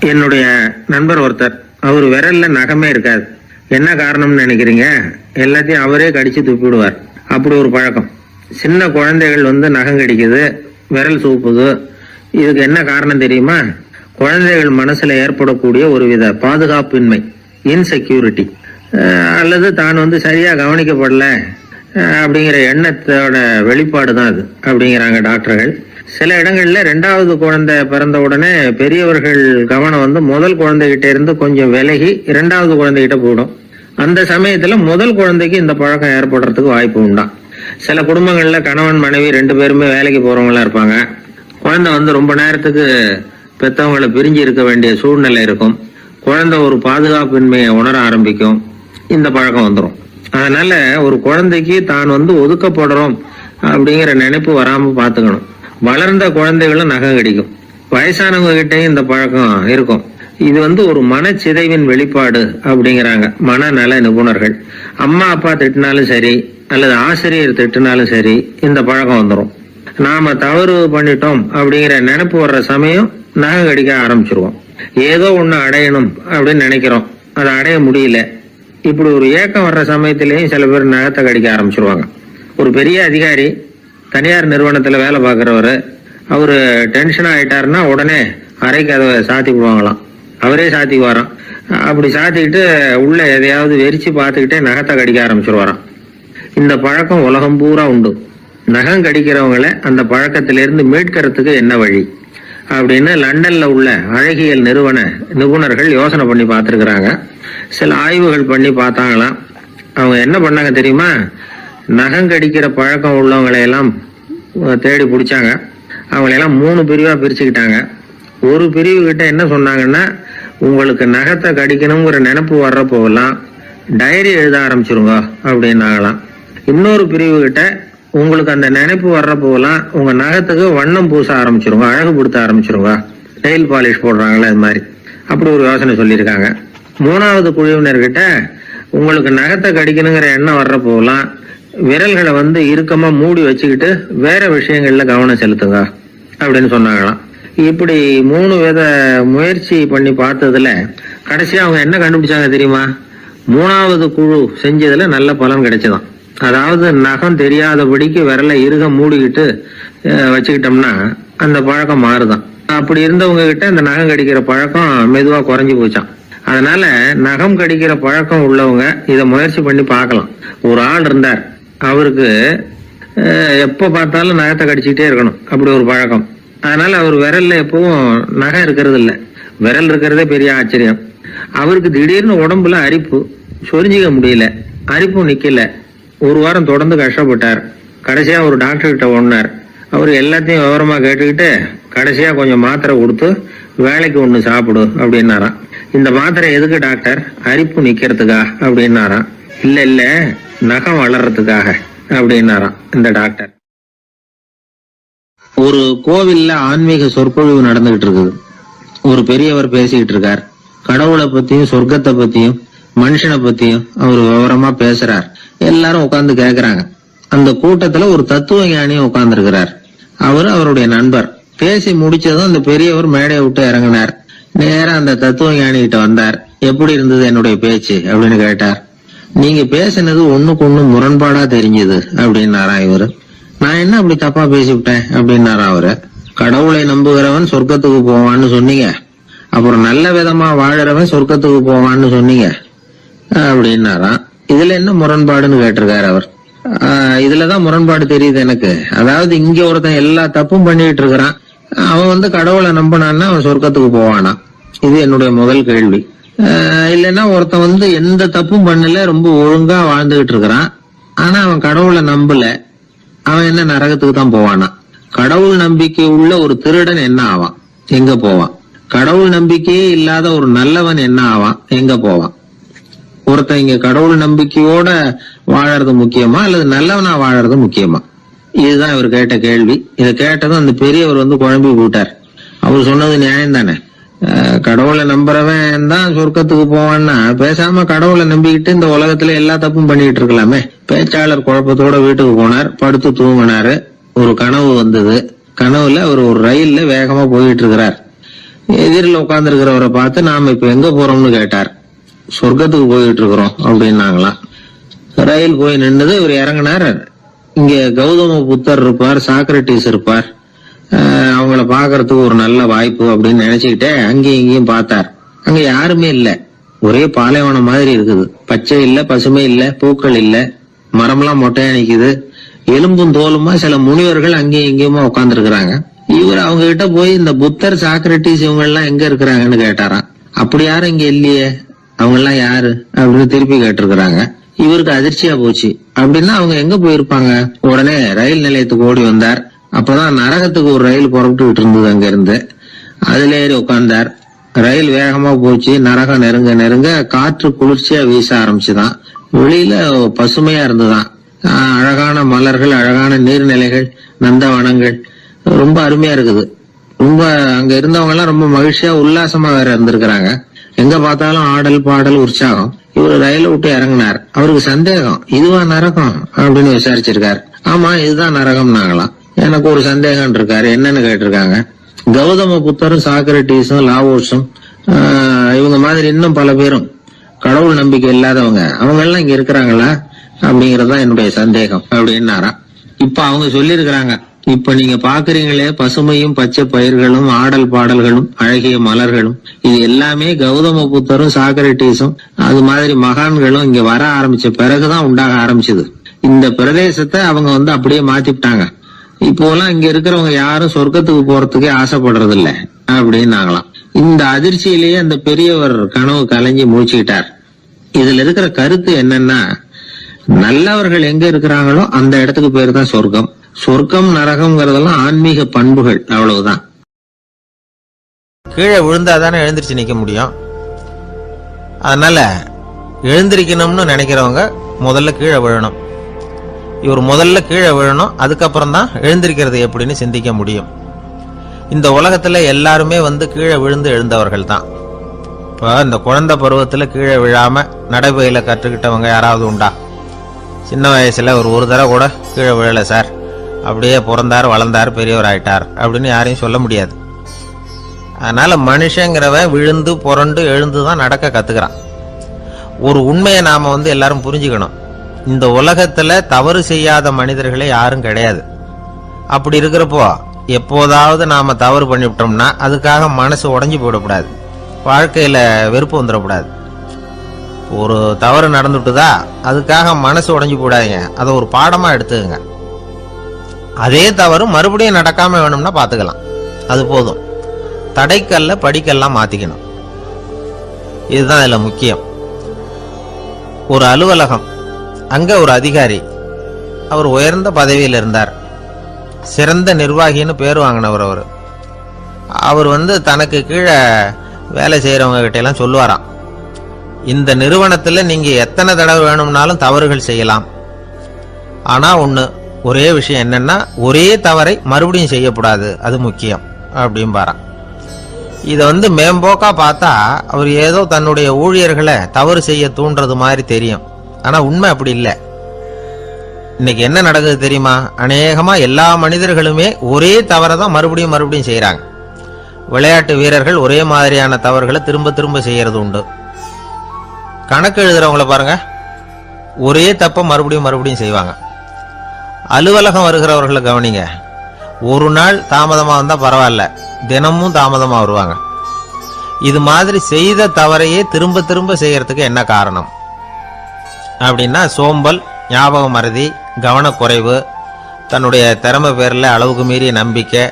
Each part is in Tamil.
என்னுடைய நண்பர் ஒருத்தர், அவர் விரல்ல நகமே இருக்காது. என்ன காரணம்னு நினைக்கிறீங்க? எல்லாத்தையும் அவரே கடிச்சு துப்பிடுவார். அப்படி ஒரு பழக்கம். சின்ன குழந்தைகள் நகம் கடிக்குது, விரல் சூப்புது. இதுக்கு என்ன காரணம் தெரியுமா? குழந்தைகள் மனசுல ஏற்படக்கூடிய ஒரு வித பாதுகாப்பின்மை, இன்செக்யூரிட்டி, அல்லது தான் சரியா கவனிக்கப்படல அப்படிங்கிற எண்ணத்தோட வெளிப்பாடு தான் அது அப்படிங்கிறாங்க டாக்டர்கள். சில இடங்கள்ல 2வது குழந்தை பிறந்த உடனே பெரியவர்கள் கவனம் முதல் குழந்தைகிட்ட இருந்து கொஞ்சம் விலகி 2வது குழந்தைகிட்ட போடும். அந்த சமயத்துல முதல் குழந்தைக்கு இந்த பழக்கம் ஏற்படுறதுக்கு வாய்ப்பு உண்டாம். சில குடும்பங்கள்ல கணவன் மனைவி 2 பேருமே வேலைக்கு போறவங்களா இருப்பாங்க. குழந்தை ரொம்ப நேரத்துக்கு பெத்தவங்களை பிரிஞ்சு இருக்க வேண்டிய சூழ்நிலை இருக்கும். குழந்தை ஒரு பாதுகாப்பின்மையை உணர ஆரம்பிக்கும். இந்த பழக்கம் வந்துடும். அதனால ஒரு குழந்தைக்கு தான் ஒதுக்கப்படுறோம் அப்படிங்கிற நினைப்பு வராம பாத்துக்கணும். வளர்ந்த குழந்தைகளும் நகம் கடிக்கும். வயசானவங்க கிட்டையும் இந்த பழக்கம் இருக்கும். இது ஒரு மனச்சிதைவின் வெளிப்பாடு அப்படிங்கிறாங்க மனநல நிபுணர்கள். அம்மா அப்பா திட்டினாலும் சரி, அல்லது ஆசிரியர் திட்டினாலும் சரி, இந்த பழக்கம் வந்துடும். நாம தவறு பண்ணிட்டோம் அப்படிங்கிற நினைப்பு வர்ற சமயம் நகம் கடிக்க ஆரம்பிச்சிருவோம். ஏதோ ஒண்ணு அடையணும் அப்படின்னு நினைக்கிறோம், அதை அடைய முடியல. இப்படி ஒரு ஏக்கம் வர்ற சமயத்திலேயும் சில பேர் நகத்தை கடிக்க ஆரம்பிச்சிருவாங்க. ஒரு பெரிய அதிகாரி, தனியார் நிறுவனத்துல வேலை பார்க்கிறவரு, அவரு டென்ஷன் ஆயிட்டாருன்னா உடனே அறைக்கு அதை சாத்தி விடுவாங்களாம். அவரே சாத்திக்குவாராம். அப்படி சாத்திக்கிட்டு உள்ள எதையாவது வெறிச்சு பார்த்துக்கிட்டே நகத்தை கடிக்க ஆரம்பிச்சிருவாராம். இந்த பழக்கம் உலகம் பூரா உண்டு. நகம் கடிக்கிறவங்களை அந்த பழக்கத்திலிருந்து மீட்கிறதுக்கு என்ன வழி அப்படின்னு லண்டன்ல உள்ள அழகியல் நிறுவன நிபுணர்கள் யோசனை பண்ணி பார்த்துருக்குறாங்க. சில ஆய்வுகள் பண்ணி பார்த்தாங்களாம். அவங்க என்ன பண்ணாங்க தெரியுமா? நகம் கடிக்கிற பழக்கம் உள்ளவங்களை எல்லாம் தேடி பிடிச்சாங்க. அவங்களையெல்லாம் 3 பிரிவா பிரிச்சுக்கிட்டாங்க. ஒரு பிரிவு கிட்ட என்ன சொன்னாங்கன்னா, உங்களுக்கு நகத்தை கடிக்கணுங்கிற நினைப்பு வர்றப்போலாம் டைரி எழுத ஆரம்பிச்சிருங்க அப்படின்னாங்களாம். இன்னொரு பிரிவு கிட்ட, உங்களுக்கு அந்த நினைப்பு வர்றப்போலாம் உங்க நகத்துக்கு வண்ணம் பூச ஆரம்பிச்சிருங்க, அழகுபடுத்த ஆரம்பிச்சிருங்க, நெயில் பாலிஷ் போடுறாங்களே அது மாதிரி. அப்படி ஒரு யோசனை சொல்லியிருக்காங்க. 3வது குழுவினர்கிட்ட, உங்களுக்கு நகத்தை கடிக்கணுங்கிற எண்ணம் வர்றப்போலாம் விரல்களை இறுக்கமா மூடி வச்சுக்கிட்டு வேற விஷயங்கள்ல கவனம் செலுத்துங்க அப்படின்னு சொன்னாங்களாம். இப்படி 3 வித முயற்சி பண்ணி பார்த்ததுல கடைசியா அவங்க என்ன கண்டுபிடிச்சாங்க தெரியுமா? 3வது குழு செஞ்சதுல நல்ல பலன் கிடைச்சதாம். அதாவது நகம் தெரியாதபடிக்கு விரலை இறுக மூடிக்கிட்டு வச்சுக்கிட்டோம்னா அந்த பழக்கம் மாறுதான். அப்படி இருந்தவங்க கிட்ட இந்த நகம் கடிக்கிற பழக்கம் மெதுவா குறைஞ்சு போச்சான். அதனால நகம் கடிக்கிற பழக்கம் உள்ளவங்க இதை முயற்சி பண்ணி பார்க்கலாம். ஒரு ஆள் இருந்தார், அவருக்கு எப்ப பார்த்தாலும் நகத்தை கடிச்சுக்கிட்டே இருக்கணும், அப்படி ஒரு பழக்கம். அதனால அவர் விரல்ல எப்பவும் நகம் இருக்கிறது இல்லை. விரல் இருக்கிறதே பெரிய ஆச்சரியம். அவருக்கு திடீர்னு உடம்புல அரிப்பு, சொரிஞ்சிக்க முடியல, அரிப்பும் நிக்கல. 1 வாரம் தொடர்ந்து கஷ்டப்பட்டார். கடைசியா ஒரு டாக்டர் கிட்ட ஓடினார். அவர் எல்லாத்தையும் விவரமா கேட்டுக்கிட்டு கடைசியா கொஞ்சம் மாத்திரை கொடுத்து வேலைக்கு ஒண்ணு சாப்பிடு அப்படின்னாராம். இந்த மாத்திரை எதுக்கு டாக்டர்? அரிப்பு நிக்கிறதுக்கா அப்படின்னாராம். இல்ல நகம் வளர்றதுக்காக அப்படின்னாராம் இந்த டாக்டர். ஒரு கோவில்ல ஆன்மீக சொற்பொழிவு நடந்துகிட்டு இருக்குது. ஒரு பெரியவர் பேசிக்கிட்டு இருக்கார். கடவுளை பத்தியும் சொர்க்கத்தை பத்தியும் மனுஷனை பத்தியும் அவர் விவரமா பேசுறார். எல்லாரும் உட்கார்ந்து கேக்குறாங்க. அந்த கூட்டத்துல ஒரு தத்துவ ஞானியும் உட்கார்ந்து இருக்கிறார். அவருடைய நண்பர். பேசி முடிச்சதும் அந்த பெரியவர் மேடையை விட்டு இறங்கினார். நேரா அந்த தத்துவ ஞானி கிட்ட வந்தார். எப்படி இருந்தது என்னுடைய பேச்சு அப்படின்னு கேட்டார். நீங்க பேசினது ஒண்ணுக்கு ஒண்ணு முரண்பாடா தெரிஞ்சது அப்படின்னாராம் இவரு. நான் என்ன அப்படி தப்பா பேசிவிட்டேன் அப்படின்னாரா அவரு. கடவுளை நம்புகிறவன் சொர்க்கத்துக்கு போவான்னு சொன்னீங்க, அப்புறம் நல்ல விதமா வாழறவன் சொர்க்கத்துக்கு போவான்னு சொன்னீங்க அப்படின்னாராம். இதுல என்ன முரண்பாடுன்னு கேட்டிருக்காரு அவர். இதுலதான் முரண்பாடு தெரியுது எனக்கு. அதாவது இங்க ஒருத்தன் எல்லா தப்பும் பண்ணிட்டு இருக்கிறான், அவன் கடவுளை நம்பினான்னா அவன் சொர்க்கத்துக்கு போவானா? இது என்னுடைய முதல் கேள்வி. இல்லைன்னா ஒருத்தன் எந்த தப்பும் பண்ணல, ரொம்ப ஒழுங்கா வாழ்ந்துகிட்டு இருக்கிறான், ஆனா அவன் கடவுளை நம்பல, அவன் என்ன நரகத்துக்கு தான் போவானா? கடவுள் நம்பிக்கை உள்ள ஒரு திருடன் என்ன ஆவான், எங்க போவான்? கடவுள் நம்பிக்கையே இல்லாத ஒரு நல்லவன் என்ன ஆவான், எங்க போவான்? ஒருத்தன் இங்க கடவுள் நம்பிக்கையோட வாழறது முக்கியமா அல்லது நல்லவனா வாழறது முக்கியமா? இதுதான் இவர் கேட்ட கேள்வி. இதை கேட்டதும் அந்த பெரியவர் குழம்பி போட்டார். அவர் சொன்னது நியாயம் தானே. கடவுளை நம்புறவன் தான் சொர்க்கத்துக்கு போவான்னா பேசாம கடவுளை நம்பிக்கிட்டு இந்த உலகத்துல எல்லா தப்பும் பண்ணிட்டு இருக்கலாமே. பேச்சாளர் குழப்பத்தோட வீட்டுக்கு போனார். படுத்து தூங்கினாரு. ஒரு கனவு வந்தது. கனவுல அவர் ஒரு ரயில்ல வேகமா போயிட்டு இருக்கிறார். எதிரில் உட்கார்ந்துருக்கிறவரை பார்த்து நாம இப்ப எங்க போறோம்னு கேட்டார். சொர்க்கத்துக்கு போயிட்டு இருக்கிறோம் அப்படின்னாங்களாம். ரயில் போய் நின்னுது. இவர் இறங்கினார். இங்க கௌதம புத்தர் இருப்பார், சாக்ரட்டிஸ் இருப்பார், அவங்கள பாக்குறதுக்கு ஒரு நல்ல வாய்ப்பு அப்படின்னு நினைச்சுக்கிட்டே அங்கேயும் இங்கேயும் பார்த்தார். அங்க யாருமே இல்ல. ஒரே பாலைவனம் மாதிரி இருக்குது. பச்சை இல்ல, பசுமை இல்ல, பூக்கள் இல்ல, மரம்லாம் மொட்டையா நிக்குது. எலும்பும் தோலுமா சில முனிவர்கள் அங்கேயும் இங்கேயுமா உட்கார்ந்து இருக்கிறாங்க. இவர் அவங்க கிட்ட போய் இந்த புத்தர், சாக்ரட்டிஸ் இவங்க எல்லாம் எங்க இருக்கிறாங்கன்னு கேட்டாராம். அப்படி யாரும் இங்க இல்லையே, அவங்க எல்லாம் யாரு அப்படின்னு திருப்பி கேட்டிருக்கிறாங்க. இவருக்கு அதிர்ச்சியா போச்சு. அப்படின்னா அவங்க எங்க போயிருப்பாங்க? உடனே ரயில் நிலையத்துக்கு ஓடி வந்தார். அப்பதான் நரகத்துக்கு ஒரு ரயில் புறப்பட்டுக்கிட்டு இருந்தது. அங்க இருந்து அதுல ஏறி உட்கார்ந்தார். ரயில் வேகமா போச்சு. நரகம் நெருங்க நெருங்க காற்று குளிர்ச்சியா வீச ஆரம்பிச்சுதான். வெளியில பசுமையா இருந்துதான். அழகான மலர்கள், அழகான நீர்நிலைகள், நந்தவனங்கள், ரொம்ப அருமையா இருக்குது. ரொம்ப அங்க இருந்தவங்க எல்லாம் ரொம்ப மகிழ்ச்சியா உல்லாசமா வேற இருந்திருக்கிறாங்க. எங்க பார்த்தாலும் ஆடல் பாடல் உற்சாகம். இவரு ரயில விட்டு இறங்கினார். அவருக்கு சந்தேகம், இதுவா நரகம் அப்படின்னு விசாரிச்சிருக்காரு. ஆமா, இதுதான் நரகம்னாங்களாம். எனக்கு ஒரு சந்தேகம் இருக்காரு, என்னன்னு கேட்டிருக்காங்க. கௌதம புத்தரும், சாக்ரட்டிஸும், லாவோஸும் இவங்க மாதிரி இன்னும் பல பேரும் கடவுள் நம்பிக்கை இல்லாதவங்க, அவங்க எல்லாம் இங்க இருக்கிறாங்களா அப்படிங்கறதுதான் என்னுடைய சந்தேகம் அப்படின்னாராம். இப்ப அவங்க சொல்லிருக்கிறாங்க, இப்ப நீங்க பாக்குறீங்களே பசுமையும் பச்சை பயிர்களும் ஆடல் பாடல்களும் அழகிய மலர்களும், இது எல்லாமே கௌதம புத்தரும் சாக்ரட்டிஸும் அது மாதிரி மகான்களும் இங்க வர ஆரம்பிச்ச பிறகுதான் உண்டாக ஆரம்பிச்சது. இந்த பிரதேசத்தை அவங்க அப்படியே மாத்திட்டாங்க. இப்போலாம் இங்க இருக்கிறவங்க யாரும் சொர்க்கத்துக்கு போறதுக்கே ஆசைப்படுறது இல்ல அப்படின்னாங்களாம். இந்த அதிர்ச்சியிலேயே அந்த பெரியவர் கனவு கலைஞ்சி மூச்சுக்கிட்டார். இதுல இருக்கிற கருத்து என்னன்னா, நல்லவர்கள் எங்க இருக்கிறாங்களோ அந்த இடத்துக்கு பேரு தான் சொர்க்கம். சொர்க்கம் நரகம்ங்கிறதெல்லாம் ஆன்மீக பண்புகள், அவ்வளவுதான். கீழே விழுந்தாதானே எழுந்திருச்சு நிக்க முடியும். அதனால எழுந்திருக்கணும்னு நினைக்கிறவங்க முதல்ல கீழே விழணும். இவர் முதல்ல கீழே விழணும், அதுக்கப்புறம் தான் எழுந்திருக்கிறது எப்படின்னு சிந்திக்க முடியும். இந்த உலகத்துல எல்லாருமே கீழே விழுந்து எழுந்தவர்கள் தான். இப்போ இந்த குழந்தை பருவத்துல கீழே விழாம நடைபயில கற்றுக்கிட்டவங்க யாராவது உண்டா? சின்ன வயசுல ஒரு தடவை கூட கீழே விழல சார், அப்படியே பிறந்தார் வளர்ந்தார் பெரியவர் ஆயிட்டார் அப்படின்னு யாரையும் சொல்ல முடியாது. அதனால மனுஷங்கிறவன் விழுந்து புரண்டு எழுந்துதான் நடக்க கத்துக்கிறான். ஒரு உண்மையை நாம எல்லாரும் புரிஞ்சுக்கணும். இந்த உலகத்துல தவறு செய்யாத மனிதர்களே யாரும் கிடையாது. அப்படி இருக்கிறப்போ எப்போதாவது நாம தவறு பண்ணிவிட்டோம்னா அதுக்காக மனசு உடைஞ்சு போயிடக்கூடாது, வாழ்க்கையில வெறுப்பு வந்துடக்கூடாது. ஒரு தவறு நடந்துட்டுதா அதுக்காக மனசு உடைஞ்சு போடாதீங்க, அதை ஒரு பாடமா எடுத்துக்கங்க. அதே தவறு மறுபடியும் நடக்காம வேணும்னா பாத்துக்கலாம், அது போதும். தடைக்கல்ல படிக்கல்லாம் மாத்திக்கணும், இதுதான் இதுல முக்கியம். ஒரு அலுவலகம், அங்க ஒரு அதிகாரி, அவர் உயர்ந்த பதவியில் இருந்தார், சிறந்த நிர்வாகின்னு பேர் வாங்கினவர். அவர் தனக்கு கீழே வேலை செய்யறவங்க கிட்ட எல்லாம் சொல்லுவாராம், இந்த நிறுவனத்துல நீங்க எத்தனை தடவை வேணும்னாலும் தவறுகள் செய்யலாம், ஆனா ஒரே விஷயம் என்னன்னா ஒரே தவறை மறுபடியும் செய்யக்கூடாது, அது முக்கியம் அப்படின்பாராம். இதை மேம்போக்கா பார்த்தா அவர் ஏதோ தன்னுடைய ஊழியர்களை தவறு செய்ய தூண்டுறது மாதிரி தெரியும். ஆனா உண்மை அப்படி இல்லை. இன்னைக்கு என்ன நடக்குது தெரியுமா? அநேகமா எல்லா மனிதர்களுமே ஒரே தவறை தான் மறுபடியும் மறுபடியும் செய்யறாங்க. விளையாட்டு வீரர்கள் ஒரே மாதிரியான தவறுகளை திரும்ப திரும்ப செய்யறது உண்டு. கணக்கு எழுதுறவங்கள பாருங்க, ஒரே தப்ப மறுபடியும் மறுபடியும் செய்வாங்க. அலுவலகம் வருகிறவர்களை கவனிங்க, ஒரு நாள் தாமதமா வந்தா பரவாயில்ல, தினமும் தாமதமா வருவாங்க. இது மாதிரி செய்த தவறையே திரும்ப திரும்ப செய்யறதுக்கு என்ன காரணம் அப்படின்னா, சோம்பல், ஞாபக மறதி, கவனக்குறைவு, தன்னுடைய திறமை பேர்ல அளவுக்கு மீறிய நம்பிக்கை,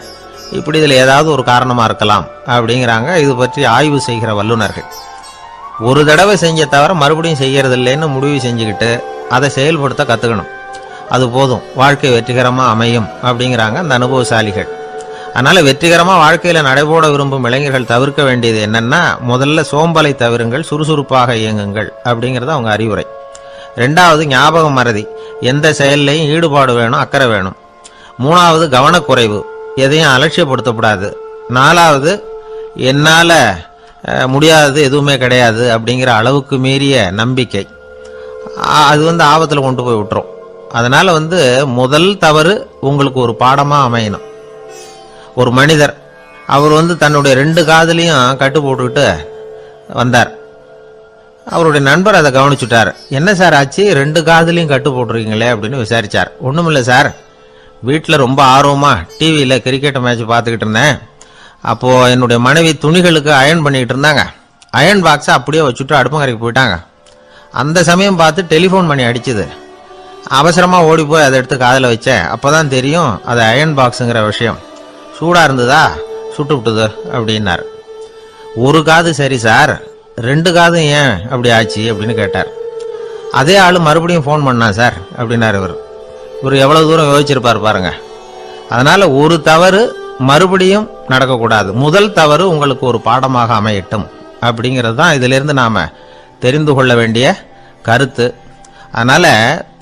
இப்படி இதுல ஏதாவது ஒரு காரணமா இருக்கலாம் அப்படிங்கிறாங்க இது பற்றி ஆய்வு செய்கிற வல்லுநர்கள். ஒரு தடவை செஞ்ச தவிர மறுபடியும் செய்யறது இல்லைன்னு முடிவு செஞ்சுக்கிட்டு அதை செயல்படுத்த கத்துக்கணும், அது போதும், வாழ்க்கை வெற்றிகரமா அமையும் அப்படிங்கிறாங்க அந்த அனுபவசாலிகள். அதனால வெற்றிகரமா வாழ்க்கையில நடைபோட விரும்பும் இளைஞர்கள் தவிர்க்க வேண்டியது என்னன்னா, முதல்ல சோம்பலை தவிருங்கள், சுறுசுறுப்பாக இயங்குங்கள் அப்படிங்கறது அவங்க அறிவுரை. ரெண்டாவது ஞாபக மறதி, எந்த செயல்லையும் ஈடுபாடு வேணும், அக்கறை வேணும். மூணாவது கவனக்குறைவு, எதையும் அலட்சியப்படுத்தக்கூடாது. நாலாவது என்னால முடியாதது எதுவுமே கிடையாது அப்படிங்கிற அளவுக்கு மீறிய நம்பிக்கை, அது ஆபத்துல கொண்டு போய் விட்டுரும். அதனால முதல் தவறு உங்களுக்கு ஒரு பாடமா அமையணும். ஒரு மனிதர் அவர் தன்னுடைய 2 காதுலையும் கட்டு போட்டுக்கிட்டு வந்தார். அவருடைய நண்பர் அதை கவனிச்சுட்டார். என்ன சார் ஆச்சு, 2 காதுலையும் கட்டு போட்டிருக்கீங்களே அப்படின்னு விசாரிச்சார். ஒண்ணுமில்ல சார், வீட்டில் ரொம்ப ஆர்வமா டிவியில் கிரிக்கெட் மேட்ச் பார்த்துக்கிட்டு இருந்தேன். அப்போ என்னுடைய மனைவி துணிகளுக்கு அயர்ன் பண்ணிக்கிட்டு இருந்தாங்க. அயர்ன் பாக்ஸை அப்படியே வச்சுட்டு அடுப்பங்கரைக்கு போயிட்டாங்க. அந்த சமயம் பார்த்து டெலிஃபோன் பண்ணி அடிச்சுது. அவசரமாக ஓடி போய் அதை எடுத்து காதில் வச்சேன். அப்போதான் தெரியும் அது அயர்ன் பாக்ஸுங்கிற விஷயம். சூடாக இருந்ததா, சுட்டு விட்டுது அப்படின்னார். 1 காது சரி சார், 2 காதும் ஏன் அப்படி ஆச்சு அப்படின்னு கேட்டார். அதே ஆள் மறுபடியும் ஃபோன் பண்ணா சார் அப்படின்னார் இவர். எவ்வளவு தூரம் யோசிச்சிருப்பார் பாருங்க. அதனால ஒரு தவறு மறுபடியும் நடக்கக்கூடாது. முதல் தவறு உங்களுக்கு ஒரு பாடமாக அமையட்டும் அப்படிங்கிறது தான் இதுல இருந்து நாம தெரிந்து கொள்ள வேண்டிய கருத்து. அதனால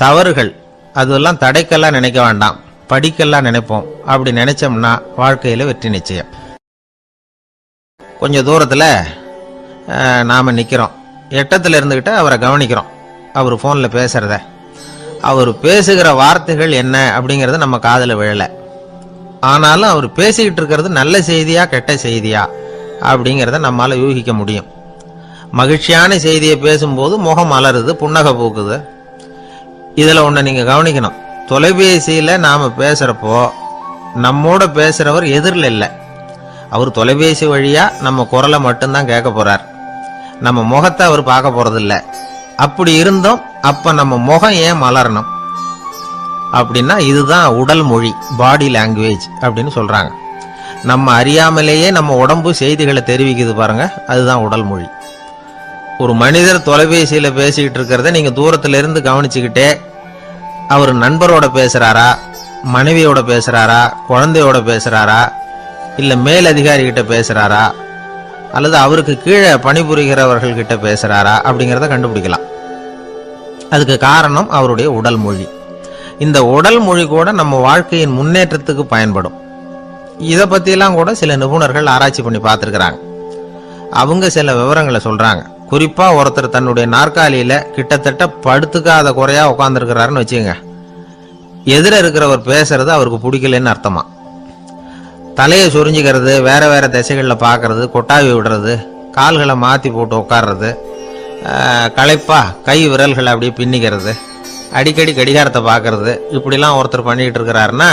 தவறுகள் அதெல்லாம் தடைக்கெல்லாம் நினைக்க வேண்டாம், படிக்கெல்லாம் நினைப்போம். அப்படி நினைச்சோம்னா வாழ்க்கையில வெற்றி நிச்சயம். கொஞ்சம் தூரத்துல நாம நிக்கிறோம். எட்டத்துல இருந்துகிட்டு அவரை கவனிக்கிறோம். அவர் போன்ல பேசுறத, அவர் பேசுகிற வார்த்தைகள் என்ன அப்படிங்கறது நம்ம காதுல விழல. ஆனாலும் அவர் பேசிக்கிட்டு இருக்கிறது நல்ல செய்தியா கெட்ட செய்தியா அப்படிங்கறத நம்மால யூகிக்க முடியும். மகிழ்ச்சியான செய்தியை பேசும்போது முகம் மலருது, புன்னகை பூக்குது. இதுல ஒண்ணு நீங்க கவனிக்கணும். தொலைபேசியில நாம பேசுறப்போ நம்மோட பேசுறவர் எதிரில் இல்லை. அவர் தொலைபேசி வழியா நம்ம குரலை மட்டும்தான் கேட்க போறார். நம்ம முகத்தை அவர் பார்க்க போறது இல்லை. அப்படி இருந்தோம், அப்ப நம்ம முகம் ஏன் மலரணும் அப்படின்னா இதுதான் உடல் மொழி, பாடி லாங்குவேஜ் அப்படின்னு சொல்றாங்க. நம்ம அறியாமலேயே நம்ம உடம்பு செய்திகளை தெரிவிக்குது பாருங்க, அதுதான் உடல் மொழி. ஒரு மனிதர் தொலைபேசியில பேசிக்கிட்டு இருக்கிறத நீங்க தூரத்துல இருந்து கவனிச்சுக்கிட்டே அவர் நண்பரோட பேசுறாரா, மனைவியோட பேசுறாரா, குழந்தையோட பேசுறாரா, இல்ல மேல் அதிகாரி கிட்ட பேசுறாரா, அல்லது அவருக்கு கீழே பணிபுரிகிறவர்கள் கிட்ட பேசுறாரா அப்படிங்கறத கண்டுபிடிக்கலாம். அதுக்கு காரணம் அவருடைய உடல் மொழி. இந்த உடல் மொழி கூட நம்ம வாழ்க்கையின் முன்னேற்றத்துக்கு பயன்படும். இத பத்தியெல்லாம் கூட சில நிபுணர்கள் ஆராய்ச்சி பண்ணி பார்த்திருக்கிறாங்க. அவங்க சில விவரங்களை சொல்றாங்க. குறிப்பா ஒருத்தர் தன்னுடைய நாற்காலியில கிட்டத்தட்ட படுத்துக்காத குறையா உட்கார்ந்துருக்கிறாருன்னு வச்சுங்க. எதிர இருக்கிறவர் பேசுறது அவருக்கு பிடிக்கலன்னு அர்த்தமா. தலையை சொரிஞ்சுக்கிறது, வேற வேற திசைகள்ல பாக்குறது, கொட்டாவி விடுறது, கால்களை மாத்தி போட்டு உட்கார்றது, களைப்பா கை விரல்களை அப்படியே பின்னிக்கிறது, அடிக்கடி கடிகாரத்தை பாக்குறது, இப்படிலாம் ஒருத்தர் பண்ணிட்டு இருக்கிறாருன்னா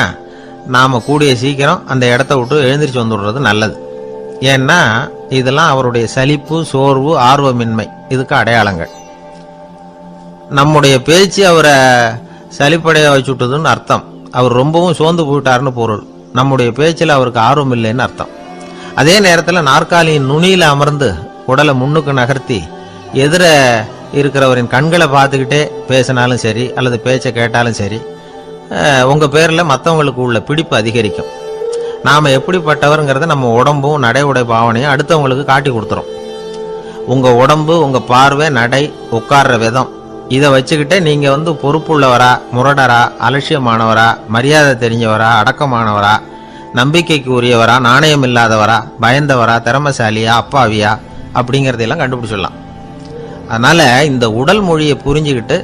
நாம கூடிய சீக்கிரம் அந்த இடத்த விட்டு எழுந்திரிச்சு வந்துடுறது நல்லது. ஏன்னா இதெல்லாம் அவருடைய சலிப்பு, சோர்வு, ஆர்வமின்மை இதுக்கு அடையாளங்கள். நம்முடைய பேச்சு அவரை சலிப்படைய வச்சுட்டதுன்னு அர்த்தம். அவர் ரொம்பவும் சோர்ந்து போயிட்டாருன்னு பொருள். நம்முடைய பேச்சில் அவருக்கு ஆர்வம் இல்லைன்னு அர்த்தம். அதே நேரத்தில் நாற்காலியின் நுனியில அமர்ந்து உடலை முன்னுக்கு நகர்த்தி எதிர இருக்கிறவரின் கண்களை பார்த்துக்கிட்டே பேசினாலும் சரி அல்லது பேச்சை கேட்டாலும் சரி, உங்க பேர்ல மற்றவங்களுக்கு உள்ள பிடிப்பு அதிகரிக்கும். நாம எப்படிப்பட்டவர்ங்கிறத நம்ம உடம்பும் நடை உடை பாவனையும் அடுத்தவங்களுக்கு காட்டி கொடுத்துரும். உங்க உடம்பு, உங்க பார்வை, நடை, உட்கார்ற விதம், இதை வச்சுக்கிட்டே நீங்க பொறுப்புள்ளவரா, முரடரா, அலட்சியமானவரா, மரியாதை தெரிஞ்சவரா, அடக்கமானவரா, நம்பிக்கைக்கு உரியவரா, நாணயம் இல்லாதவரா, பயந்தவரா, திறமசாலியா, அப்பாவியா அப்படிங்கறதெல்லாம் கண்டுபிடிச்சிடலாம். அதனால இந்த உடல் மொழியை புரிஞ்சுக்கிட்டு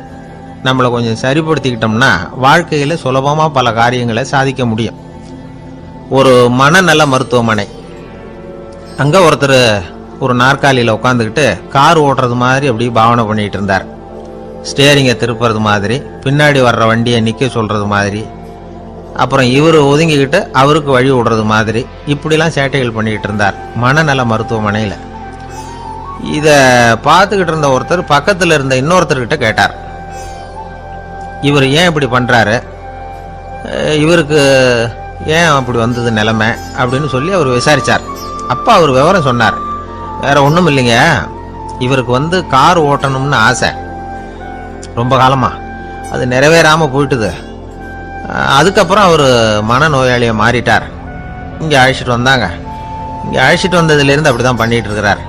நம்மளை கொஞ்சம் சரிப்படுத்திக்கிட்டோம்னா வாழ்க்கையில சுலபமா பல காரியங்களை சாதிக்க முடியும். ஒரு மனநல மருத்துவமனை, அங்க ஒருத்தர் ஒரு நாற்காலியில உட்காந்துக்கிட்டு கார் ஓட்டுறது மாதிரி அப்படி பாவனை பண்ணிட்டு இருந்தார். ஸ்டேரிங்கை திருப்புறது மாதிரி, பின்னாடி வர்ற வண்டியை நிக்க சொல்றது மாதிரி, அப்புறம் இவர் ஒதுங்கிக்கிட்டு அவருக்கு வழி விடுறது மாதிரி, இப்படிலாம் சேட்டைகள் பண்ணிட்டு இருந்தார் மனநல மருத்துவமனையில. இத பார்த்துக்கிட்டு இருந்த ஒருத்தர் பக்கத்துல இருந்த இன்னொருத்தர்கிட்ட கேட்டார், இவர் ஏன் இப்படி பண்றாரு, இவருக்கு ஏன் அப்படி வந்தது நிலைமை அப்படின்னு சொல்லி அவர் விசாரிச்சார். அப்ப அவர் விவரம் சொன்னார். வேற ஒண்ணும் இல்லைங்க, இவருக்கு கார் ஓட்டணும்னு ஆசை ரொம்ப காலமா, அது நிறைவேறாம போயிட்டுது. அதுக்கப்புறம் அவர் மனநோயாளியை மாறிட்டார். இங்க அழைச்சிட்டு வந்தாங்க. இங்க அழைச்சிட்டு வந்ததுல இருந்து அப்படிதான் பண்ணிட்டு இருக்கிறார்.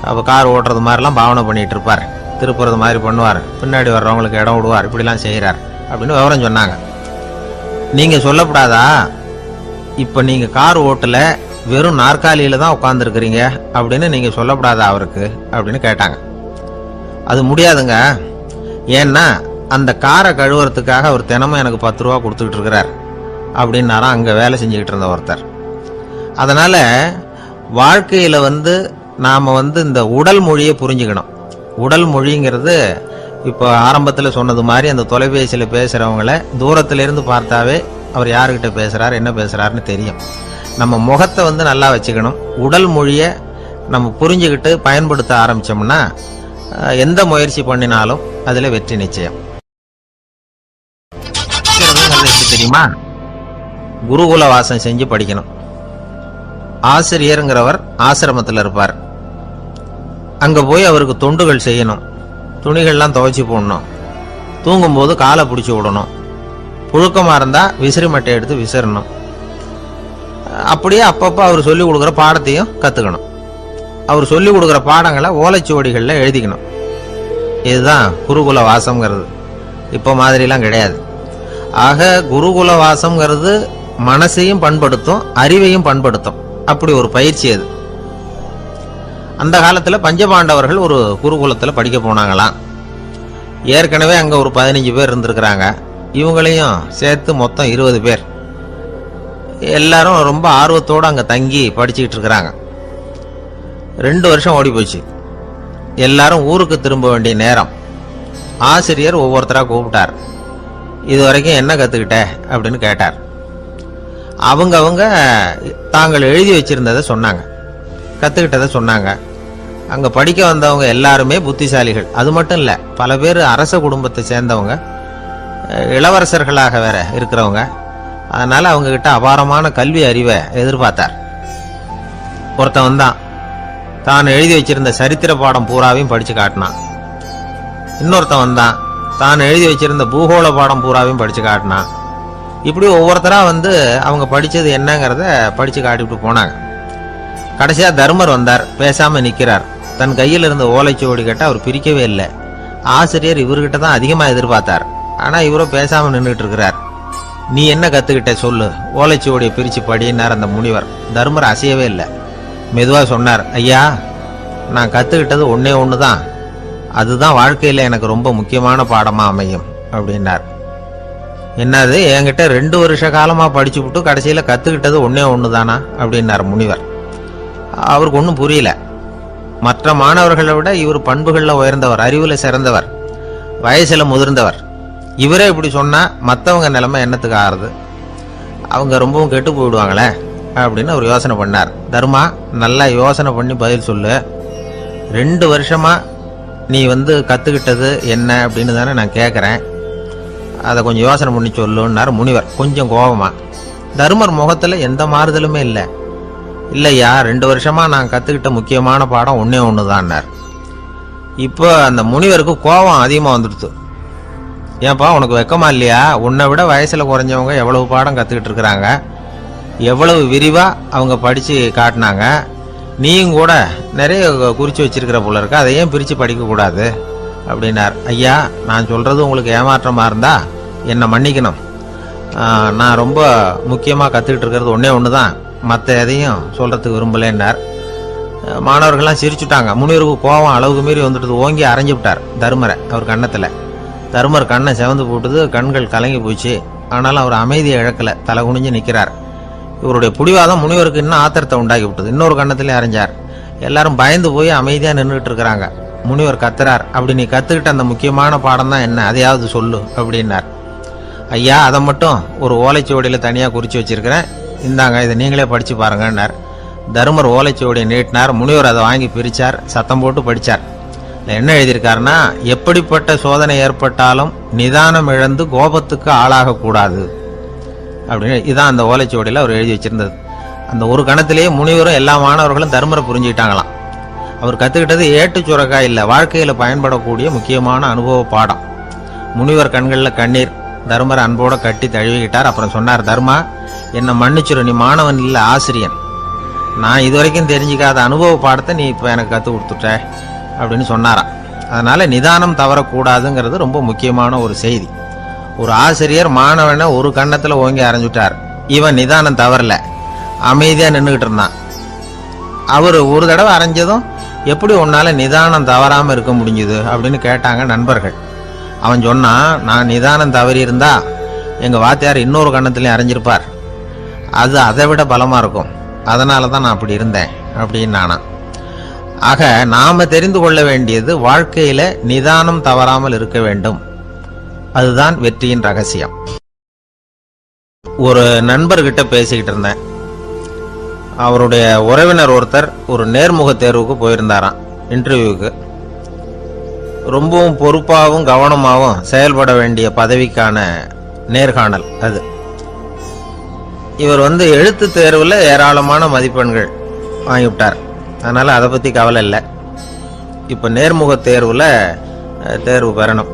அப்ப கார் ஓட்டுறது மாதிரிலாம் பாவனை பண்ணிட்டு இருப்பார், திருப்புறது மாதிரி பண்ணுவார், பின்னாடி வர்றவங்களுக்கு இடம் விடுவார், இப்படிலாம் செய்யறார் அப்படின்னு விவரம் சொன்னாங்க. நீங்க சொல்லப்படாதா, இப்ப நீங்க கார் ஓட்டல, வெறும் நாற்காலியில தான் உட்கார்ந்து இருக்கிறீங்க அப்படின்னு நீங்க சொல்லப்படாதா அவருக்கு அப்படின்னு கேட்டாங்க. அது முடியாதுங்க, ஏன்னா அந்த காரை கழுவுறதுக்காக அவர் தினமும் எனக்கு 10 ரூபா கொடுத்துக்கிட்டு இருக்கிறார் அப்படின்னாராம் அங்க வேலை செஞ்சுக்கிட்டு இருந்த ஒருத்தர். அதனால வாழ்க்கையில நாம இந்த உடல் மொழியை புரிஞ்சுக்கணும். உடல் மொழிங்கிறது இப்போ ஆரம்பத்தில் சொன்னது மாதிரி அந்த தொலைபேசியில் பேசுறவங்கள தூரத்துல இருந்து பார்த்தாவே அவர் யாருக்கிட்ட பேசுறாரு என்ன பேசுறாருன்னு தெரியும். நம்ம முகத்தை நல்லா வச்சுக்கணும். உடல் மொழியை நம்ம புரிஞ்சுக்கிட்டு பயன்படுத்த ஆரம்பிச்சோம்னா எந்த முயற்சி பண்ணினாலும் அதுல வெற்றி நிச்சயம். தெரியுமா, குருகுல வாசம் செஞ்சு படிக்கணும். ஆசிரியருங்கிறவர் ஆசிரமத்தில் இருப்பார். அங்க போய் அவருக்கு தொண்டுகள் செய்யணும். துணிகள்லாம் துவைச்சி போடணும். தூங்கும்போது காலை பிடிச்சி விடணும். புழுக்கமா இருந்தா விசிறி மட்டை எடுத்து விசிறணும். அப்படியே அப்பப்போ அவர் சொல்லி கொடுக்குற பாடத்தையும் கத்துக்கணும். அவர் சொல்லி கொடுக்குற பாடங்களை ஓலைச்சுவடிகள்ல எழுதிக்கணும். இதுதான் குருகுல வாசம்ங்கிறது. இப்போ மாதிரிலாம் கிடையாது. ஆக குருகுல வாசம்ங்கிறது மனசையும் பண்படுத்தும், அறிவையும் பண்படுத்தும். அப்படி ஒரு பயிற்சி அது. அந்த காலத்துல பஞ்சபாண்டவர்கள் ஒரு குருகுலத்துல படிக்க போனாங்களாம். ஏற்கனவே அங்க ஒரு 15 பேர் இருந்திருக்கிறாங்க. இவங்களையும் சேர்த்து மொத்தம் 20 பேர். எல்லாரும் ரொம்ப ஆர்வத்தோடு அங்க தங்கி படிச்சுக்கிட்டு இருக்கிறாங்க. 2 வருஷம் ஓடி போச்சு. எல்லாரும் ஊருக்கு திரும்ப வேண்டிய நேரம். ஆசிரியர் ஒவ்வொருத்தரா கூப்பிட்டார். இது வரைக்கும் என்ன கத்துக்கிட்ட அப்படின்னு கேட்டார். அவங்க தாங்கள் எழுதி வச்சிருந்ததை சொன்னாங்க, கத்துக்கிட்டதை சொன்னாங்க. அங்க படிக்க வந்தவங்க எல்லாருமே புத்திசாலிகள். அது மட்டும் இல்ல, பல பேர் அரச குடும்பத்தை சேர்ந்தவங்க, இளவரசர்களாக வேற இருக்கிறவங்க. அதனால அவங்க கிட்ட அபாரமான கல்வி அறிவை எதிர்பார்த்தார். ஒருத்தன் வந்தான், தான் எழுதி வச்சிருந்த சரித்திர பாடம் பூராவையும் படிச்சு காட்டினான். இன்னொருத்தன் வந்தான், தான் எழுதி வச்சிருந்த பூகோள பாடம் பூராவையும் படிச்சு காட்டினான். இப்படி ஒவ்வொருத்தரா அவங்க படிச்சது என்னங்கிறத படிச்சு காட்டிவிட்டு போனாங்க. கடைசியா தர்மர் வந்தார். பேசாம நிக்கிறார். தன் கையில் இருந்த ஓலைச்சுவடி கேட்ட அவர் பிரிக்கவே இல்லை. ஆசிரியர் இவர்கிட்ட தான் அதிகமா எதிர்பார்த்தார். ஆனா இவரோ பேசாம நின்றுட்டு இருக்கிறார். நீ என்ன கத்துக்கிட்ட சொல்லு, ஓலைச்சுவடியை பிரிச்சு படினார் அந்த முனிவர். தர்மர் அசையவே இல்லை. மெதுவா சொன்னார், ஐயா, நான் கத்துக்கிட்டது ஒன்னே ஒண்ணுதான். அதுதான் வாழ்க்கையில எனக்கு ரொம்ப முக்கியமான பாடமா அமையும் அப்படின்னார். என்னது, என்கிட்ட 2 வருஷ காலமா படிச்சு விட்டு கடைசியில கத்துக்கிட்டது ஒன்னே ஒண்ணுதானா அப்படின்னார் முனிவர். அவருக்கு ஒன்றும் புரியல. மற்ற மாணவர்களை விட இவர் பண்புகள்ல உயர்ந்தவர், அறிவுல சிறந்தவர், வயசுல முதிர்ந்தவர். இவரே இப்படி சொன்னா மற்றவங்க நிலைமை என்னத்துக்கு ஆறுது? அவங்க ரொம்பவும் கெட்டு போயிடுவாங்களே அப்படின்னு அவர் யோசனை பண்ணார். தர்மா, நல்லா யோசனை பண்ணி பதில் சொல்லு. 2 வருஷமா நீ கத்துக்கிட்டது என்ன அப்படின்னு தானே நான் கேட்கறேன். அதை கொஞ்சம் யோசனை பண்ணி சொல்லுன்னார் முனிவர் கொஞ்சம் கோபமா. தர்மர் முகத்துல எந்த மாறுதலுமே இல்லை. இல்லையா, 2 வருஷமா நான் கத்துக்கிட்ட முக்கியமான பாடம் ஒன்னே ஒண்ணுதான்னார். இப்போ அந்த முனிவருக்கு கோபம் அதிகமா வந்துடுது. ஏன்பா, உனக்கு வெக்கமா இல்லையா? உன்னை விட வயசுல குறைஞ்சவங்க எவ்வளவு பாடம் கத்துக்கிட்டு இருக்கிறாங்க, எவ்வளவு விரிவா அவங்க படிச்சு காட்டினாங்க. நீயும் கூட நிறைய குறிச்சு வச்சிருக்கிற போல இருக்க, அதை ஏன் பிரிச்சு படிக்க கூடாது அப்படின்னார். ஐயா, நான் சொல்றது உங்களுக்கு ஏமாற்றமா இருந்தா என்னை மன்னிக்கணும். நான் ரொம்ப முக்கியமா கத்துக்கிட்டு இருக்கிறது ஒன்னே ஒண்ணுதான், மற்ற எதையும் சொல்றதுக்கு விரும்பலன்னார். மாணவர்கள்லாம் சிரிச்சுட்டாங்க. முனிவருக்கு கோபம் அளவுக்கு மீறி வந்துட்டு ஓங்கி அரைஞ்சு விட்டார் தர்மரை அவர் கண்ணத்துல. தர்மர் கண்ணை செவந்து போட்டுது, கண்கள் கலங்கி போச்சு. ஆனாலும் அவர் அமைதியை இழக்கல, தலை குனிஞ்சு நிற்கிறார். இவருடைய புடிவாதம் முனிவருக்கு இன்னும் ஆத்திரத்தை உண்டாக்கி விட்டது. இன்னொரு கண்ணத்திலே அரைஞ்சார். எல்லாரும் பயந்து போய் அமைதியா நின்றுட்டு இருக்கிறாங்க. முனிவர் கத்துறார், அப்படி நீ கத்துக்கிட்ட அந்த முக்கியமான பாடம் தான் என்ன, அதையாவது சொல்லு அப்படின்னார். ஐயா, அதை மட்டும் ஒரு ஓலைச்சுவடியில தனியா குறிச்சு வச்சிருக்கிறேன், இந்தாங்க, இதை நீங்களே படிச்சு பாருங்கன்னார். தர்மர் ஓலைச்சுவடியை நீட்டினார். முனிவர் அதை வாங்கி பிரிச்சார், சத்தம் போட்டு படிச்சார். என்ன எழுதியிருக்காருன்னா, எப்படிப்பட்ட சோதனை ஏற்பட்டாலும் நிதானம் இழந்து கோபத்துக்கு ஆளாக கூடாது அப்படின்னு. இதான் அந்த ஓலைச்சுவடியில் அவர் எழுதி வச்சிருந்தது. அந்த ஒரு கணத்திலேயே முனிவரும் எல்லா மாணவர்களும் தர்மரை புரிஞ்சுக்கிட்டாங்களாம். அவர் கத்துக்கிட்டது ஏட்டு சுரக்கா இல்ல, வாழ்க்கையில பயன்படக்கூடிய முக்கியமான அனுபவ பாடம். முனிவர் கண்களில் கண்ணீர். தர்மரை அன்போட கட்டி தழுவிக்கிட்டார். அப்புறம் சொன்னார், தர்மா, என்னை மன்னிச்சிரு, நீ மாணவன் இல்ல, ஆசிரியன். நான் இதுவரைக்கும் தெரிஞ்சுக்காத அனுபவ பாடத்தை நீ இப்ப எனக்கு கத்து கொடுத்துட்ட அப்படின்னு சொன்னாராம். அதனால நிதானம் தவறக்கூடாதுங்கிறது ரொம்ப முக்கியமான ஒரு செய்தி. ஒரு ஆசிரியர் மாணவனை ஒரு கண்ணத்துல ஓங்கி அரைஞ்சுட்டார். இவன் நிதானம் தவறல, அமைதியா நின்றுகிட்டு இருந்தான். அவர் ஒரு தடவை அரைஞ்சதும் எப்படி உன்னால நிதானம் தவறாம இருக்க முடிஞ்சுது அப்படின்னு கேட்டாங்க நண்பர்கள். அவன் சொன்னான், நான் நிதானம் தவறி இருந்தா எங்க வாத்தியார் இன்னொரு கண்ணத்திலையும் அரைஞ்சிருப்பார், அது அதை விட பலமா இருக்கும். அதனால தான் நான் அப்படி இருந்தேன் அப்படின்னு நானா. ஆக நாம தெரிந்து கொள்ள வேண்டியது வாழ்க்கையில நிதானம் தவறாமல் இருக்க வேண்டும். அதுதான் வெற்றியின் ரகசியம். ஒரு நண்பர்கிட்ட பேசிக்கிட்டு இருந்தேன். அவருடைய உறவினர் ஒருத்தர் ஒரு நேர்முக தேர்வுக்கு போயிருந்தாராம், இன்டர்வியூக்கு. ரொம்பவும் பொறுப்பாகவும் கவனமாகவும் செயல்பட வேண்டிய பதவிக்கான நேர்காணல் அது. இவர் எழுத்து தேர்வில் ஏராளமான மதிப்பெண்கள் வாங்கிவிட்டார். அதனால அதை பற்றி கவலை இல்லை. இப்போ நேர்முக தேர்வில் தேர்வு பெறணும்.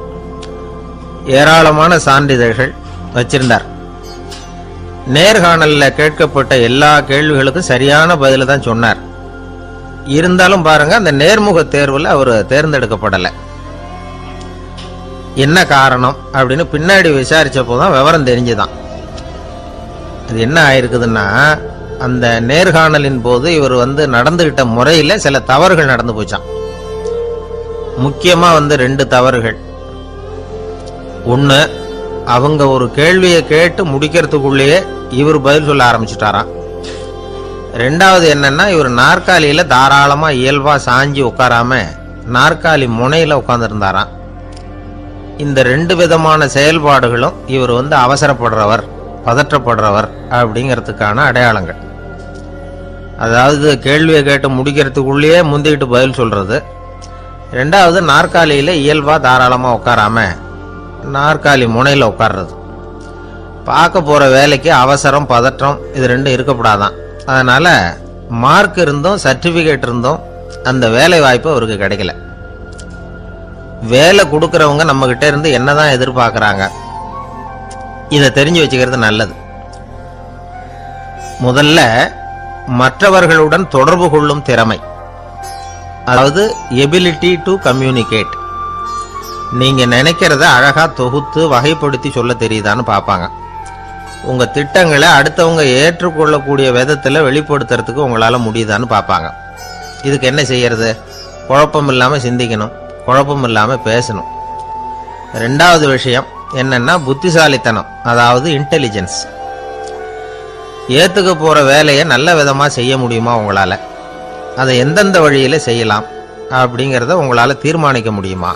ஏராளமான சான்றிதழ்கள் வச்சிருந்தார். நேர்காணலில் கேட்கப்பட்ட எல்லா கேள்விகளுக்கும் சரியான பதில தான் சொன்னார். இருந்தாலும் பாருங்க, அந்த நேர்முக தேர்வில் அவர் தேர்ந்தெடுக்கப்படலை. என்ன காரணம் அப்படின்னு பின்னாடி விசாரிச்சப்போ தான் விவரம் தெரிஞ்சுதான். அது என்ன ஆயிருக்குதுன்னா, அந்த நேர்காணலின் போது இவர் நடந்துகிட்ட முறையில் சில தவறுகள் நடந்து போச்சான். முக்கியமா 2 தவறுகள். ஒன்று, அவங்க ஒரு கேள்வியை கேட்டு முடிக்கிறதுக்குள்ளேயே இவர் பதில் சொல்ல ஆரம்பிச்சுட்டாராம். ரெண்டாவது என்னன்னா, இவர் நாற்காலியில தாராளமா இயல்பா சாஞ்சி உட்காராம நாற்காலி முனையில உட்கார்ந்துருந்தாராம். இந்த 2 விதமான செயல்பாடுகளும் இவர் அவசரப்படுறவர், பதற்றப்படுறவர் அப்படிங்கிறதுக்கான அடையாளங்கள். அதாவது கேள்வியை கேட்டு முடிக்கிறதுக்குள்ளேயே முந்திக்கிட்டு பதில் சொல்றது. ரெண்டாவது, நாற்காலியில இயல்பா தாராளமா உட்காராம நாற்காலி முனையில உட்கார்றது. பார்க்க போற வேலைக்கு அவசரம், பதற்றம் இது 2 இருக்கப்படாதான். அதனால மார்க் இருந்தும் சர்டிபிகேட் இருந்தும் அந்த வேலை வாய்ப்பு அவருக்கு கிடைக்கல. வேலை கொடுக்கறவங்க நம்ம கிட்ட இருந்து என்னதான் எதிர்பார்க்கறாங்க, இதை தெரிஞ்சு வச்சுக்கிறது நல்லது. முதல்ல மற்றவர்களுடன் தொடர்பு கொள்ளும் திறமை, அதாவது எபிலிட்டி டு கம்யூனிகேட். நீங்க நினைக்கிறத அழகா தொகுத்து வகைப்படுத்தி சொல்ல தெரியுதான்னு பார்ப்பாங்க. உங்க திட்டங்களை அடுத்தவங்க ஏற்றுக்கொள்ளக்கூடிய விதத்துல வெளிப்படுத்துறதுக்கு உங்களால முடியுதான்னு பார்ப்பாங்க. இதுக்கு என்ன செய்யறது? குழப்பம் இல்லாம சிந்திக்கணும், குழப்பம் இல்லாம பேசணும். ரெண்டாவது விஷயம் என்னன்னா புத்திசாலித்தனம், அதாவது இன்டெலிஜென்ஸ். ஏத்துக்க போற வேலையை நல்ல விதமா செய்ய முடியுமா உங்களால? அதை எந்தெந்த வழியில செய்யலாம் அப்படிங்கிறத உங்களால தீர்மானிக்க முடியுமா?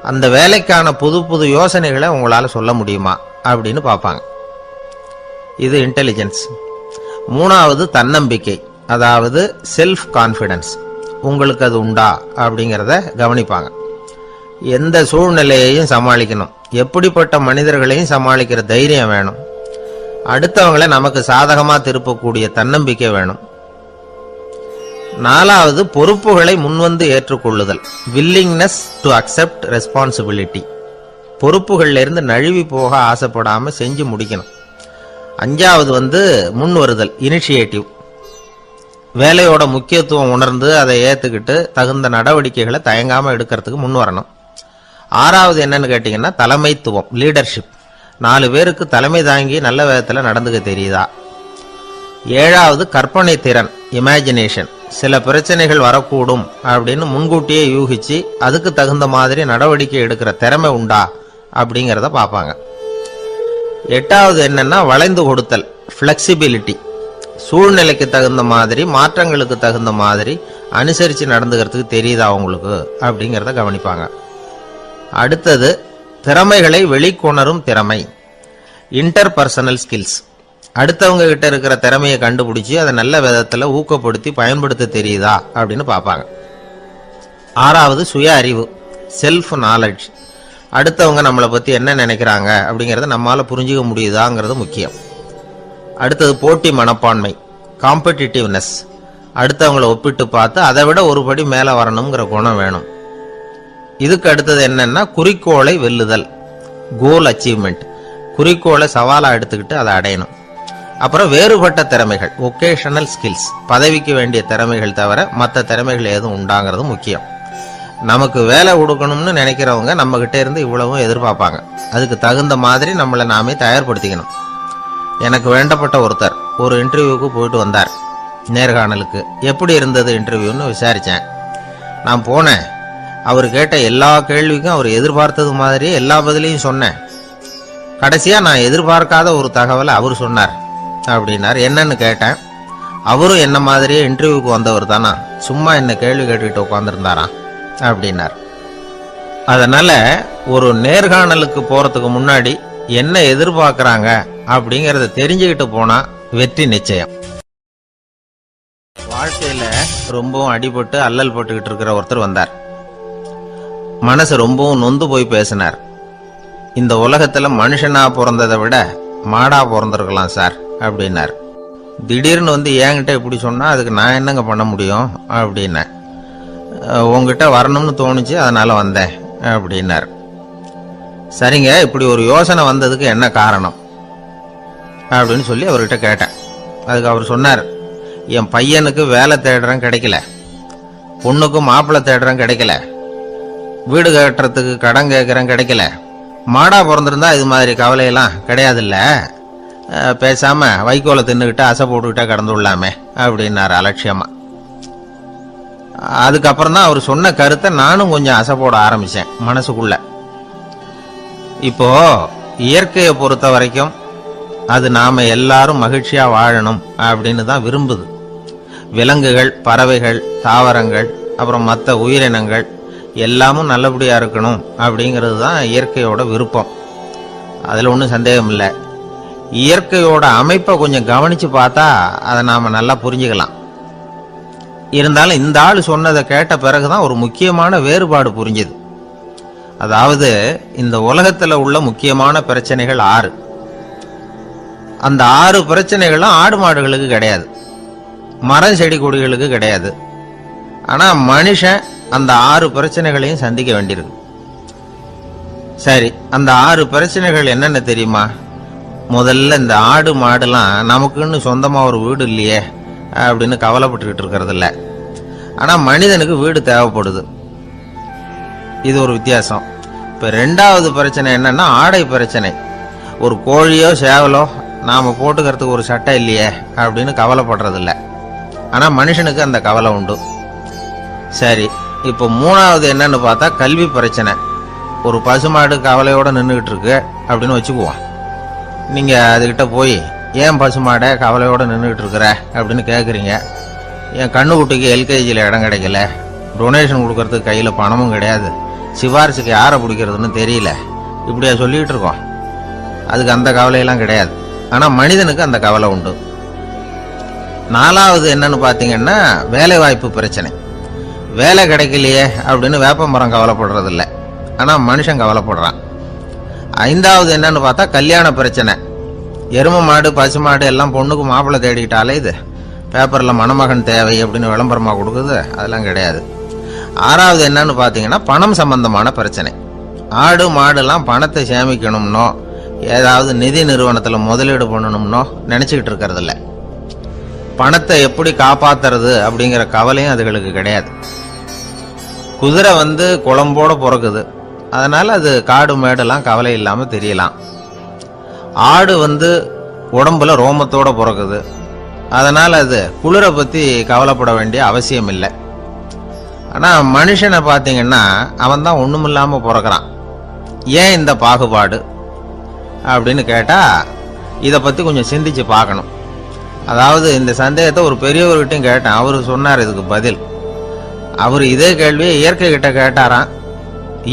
அந்த வேலைக்கான புது புது யோசனைகளை உங்களால சொல்ல முடியுமா அப்படின்னு பார்ப்பாங்க. இது இன்டெலிஜென்ஸ். மூணாவது தன்னம்பிக்கை, அதாவது செல்ஃப் கான்ஃபிடன்ஸ். உங்களுக்கு அது உண்டா அப்படிங்கிறத கவனிப்பாங்க. எந்த சூழ்நிலையையும் சமாளிக்கணும், எப்படிப்பட்ட மனிதர்களையும் சமாளிக்கிற தைரியம் வேணும். அடுத்தவங்களை நமக்கு சாதகமா திருப்பக்கூடிய தன்னம்பிக்கை வேணும். நாலாவது பொறுப்புகளை முன்வந்து ஏற்றுக்கொள்ளுதல், வில்லிங்னஸ் டு அக்செப்ட் ரெஸ்பான்சிபிலிட்டி. பொறுப்புகள்ல இருந்து நழுவி போக ஆசைப்படாம செஞ்சு முடிக்கணும். அஞ்சாவது முன் வருதல், இனிஷியேட்டிவ். வேலையோட முக்கியத்துவம் உணர்ந்து அதை ஏத்துக்கிட்டு தகுந்த நடவடிக்கைகளை தயங்காம எடுக்கிறதுக்கு முன் வரணும். ஆறாவது என்னன்னு கேட்டீங்கன்னா தலைமைத்துவம், லீடர்ஷிப். 4 பேருக்கு தலைமை தாங்கி நல்ல விதத்துல நடந்துக்க தெரியுதா? ஏழாவது கற்பனை திறன், இமேஜினேஷன். சில பிரச்சனைகள் வரக்கூடும் அப்படின்னு முன்கூட்டியே யூகிச்சு அதுக்கு தகுந்த மாதிரி நடவடிக்கை எடுக்கிற திறமை உண்டா அப்படிங்கிறத பார்ப்பாங்க. எட்டாவது என்னன்னா வளைந்து கொடுத்தல், பிளெக்சிபிலிட்டி. சூழ்நிலைக்கு தகுந்த மாதிரி, மாற்றங்களுக்கு தகுந்த மாதிரி அனுசரித்து நடந்துக்கிறதுக்கு தெரியுதா உங்களுக்கு அப்படிங்கிறத கவனிப்பாங்க. அடுத்தது திறமைகளை வெளிக்கொணரும் திறமை, இன்டர்பர்சனல் ஸ்கில்ஸ். அடுத்தவங்க கிட்ட இருக்கிற திறமையை கண்டுபிடிச்சி அதை நல்ல விதத்தில் ஊக்கப்படுத்தி பயன்படுத்த தெரியுதா அப்படின்னு பார்ப்பாங்க. ஆறாவது சுய அறிவு, செல்ஃப் நாலேஜ். அடுத்தவங்க நம்மளை பற்றி என்ன நினைக்கிறாங்க அப்படிங்கிறத நம்மளால் புரிஞ்சுக்க முடியுதாங்கிறது முக்கியம். அடுத்தது போட்டி மனப்பான்மை, காம்படிட்டிவ்னஸ். அடுத்தவங்களை ஒப்பிட்டு பார்த்து அதை விட ஒரு படி மேலே வரணுங்கிற குணம் வேணும். இதுக்கு அடுத்தது என்னன்னா குறிக்கோளை வெல்லுதல், கோல் அச்சீவ்மெண்ட். குறிக்கோளை சவாலாக எடுத்துக்கிட்டு அதை அடையணும். அப்புறம் வேறுபட்ட திறமைகள், ஒகேஷனல் ஸ்கில்ஸ். பதவிக்கு வேண்டிய திறமைகள் தவிர மற்ற திறமைகள் எதுவும் உண்டாங்கிறது முக்கியம். நமக்கு வேலை கொடுக்கணும்னு நினைக்கிறவங்க நம்ம கிட்ட இருந்து இவ்வளவும் எதிர்பார்ப்பாங்க. அதுக்கு தகுந்த மாதிரி நம்மளை நாமே தயார்படுத்திக்கணும். எனக்கு வேண்டப்பட்ட ஒருத்தர் ஒரு இன்டர்வியூக்கு போயிட்டு வந்தார், நேர்காணலுக்கு. எப்படி இருந்தது இன்டர்வியூன்னு விசாரித்தேன். நான் போனேன். அவர் கேட்ட எல்லா கேள்விக்கும் அவர் எதிர்பார்த்தது மாதிரி எல்லா பதிலையும் சொன்னேன். கடைசியாக நான் எதிர்பார்க்காத ஒரு தகவலை அவர் சொன்னார் அப்படின்னார். என்னன்னு கேட்டேன். அவரும் என்ன மாதிரியே இன்டர்வியூக்கு வந்தவர் தானா, சும்மா என்ன கேள்வி கேட்டுக்கிட்டு உட்காந்துருந்தாராம் அப்படின்னார். அதனால ஒரு நேர்காணலுக்கு போறதுக்கு முன்னாடி என்ன எதிர்பார்க்கறாங்க அப்படிங்கறத தெரிஞ்சுக்கிட்டு போனா வெற்றி நிச்சயம். வாழ்க்கையில ரொம்பவும் அடிபட்டு அல்லல் போட்டுக்கிட்டு இருக்கிற ஒருத்தர் வந்தார். மனசு ரொம்பவும் நொந்து போய் பேசினார். இந்த உலகத்துல மனுஷனா பிறந்ததை விட மாடா பிறந்திருக்கலாம் சார் அப்படின்னார். திடீர்னு வந்து என்கிட்ட இப்படி சொன்னா அதுக்கு நான் என்னங்க பண்ண முடியும் அப்படின்னேன். உங்ககிட்ட வரணும்னு தோணுச்சு, அதனால வந்தேன் அப்படின்னார். சரிங்க, இப்படி ஒரு யோசனை வந்ததுக்கு என்ன காரணம் அப்படின்னு சொல்லி அவர்கிட்ட கேட்டேன். அதுக்கு அவர் சொன்னார், என் பையனுக்கு வேலை தேடுறேன் கிடைக்கல, பொண்ணுக்கு மாப்பிள்ளை தேடுறேன் கிடைக்கல, வீடு கட்டுறதுக்கு கடன் கேட்கறேன் கிடைக்கல. மாடா பிறந்திருந்தா இது மாதிரி கவலையெல்லாம் கிடையாதுல்ல, பேசாம வைக்கோலை தின்னுக்கிட்டு அசை போட்டுக்கிட்டே கடந்துள்ளாமே அப்படின்னாரு அலட்சியமா. அதுக்கப்புறம் தான் அவர் சொன்ன கருத்தை நானும் கொஞ்சம் அசை போட ஆரம்பிச்சேன் மனசுக்குள்ள. இப்போ இயற்கையை பொறுத்த வரைக்கும் அது நாம எல்லாரும் மகிழ்ச்சியா வாழணும் அப்படின்னு தான் விரும்புது. விலங்குகள், பறவைகள், தாவரங்கள், அப்புறம் மற்ற உயிரினங்கள் எல்லாமும் நல்லபடியா இருக்கணும் அப்படிங்கிறது தான் இயற்கையோட விருப்பம். அதுல ஒன்றும் சந்தேகம் இல்லை. இயற்கையோட அமைப்பை கொஞ்சம் கவனிச்சு பார்த்தா அதை நாம நல்லா புரிஞ்சுக்கலாம். இருந்தாலும் இந்த ஆள் சொன்னதை கேட்ட பிறகுதான் ஒரு முக்கியமான வேறுபாடு புரிஞ்சுது. அதாவது இந்த உலகத்துல உள்ள முக்கியமான பிரச்சனைகள் 6. அந்த 6 பிரச்சனைகளும் ஆடு மாடுகளுக்கு கிடையாது, மரம் செடி கொடிகளுக்கு கிடையாது. ஆனா மனுஷன் அந்த 6 பிரச்சனைகளையும் சந்திக்க வேண்டியிருக்கு. சரி, அந்த 6 பிரச்சனைகள் என்னென்ன தெரியுமா? முதல்ல இந்த ஆடு மாடுலாம் நமக்குன்னு சொந்தமா ஒரு வீடு இல்லையே அப்படின்னு கவலைப்பட்டுக்கிட்டு இருக்கிறது இல்ல. ஆனா மனிதனுக்கு வீடு தேவைப்படுது. இது ஒரு வித்தியாசம். இப்ப 2வது பிரச்சனை என்னன்னா ஆடை பிரச்சனை. ஒரு கோழியோ சேவலோ நாம போட்டுக்கிறதுக்கு ஒரு சட்டை இல்லையே அப்படின்னு கவலைப்படுறது இல்ல. ஆனா மனுஷனுக்கு அந்த கவலை உண்டு. சரி, இப்ப 3வது என்னன்னு பார்த்தா கல்வி பிரச்சனை. ஒரு பசுமாடு கவலையோட நின்றுகிட்டு இருக்கு அப்படின்னு வச்சுக்குவோம். நீங்க அதுகிட்ட போய், ஏன் பசுமாடை கவலையோட நின்றுகிட்டு இருக்கிற அப்படின்னு கேட்குறீங்க. என் கண்ணுக்குட்டிக்கு எல்கேஜியில் இடம் கிடைக்கல, டொனேஷன் கொடுக்கறதுக்கு கையில் பணமும் கிடையாது, சிபாரிசுக்கு யாரை பிடிக்கிறதுன்னு தெரியல, இப்படியா சொல்லிட்டு இருக்கோம். அதுக்கு அந்த கவலையெல்லாம் கிடையாது. ஆனால் மனிதனுக்கு அந்த கவலை உண்டு. 4வது என்னன்னு பார்த்தீங்கன்னா வேலை வாய்ப்பு பிரச்சனை. வேலை கிடைக்கலையே அப்படின்னு வேப்ப மரம் கவலைப்படுறது இல்லை, ஆனால் மனுஷன் கவலைப்படுறான். 5வது என்னன்னு பார்த்தா கல்யாண பிரச்சனை. எரும மாடு பசு மாடு எல்லாம் பொண்ணுக்கு மாப்பிள்ளை தேடிக்கிட்டாலே இது பேப்பர்ல மணமகன் தேவை அப்படின்னு விளம்பரமா கொடுக்குது, அதெல்லாம் கிடையாது. 6வது என்னன்னு பார்த்தீங்கன்னா பணம் சம்பந்தமான பிரச்சனை. ஆடு மாடுலாம் பணத்தை சேமிக்கணும்னோ ஏதாவது நிதி நிறுவனத்தில் முதலீடு பண்ணணும்னோ நினைச்சுக்கிட்டு இருக்கிறது இல்லை. பணத்தை எப்படி காப்பாத்துறது அப்படிங்கிற கவலையும் அதுகளுக்கு கிடையாது. குதிரை வந்து குளம்போட பிறக்குது, அதனால அது காடு மேடெல்லாம் கவலை இல்லாம தெரியலாம். ஆடு வந்து உடம்புல ரோமத்தோட பிறக்குது, அதனால அது குளிரை பத்தி கவலைப்பட வேண்டிய அவசியம் இல்லை. ஆனா மனுஷனை பார்த்தீங்கன்னா அவன் தான் ஒண்ணுமில்லாம பிறக்கிறான். ஏன் இந்த பாகுபாடு அப்படின்னு கேட்டா இதை பத்தி கொஞ்சம் சிந்திச்சு பார்க்கணும். அதாவது இந்த சந்தேகத்தை ஒரு பெரியவர்கிட்டையும் கேட்டேன். அவரு சொன்னார் இதுக்கு பதில். அவர் இதே கேள்வியை இயற்கை கிட்ட கேட்டாராம்.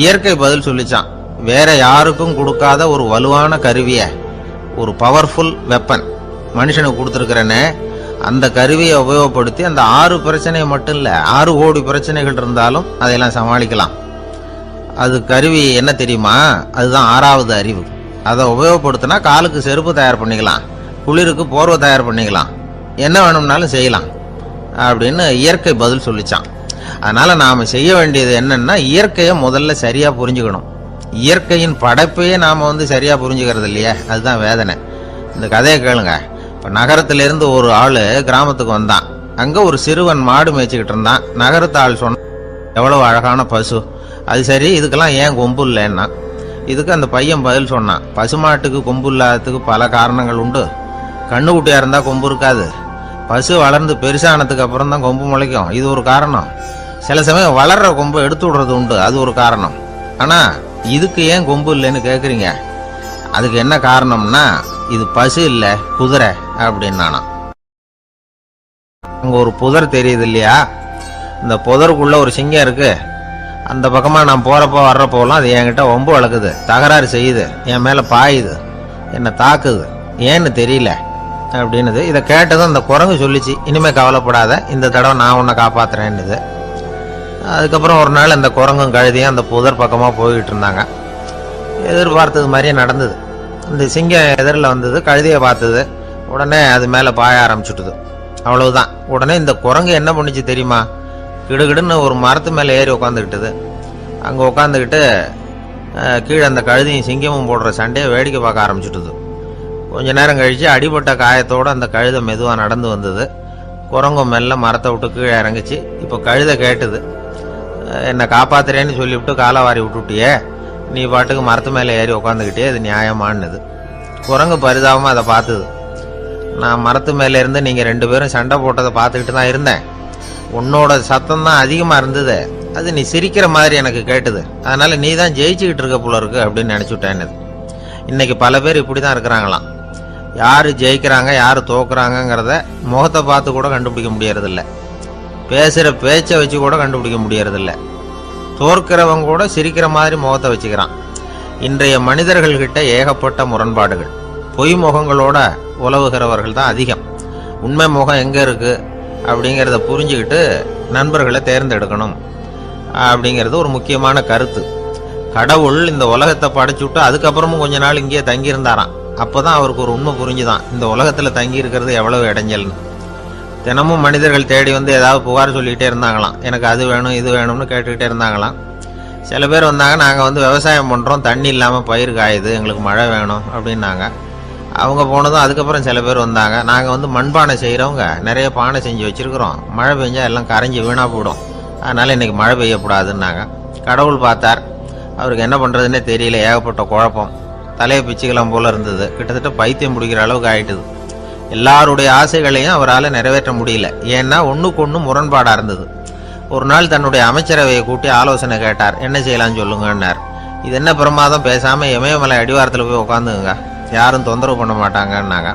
இயற்கை பதில் சொல்லிச்சான், வேற யாருக்கும் கொடுக்காத ஒரு வலுவான கருவிய, ஒரு பவர்ஃபுல் வெப்பன் மனுஷனுக்கு கொடுத்துருக்கிறேன்னு, அந்த கருவியை உபயோகப்படுத்தி அந்த 6 பிரச்சனையை மட்டும் இல்ல 6 கோடி பிரச்சனைகள் இருந்தாலும் அதையெல்லாம் சமாளிக்கலாம். அது கருவி என்ன தெரியுமா? அதுதான் 6வது அறிவு. அதை உபயோகப்படுத்தினா காலுக்கு செருப்பு தயார் பண்ணிக்கலாம், குளிருக்கு போர்வை தயார் பண்ணிக்கலாம், என்ன வேணும்னாலும் செய்யலாம் அப்படின்னு இயற்கை பதில் சொல்லிச்சான். அதனால நாம செய்ய வேண்டியது என்னன்னா இயற்கையை முதல்ல சரியா புரிஞ்சுக்கணும். இயற்கையின் படைப்பையே நாம சரியா புரிஞ்சுக்கிறது இல்லையே, அதுதான் வேதனை. இந்த கதையை கேளுங்க. இப்ப நகரத்திலிருந்து ஒரு ஆளு கிராமத்துக்கு வந்தான். அங்க ஒரு சிறுவன் மாடு மேய்ச்சிக்கிட்டு இருந்தான். நகரத்து ஆள் சொன்ன, எவ்வளவு அழகான பசு, அது சரி இதுக்கெல்லாம் ஏன் கொம்பு இல்லைன்னா. இதுக்கு அந்த பையன் பதில் சொன்னான், பசுமாட்டுக்கு கொம்பு இல்லாததுக்கு பல காரணங்கள் உண்டு. கண்ணுக்குட்டியா இருந்தா கொம்பு இருக்காது, பசு வளர்ந்து பெருசானதுக்கு அப்புறம் தான் கொம்பு முளைக்கும், இது ஒரு காரணம். சில சமயம் வளர்ற கொம்பு எடுத்து விடுறது உண்டு, அது ஒரு காரணம். ஆனா இதுக்கு ஏன் கொம்பு இல்லைன்னு கேக்குறீங்க. அதுக்கு என்ன காரணம்னா இது பசு இல்ல குதிரை அப்படின்னானா. அங்கே ஒரு புதர் தெரியுது இல்லையா, இந்த புதருக்குள்ள ஒரு சிங்கம் இருக்கு. அந்த பக்கமாக நான் போகிறப்போ வர்றப்போலாம் அது என்கிட்ட ஒம்பு வளர்க்குது, தகராறு செய்யுது, என் மேலே பாயுது, என்னை தாக்குது, ஏன்னு தெரியல அப்படின்னுது. இதை கேட்டதும் அந்த குரங்கு சொல்லிச்சு, இனிமேல் கவலைப்படாத, இந்த தடவை நான் உன்னை காப்பாற்றுறேன்னுது. அதுக்கப்புறம் ஒரு நாள் அந்த குரங்கும் கழுதியும் அந்த புதர் பக்கமாக போய்கிட்டு இருந்தாங்க. எதிர்பார்த்தது மாதிரியே நடந்தது. இந்த சிங்கம் எதிரில் வந்தது, கழுதியை பார்த்தது, உடனே அது மேலே பாய ஆரம்பிச்சுட்டுது. அவ்வளவுதான். உடனே இந்த குரங்கு என்ன பண்ணிச்சு தெரியுமா, கிடுகிடுன்னு ஒரு மரத்து மேலே ஏறி உட்காந்துக்கிட்டது. அங்கே உட்காந்துக்கிட்டு கீழே அந்த கழுதியும் சிங்கமும் போடுற சண்டையை வேடிக்கை பார்க்க ஆரம்பிச்சுட்டுது. கொஞ்ச நேரம் கழித்து அடிபட்ட காயத்தோடு அந்த கழுதை மெதுவாக நடந்து வந்தது. குரங்கும் மெல்ல மரத்தை விட்டு கீழே இறங்குச்சு. இப்போ கழுதை கேட்டுது, என்னை காப்பாத்துறேன்னு சொல்லிவிட்டு காலை வாரி விட்டுட்டியே, நீ பாட்டுக்கு மரத்து மேலே ஏறி உட்காந்துக்கிட்டே, அது நியாயமானது. குரங்கு பரிதாபமாக அதை பார்த்துது. நான் மரத்து மேலே இருந்து நீங்கள் 2 பேரும் சண்டை போட்டதை பார்த்துக்கிட்டு தான் இருந்தேன். உன்னோட சத்தம் தான் அதிகமாக இருந்தது, அது நீ சிரிக்கிற மாதிரி எனக்கு கேட்டுது, அதனால் நீ தான் ஜெயிச்சுக்கிட்டு இருக்க போல இருக்கு அப்படின்னு நினச்சிவிட்டேன்னு. இன்றைக்கி பல பேர் இப்படி தான் இருக்கிறாங்களாம். யார் ஜெயிக்கிறாங்க யார் தோக்குறாங்கங்கிறத முகத்தை பார்த்து கூட கண்டுபிடிக்க முடியறதில்ல, பேசுகிற பேச்சை வச்சு கூட கண்டுபிடிக்க முடியறதில்ல. தோற்கிறவங்க கூட சிரிக்கிற மாதிரி முகத்தை வச்சுக்கிறான். இன்றைய மனிதர்கள்கிட்ட ஏகப்பட்ட முரண்பாடுகள். பொய் முகங்களோட உலவுகிறவர்கள் தான் அதிகம். உண்மை முகம் எங்கே இருக்குது அப்படிங்கிறத புரிஞ்சுக்கிட்டு நண்பர்களை தேர்ந்தெடுக்கணும் அப்படிங்கிறது ஒரு முக்கியமான கருத்து. கடவுள் இந்த உலகத்தை படைச்சுட்டு அதுக்கப்புறமும் கொஞ்ச நாள் இங்கேயே தங்கியிருந்தாராம். அப்போ தான் அவருக்கு ஒரு உண்மை புரிஞ்சுதான், இந்த உலகத்தில் தங்கி இருக்கிறது எவ்வளவு இடைஞ்சல்னு. தினமும் மனிதர்கள் தேடி வந்து ஏதாவது புகார் சொல்லிக்கிட்டே இருந்தாங்களாம். எனக்கு அது வேணும் இது வேணும்னு கேட்டுக்கிட்டே இருந்தாங்களாம். சில பேர் வந்தாங்க, நாங்கள் வந்து விவசாயம் பண்ணுறோம், தண்ணி இல்லாமல் பயிர் காயுது, எங்களுக்கு மழை வேணும் அப்படின்னாங்க. அவங்க போனதும் அதுக்கப்புறம் சில பேர் வந்தாங்க, நாங்கள் வந்து மண்பானை செய்கிறவங்க, நிறைய பானை செஞ்சு வச்சுருக்குறோம், மழை பெஞ்சால் எல்லாம் கரைஞ்சி வீணாக போயிடும், அதனால் இன்றைக்கி மழை பெய்யக்கூடாதுன்னாங்க. கடவுள் பார்த்தார், அவருக்கு என்ன பண்ணுறதுன்னே தெரியல, ஏகப்பட்ட குழப்பம், தலையை பிச்சுக்கலாம் போல் இருந்தது, கிட்டத்தட்ட பைத்தியம் பிடிக்கிற அளவுக்கு ஆகிட்டுது. எல்லாருடைய ஆசைகளையும் அவரால் நிறைவேற்ற முடியல, ஏன்னா ஒன்றுக்கு ஒன்று முரண்பாடாக இருந்தது. ஒரு நாள் தன்னுடைய அமைச்சரவையை கூட்டி ஆலோசனை கேட்டார், என்ன செய்யலாம்னு சொல்லுங்கன்னார். இது என்ன பிரமாதம், பேசாமல் இமயமலை அடிவாரத்தில் போய் உட்காந்துங்க, யாரும் தொந்தரவு பண்ண மாட்டாங்கன்னாங்க.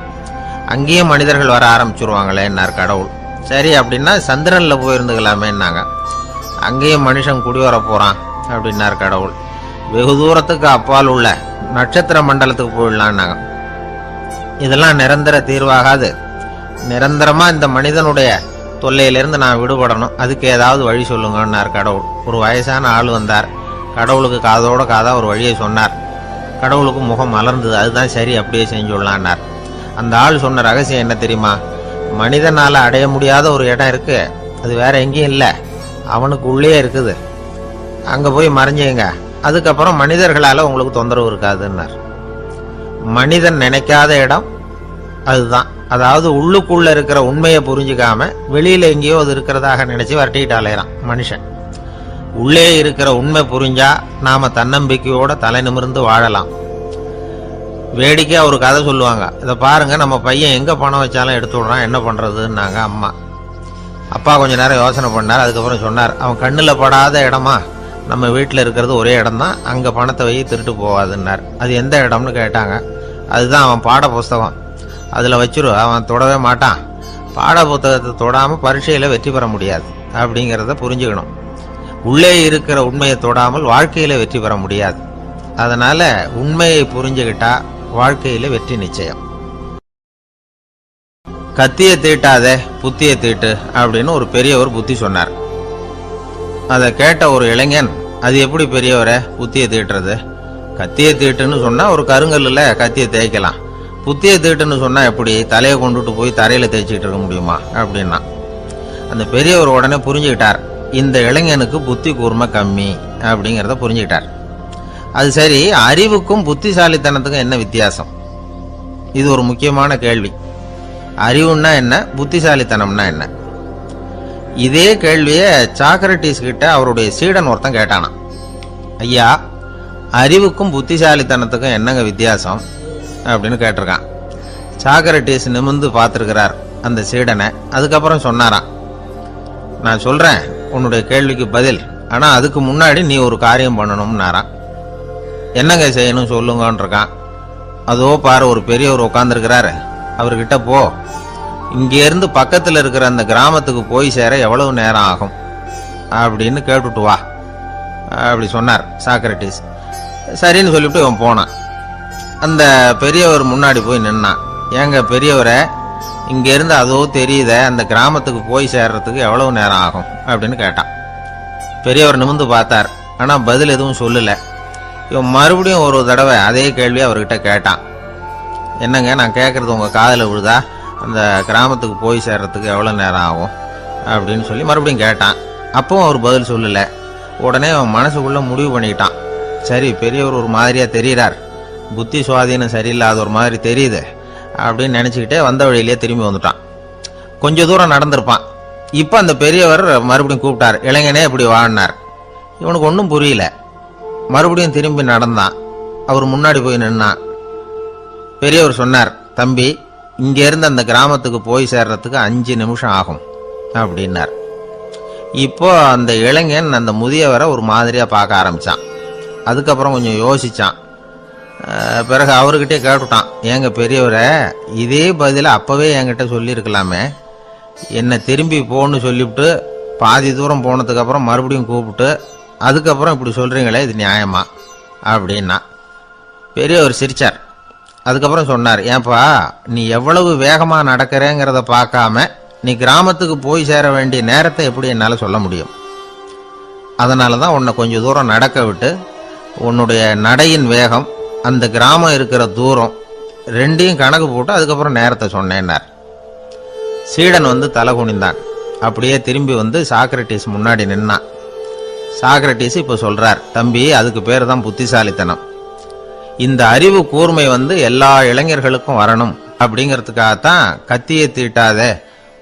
அங்கேயும் மனிதர்கள் வர ஆரம்பிச்சுருவாங்களேன்னார் கடவுள். சரி அப்படின்னா சந்திரனில் போயிருந்துக்கலாமேன்னாங்க. அங்கேயும் மனுஷன் குடி வர போகிறான் அப்படின்னார் கடவுள். வெகு தூரத்துக்கு அப்பால் உள்ள நட்சத்திர மண்டலத்துக்கு போயிடலான்னாங்க. இதெல்லாம் நிரந்தர தீர்வாகாது, நிரந்தரமாக இந்த மனிதனுடைய தொல்லையிலிருந்து நான் விடுபடணும், அதுக்கு ஏதாவது வழி சொல்லுங்கன்னார் கடவுள். ஒரு வயசான ஆள் வந்தார், கடவுளுக்கு காதோட காதா ஒரு வழியை சொன்னார். கடவுளுக்கு முகம் மலர்ந்தது, அதுதான் சரி, அப்படியே செஞ்சுடலான்னார். அந்த ஆள் சொன்ன ரகசியம் என்ன தெரியுமா, மனிதனால் அடைய முடியாத ஒரு இடம் இருக்குது, அது வேற எங்கேயும் இல்லை, அவனுக்கு உள்ளே இருக்குது, அங்கே போய் மறைஞ்சுங்க, அதுக்கப்புறம் மனிதர்களால் உங்களுக்கு தொந்தரவு இருக்காதுன்னார். மனிதன் நினைக்காத இடம் அதுதான். அதாவது உள்ளுக்குள்ள இருக்கிற உண்மையை புரிஞ்சுக்காம வெளியில எங்கேயோ அது இருக்கிறதாக நினைச்சு வரட்டிட்டு அலையறான் மனுஷன். உள்ளே இருக்கிற உண்மை புரிஞ்சா நாம தன்னம்பிக்கையோட தலை நிமிர்ந்து வாழலாம். வேடிக்கையா ஒரு கதை சொல்லுவாங்க, இதை பாருங்க, நம்ம பையன் எங்க பணம் வச்சாலும் எடுத்து விடுறான், என்ன பண்றதுன்னாங்க அம்மா. அப்பா கொஞ்ச நேரம் யோசனை பண்ணார், அதுக்கப்புறம் சொன்னார், அவன் கண்ணுல படாத இடமா, நம்ம வீட்டில் இருக்கிறது ஒரே இடம் தான், அங்கே பணத்தை வை திருட்டு போகாதுன்னார். அது எந்த இடம்னு கேட்டாங்க. அதுதான் அவன் பாட புஸ்தகம், அதில் வச்சிரு, அவன் தொடவே மாட்டான், பாட புத்தகத்தை தொடாமல் பரீட்சையில் வெற்றி பெற முடியாது அப்படிங்கிறத புரிஞ்சுக்கணும். உள்ளே இருக்கிற உண்மையை தொடாமல் வாழ்க்கையில் வெற்றி பெற முடியாது. அதனால் உண்மையை புரிஞ்சுக்கிட்டா வாழ்க்கையில் வெற்றி நிச்சயம். கத்தியை தீட்டாதே புத்தியை தீட்டு அப்படின்னு ஒரு பெரியவர் புத்தி சொன்னார். அதை கேட்ட ஒரு இளைஞன், அது எப்படி பெரியவரை புத்தியை தீட்டுறது, கத்தியை தீட்டுன்னு சொன்னால் ஒரு கருங்கல்லில் கத்தியை தேய்க்கலாம், புத்தியை தீட்டுன்னு சொன்னால் எப்படி தலையை கொண்டுட்டு போய் தரையில் தேய்ச்சிக்கிட்டு இருக்க முடியுமா அப்படின்னா. அந்த பெரியவர் உடனே புரிஞ்சுக்கிட்டார், இந்த இளைஞனுக்கு புத்தி கூர்மை கம்மி அப்படிங்கிறத புரிஞ்சுக்கிட்டார். அது சரி, அறிவுக்கும் புத்திசாலித்தனத்துக்கும் என்ன வித்தியாசம், இது ஒரு முக்கியமான கேள்வி. அறிவுன்னா என்ன, புத்திசாலித்தனம்னா என்ன? இதே கேள்வியை சாக்ரட்டிஸ் கிட்ட அவருடைய சீடன் ஒருத்தன் கேட்டானான். ஐயா, அறிவுக்கும் புத்திசாலித்தனத்துக்கும் என்னங்க வித்தியாசம் அப்படின்னு கேட்டிருக்கான். சாக்ரட்டிஸ் நிமிர்ந்து பார்த்துருக்கிறார் அந்த சீடனை. அதுக்கப்புறம் சொன்னாராம், நான் சொல்கிறேன் உன்னுடைய கேள்விக்கு பதில், ஆனால் அதுக்கு முன்னாடி நீ ஒரு காரியம் பண்ணணும்னாரான். என்னங்க செய்யணும் சொல்லுங்கன்னு இருக்கான். அதோ பாரு, ஒரு பெரியவர் உட்காந்துருக்கிறாரு, அவர்கிட்ட போ, இங்கேருந்து பக்கத்தில் இருக்கிற அந்த கிராமத்துக்கு போய் சேர எவ்வளவு நேரம் ஆகும் அப்படின்னு கேட்டுட்டு வா அப்படி சொன்னார் சாக்ரட்டிஸ். சரின்னு சொல்லிவிட்டு இவன் போனான். அந்த பெரியவர் முன்னாடி போய் நின்னான். ஏங்க பெரியவரை, இங்கேருந்து அதோ தெரியுத அந்த கிராமத்துக்கு போய் சேர்றதுக்கு எவ்வளவு நேரம் ஆகும் அப்படின்னு கேட்டான். பெரியவர் நிமிர்ந்து பார்த்தார். ஆனால் பதில் எதுவும் சொல்லலை. இவன் மறுபடியும் ஒரு தடவை அதே கேள்வி அவர்கிட்ட கேட்டான். என்னங்க, நான் கேட்குறது உங்கள் காதில் விழுதா? அந்த கிராமத்துக்கு போய் சேர்றதுக்கு எவ்வளோ நேரம் ஆகும் அப்படின்னு சொல்லி மறுபடியும் கேட்டான். அப்பவும் அவர் பதில் சொல்லலை. உடனே அவன் மனசுக்குள்ளே முடிவு பண்ணிக்கிட்டான். சரி, பெரியவர் ஒரு மாதிரியாக தெரிகிறார், புத்தி சுவாதீனம் சரியில்லாத ஒரு மாதிரி தெரியுது அப்படின்னு நினச்சிக்கிட்டே வந்த வழியிலே திரும்பி வந்துட்டான். கொஞ்சம் தூரம் நடந்திருப்பான். இப்போ அந்த பெரியவர் மறுபடியும் கூப்பிட்டார். இளைஞனே இப்படி வாழ்னார். இவனுக்கு ஒன்றும் புரியல. மறுபடியும் திரும்பி நடந்தான். அவர் முன்னாடி போய் நின்னான். பெரியவர் சொன்னார், தம்பி, இங்கேருந்து அந்த கிராமத்துக்கு போய் சேர்றதுக்கு 5 நிமிஷம் ஆகும் அப்படின்னார். இப்போ அந்த இளைஞன் அந்த முதியவரை ஒரு மாதிரியாக பார்க்க ஆரம்பித்தான். அதுக்கப்புறம் கொஞ்சம் யோசித்தான். பிறகு அவர்கிட்டே கேட்டுட்டான், ஏங்க பெரியவரை, இதே பதிலை அப்போவே என்கிட்ட சொல்லியிருக்கலாமே. என்னை திரும்பி போன்னு சொல்லிவிட்டு பாதி தூரம் போனதுக்கப்புறம் மறுபடியும் கூப்பிட்டு அதுக்கப்புறம் இப்படி சொல்கிறீங்களே, இது நியாயமா அப்படின்னா. பெரியவர் சிரிச்சார். அதுக்கப்புறம் சொன்னார், ஏன்பா, நீ எவ்வளவு வேகமாக நடக்கிறேங்கிறத பார்க்காம நீ கிராமத்துக்கு போய் சேர வேண்டிய நேரத்தை எப்படி என்னால் சொல்ல முடியும்? அதனால தான் உன்னை கொஞ்சம் தூரம் நடக்க விட்டு உன்னுடைய நடையின் வேகம், அந்த கிராமம் இருக்கிற தூரம் ரெண்டையும் கணக்கு போட்டு அதுக்கப்புறம் நேரத்தை சொன்னேன்னார். சீடன் வந்து தலை குனிந்தான். அப்படியே திரும்பி வந்து சாக்ரட்டிஸ் முன்னாடி நின்னான். சாக்ரட்டிஸ் இப்போ சொல்றார், தம்பி, அதுக்கு பேர் தான் புத்திசாலித்தனம். இந்த அறிவு கூர்மை வந்து எல்லா இளைஞர்களுக்கும் வரணும் அப்படிங்கிறதுக்காகத்தான் கத்தியை தீட்டாத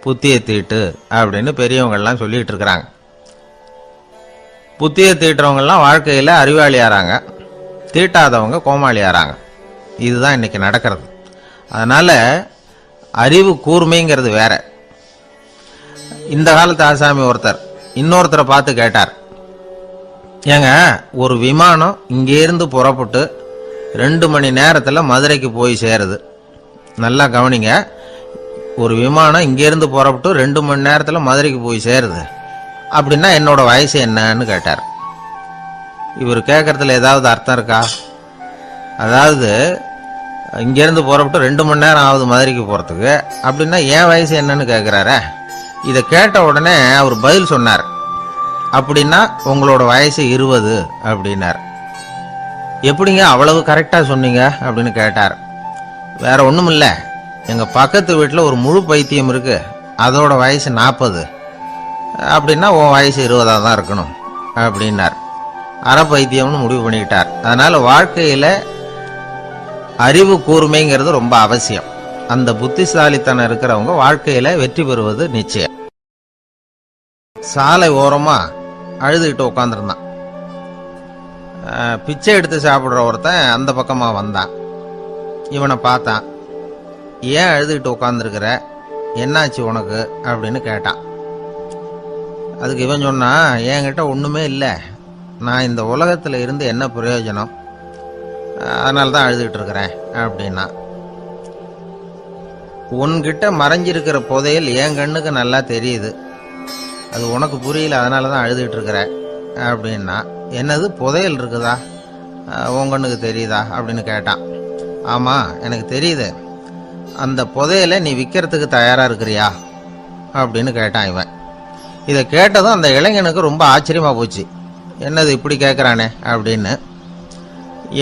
புத்தியை தீட்டு அப்படின்னு பெரியவங்கள்லாம் சொல்லிட்டு இருக்கிறாங்க. புத்தியை தீட்டுறவங்கெல்லாம் வாழ்க்கையில் அறிவாளியாராங்க, தீட்டாதவங்க கோமாளியாராங்க. இதுதான் இன்னைக்கு நடக்கிறது. அதனால அறிவு கூர்மைங்கிறது வேற. இந்த காலத்து ஆசாமி ஒருத்தர் இன்னொருத்தரை பார்த்து கேட்டார், ஏங்க, ஒரு விமானம் இங்கேருந்து புறப்பட்டு 2 மணி நேரத்தில் மதுரைக்கு போய் சேருது. நல்லா கவனிங்க, ஒரு விமானம் இங்கேருந்து புறப்பட்டு 2 மணி நேரத்தில் மதுரைக்கு போய் சேருது அப்படின்னா என்னோட வயசு என்னன்னு கேட்டார். இவர் கேட்கறதுல ஏதாவது அர்த்தம் இருக்கா? அதாவது இங்கேருந்து புறப்பட்டு 2 மணி நேரம் ஆகுது மதுரைக்கு போகிறதுக்கு, அப்படின்னா என் வயசு என்னன்னு கேட்குறாரு. இதை கேட்ட உடனே அவர் பதில் சொன்னார், அப்படின்னா உங்களோட வயசு 20 அப்படின்னார். எப்படிங்க அவ்வளவு கரெக்டாக சொன்னீங்க அப்படின்னு கேட்டார். வேற ஒன்றும் இல்லை, எங்கள் பக்கத்து வீட்டில் ஒரு முழு பைத்தியம் இருக்கு, அதோட வயசு 40. அப்படின்னா உன் வயசு 20 தான் இருக்கணும் அப்படின்னார். அரை பைத்தியம்னு முடிவு பண்ணிக்கிட்டார். அதனால வாழ்க்கையில் அறிவு கூர்மைங்கிறது ரொம்ப அவசியம். அந்த புத்திசாலித்தனம் இருக்கிறவங்க வாழ்க்கையில் வெற்றி பெறுவது நிச்சயம். சாலை ஓரமாக அழுதுகிட்டு உட்காந்துருந்தான். பிச்சை எடுத்து சாப்பிட்ற ஒருத்தன் அந்த பக்கமாக வந்தான். இவனை பார்த்தான். ஏன் அழுதுகிட்டு உட்காந்துருக்கிற, என்னாச்சு உனக்கு அப்படின்னு கேட்டான். அதுக்கு இவன் சொன்னான், என்கிட்ட ஒன்றுமே இல்லை, நான் இந்த உலகத்தில் இருந்து என்ன பிரயோஜனம், அதனால தான் அழுதுகிட்டு இருக்கிறேன் அப்படின்னா. உன்கிட்ட மறைஞ்சிருக்கிற புதையல் என் கண்ணுக்கு நல்லா தெரியுது, அது உனக்கு புரியல, அதனால தான் அழுதுகிட்டு இருக்கிற அப்படின்னா. என்னது, புதையல் இருக்குதா, உன் கண்ணுக்கு தெரியுதா அப்படின்னு கேட்டான். ஆமாம், எனக்கு தெரியுது. அந்த புதையலை நீ விற்கிறதுக்கு தயாராக இருக்கிறியா அப்படின்னு கேட்டான் இவன். இதை கேட்டதும் அந்த இளைஞனுக்கு ரொம்ப ஆச்சரியமாக போச்சு. என்னது இப்படி கேட்குறானே அப்படின்னு.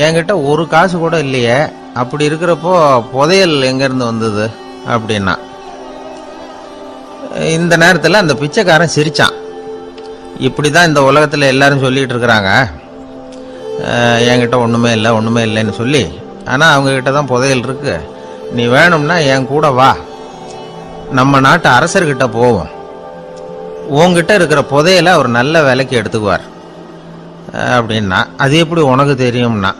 என்கிட்ட ஒரு காசு கூட இல்லையே, அப்படி இருக்கிறப்போ புதையல் எங்கேருந்து வந்தது அப்படின்னா. இந்த நேரத்தில் அந்த பிச்சைக்காரன் சிரிச்சான். இப்படி தான் இந்த உலகத்தில் எல்லாரும் சொல்லிகிட்டு இருக்கிறாங்க, என்கிட்ட ஒன்றுமே இல்லை ஒன்றுமே இல்லைன்னு சொல்லி. ஆனால் அவங்கக்கிட்ட தான் புதையல் இருக்கு. நீ வேணும்னா என் கூட வா, நம்ம நாட்டு அரசர்கிட்ட போவோம், உங்ககிட்ட இருக்கிற புதையலை அவர் நல்ல விலைக்கு எடுத்துக்குவார் அப்படின்னா. அது எப்படி உனக்கு தெரியும்னா,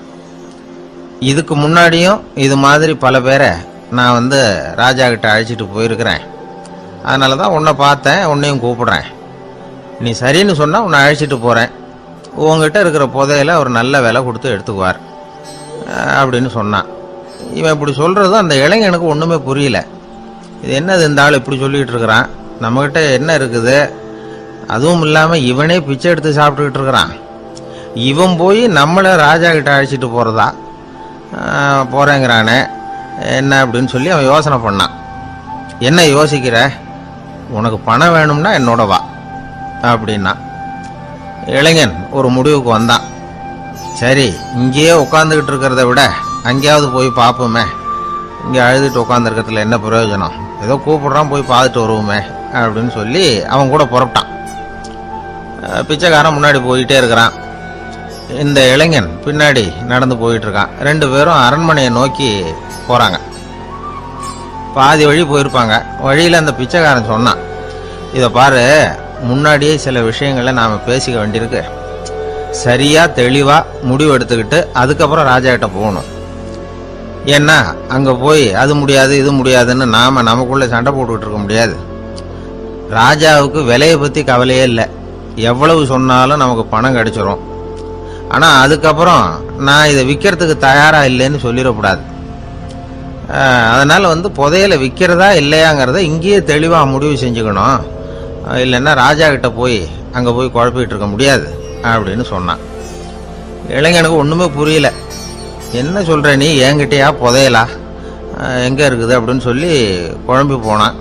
இதுக்கு முன்னாடியும் இது மாதிரி பல பேரை நான் வந்து ராஜா கிட்ட அழைச்சிட்டு போயிருக்கிறேன், அதனால தான் உன்னை பார்த்தேன், உன்னையும் கூப்பிடுறேன். நீ சரின்னு சொன்னால் உன்னை அழைச்சிட்டு போகிறேன், உங்ககிட்ட இருக்கிற புதையலை அவர் நல்ல விலை கொடுத்து எடுத்துக்குவார் அப்படின்னு சொன்னான். இவன் இப்படி சொல்கிறதும் அந்த இளைஞனுக்கு ஒன்றுமே புரியல. இது என்னது இந்த ஆள் இப்படி சொல்லிட்டு இருக்கிறான், நம்மகிட்ட என்ன இருக்குது, அதுவும் இல்லாம இவனே பிச்சை எடுத்து சாப்பிட்டுக்கிட்டு இருக்கிறான், இவன் போய் நம்மளை ராஜா கிட்ட அழைச்சிட்டு போறதா போறேங்கிறானே என்ன அப்படின்னு சொல்லி அவன் யோசனை பண்ணான். என்ன யோசிக்கிற, உனக்கு பணம் வேணும்னா என்னோட வா அப்படின்னா. இளைஞன் ஒரு முடிவுக்கு வந்தான். சரி, இங்கேயே உட்காந்துக்கிட்டு இருக்கிறத விட அங்கேயாவது போய் பார்ப்போமே, இங்கே அழுதுட்டு உட்காந்துருக்கிறதுல என்ன பிரயோஜனம், ஏதோ கூப்பிடுறான் போய் பார்த்துட்டு வருவோமே அப்படின்னு சொல்லி அவன் கூட புறப்பட்டான். பிச்சைக்காரன் முன்னாடி போயிட்டே இருக்கிறான், இந்த இளைஞன் பின்னாடி நடந்து போயிட்டு இருக்கான். 2 பேரும் அரண்மனையை நோக்கி போறாங்க. பாதி வழி போயிருப்பாங்க. வழியில் அந்த பிச்சைக்காரன் சொன்னான், இதை பாரு, முன்னாடியே சில விஷயங்களை நாம் பேசிக்க வேண்டியிருக்கு, சரியாக தெளிவாக முடிவு எடுத்துக்கிட்டு அதுக்கப்புறம் ராஜா கிட்ட போகணும். ஏன்னா அங்கே போய் அது முடியாது இது முடியாதுன்னு நாம் நமக்குள்ளே சண்டை போட்டுக்கிட்டு இருக்க முடியாது. ராஜாவுக்கு விலையை பற்றி கவலையே இல்லை, எவ்வளவு சொன்னாலும் நமக்கு பணம் கிடைச்சிரும். ஆனால் அதுக்கப்புறம் நான் இதை விற்கிறதுக்கு தயாராக இல்லைன்னு சொல்லிடக்கூடாது. அதனால் புதையலை விற்கிறதா இல்லையாங்கிறத இங்கேயே தெளிவாக முடிவு செஞ்சுக்கணும், இல்லைன்னா ராஜா கிட்ட போய் அங்கே போய் குழப்பிட்டு இருக்க முடியாது அப்படின்னு சொன்னான். இளைஞனுக்கு ஒன்றுமே புரியல. என்ன சொல்கிற நீ, என்கிட்டயா புதையலா, எங்கே இருக்குது அப்படின்னு சொல்லி குழம்பி போனான்.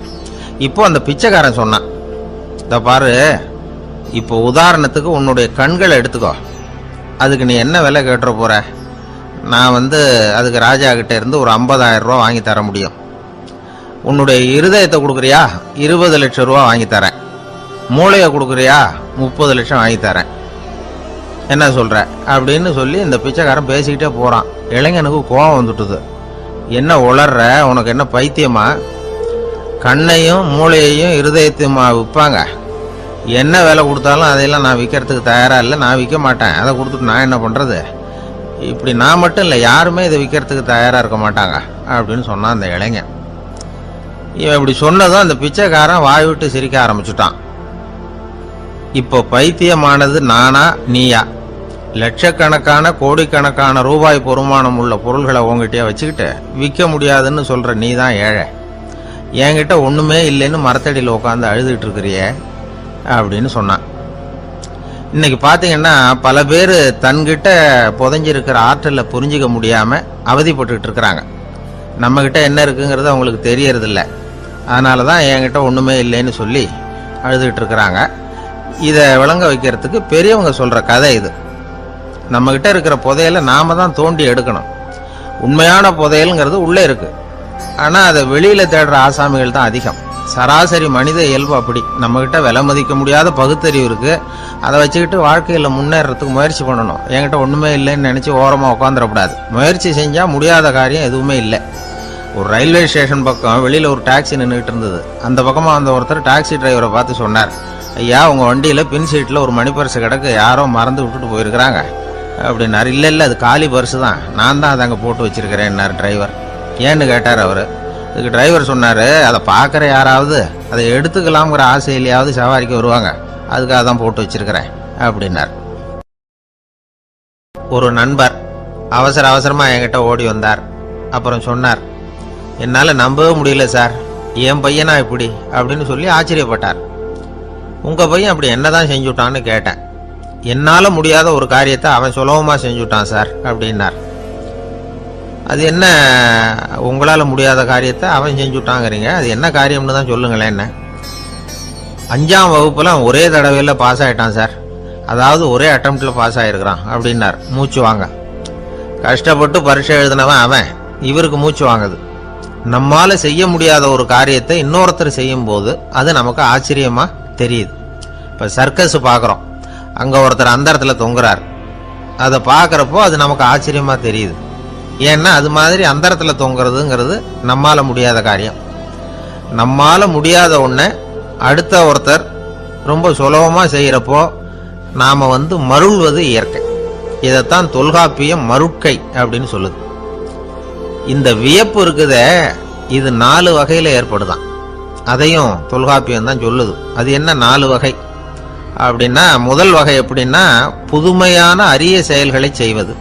இப்போ அந்த பிச்சைக்காரன் சொன்னான், இதை பாரு, இப்போ உதாரணத்துக்கு உன்னுடைய கண்களை எடுத்துக்கோ, அதுக்கு நீ என்ன விலை கேட்டுற போற, நான் அதுக்கு ராஜா கிட்ட இருந்து ஒரு 50,000 ரூபா வாங்கி தர முடியும். உன்னுடைய இருதயத்தை கொடுக்குறியா, 20 லட்சம் ரூபா வாங்கி தரேன். மூளையை கொடுக்குறியா, 30 லட்சம் வாங்கி தரேன். என்ன சொல்ற அப்படின்னு சொல்லி இந்த பிச்சைக்காரன் பேசிக்கிட்டே போறான். இளைஞனுக்கு கோபம் வந்துட்டுது. என்ன உளர்ற, உனக்கு என்ன பைத்தியமா, கண்ணையும் மூளையையும் இருதயத்தையுமா விற்பாங்க, என்ன விலை கொடுத்தாலும் அதையெல்லாம் நான் விற்கிறதுக்கு தயாராக இல்லை, நான் விற்க மாட்டேன், அதை கொடுத்துட்டு நான் என்ன பண்ணுறது, இப்படி நான் மட்டும் இல்லை யாருமே இதை விற்கிறதுக்கு தயாராக இருக்க மாட்டாங்க அப்படின்னு சொன்னான் அந்த இளைஞன். இவன் இப்படி சொன்னதும் அந்த பிச்சைக்காரன் வாய் விட்டு சிரிக்க ஆரம்பிச்சுட்டான். இப்போ பைத்தியமானது நானா நீயா, லட்சக்கணக்கான கோடிக்கணக்கான ரூபாய் பொறுமானம் உள்ள பொருள்களை உங்ககிட்டயே வச்சுக்கிட்டு விற்க முடியாதுன்னு சொல்ற நீ தான் ஏழை, என்கிட்ட ஒன்றுமே இல்லைன்னு மரத்தடியில் உட்காந்து அழுதுகிட்டு இருக்கிறியே அப்படின்னு சொன்னான். இன்னைக்கு பார்த்தீங்கன்னா பல பேர் தன்கிட்ட புதைஞ்சிருக்கிற ஆற்றலை புரிஞ்சிக்க முடியாமல் அவதிப்பட்டுக்கிட்டு இருக்கிறாங்க. நம்மக்கிட்ட என்ன இருக்குங்கிறது அவங்களுக்கு தெரியறதில்ல, அதனால தான் என்கிட்ட ஒன்றுமே இல்லைன்னு சொல்லி அழுதுகிட்டு இருக்கிறாங்க. இதை விளங்க வைக்கிறதுக்கு பெரியவங்க சொல்கிற கதை இது. நம்மக்கிட்ட இருக்கிற புதையலை நாம தான் தோண்டி எடுக்கணும். உண்மையான புதையலுங்கிறது உள்ளே இருக்குது, ஆனால் அதை வெளியில் தேடுற ஆசாமிகள் தான் அதிகம். சராசரி மனித இயல்பு அப்படி. நம்மகிட்ட விலை மதிக்க முடியாத பகுத்தறிவு இருக்கு, அதை வச்சுக்கிட்டு வாழ்க்கையில் முன்னேறதுக்கு முயற்சி பண்ணணும். என்கிட்ட ஒன்றுமே இல்லைன்னு நினச்சி ஓரமாக உட்காந்துடக்கூடாது. முயற்சி செஞ்சால் முடியாத காரியம் எதுவுமே இல்லை. ஒரு ரயில்வே ஸ்டேஷன் பக்கம் வெளியில் ஒரு டாக்ஸி நின்றுட்டு இருந்தது. அந்த பக்கமாக அந்த ஒருத்தர் டாக்ஸி டிரைவரை பார்த்து சொன்னார், ஐயா, உங்கள் வண்டியில் பின் சீட்டில் ஒரு மணி பர்ஸு கிடக்கு, யாரோ மறந்து விட்டுட்டு போயிருக்கிறாங்க அப்படின்னாரு. இல்லை இல்லை, அது காலி பர்ஸு தான், நான் தான் அதை அங்கே போட்டு வச்சிருக்கிறேன்னாரு டிரைவர். ஏன்னு கேட்டார் அவர். அதுக்கு டிரைவர் சொன்னார், அதை பார்க்குற யாராவது அதை எடுத்துக்கலாம்ங்கிற ஆசையிலையாவது சவாரிக்கு வருவாங்க, அதுக்காக தான் போட்டு வச்சிருக்கிறேன் அப்படின்னார். ஒரு நண்பர் அவசரமாக என்கிட்ட ஓடி வந்தார். அப்புறம் சொன்னார், என்னால் நம்பவே முடியல சார், என் பையனா இப்படி அப்படின்னு சொல்லி ஆச்சரியப்பட்டார். உங்கள் பையன் அப்படி என்ன தான் செஞ்சுட்டான்னு கேட்டேன். என்னால் முடியாத ஒரு காரியத்தை அவன் சுலபமாக செஞ்சுட்டான் சார் அப்படின்னார். அது என்ன, உங்களால் முடியாத காரியத்தை அவன் செஞ்சுட்டாங்கிறீங்க, அது என்ன காரியம்னு தான் சொல்லுங்களேன். என்ன, 5ஆம் வகுப்பில் அவன் ஒரே தடவையில் பாஸ் ஆகிட்டான் சார், அதாவது ஒரே அட்டம்ப்டில் பாஸ் ஆகிருக்கிறான் அப்படின்னார். மூச்சு வாங்க. கஷ்டப்பட்டு பரீட்சை எழுதினவன் அவன், இவருக்கு மூச்சு வாங்குது. நம்மால் செய்ய முடியாத ஒரு காரியத்தை இன்னொருத்தர் செய்யும் போது அது நமக்கு ஆச்சரியமாக தெரியுது. இப்போ சர்க்கஸ் பார்க்குறோம், அங்கே ஒருத்தர் அந்த இடத்துல தொங்குறார், அதை பார்க்குறப்போ அது நமக்கு ஆச்சரியமாக தெரியுது. ஏன்னா அது மாதிரி அந்த இடத்துல தொங்குறதுங்கிறது நம்மால் முடியாத காரியம். நம்மால் முடியாத ஒன்றை அடுத்த ஒருத்தர் ரொம்ப சுலபமாக செய்கிறப்போ நாம் மருள்வது இயற்கை. இதைத்தான் தொல்காப்பியம் மருட்கை அப்படின்னு சொல்லுது. இந்த வியப்பு இருக்குதே, இது 4 வகையில் ஏற்படுதான். அதையும் தொல்காப்பியம் தான் சொல்லுது. அது என்ன 4 வகை அப்படின்னா, முதல் வகை எப்படின்னா புதுமையான அரிய செயல்களை செய்வது.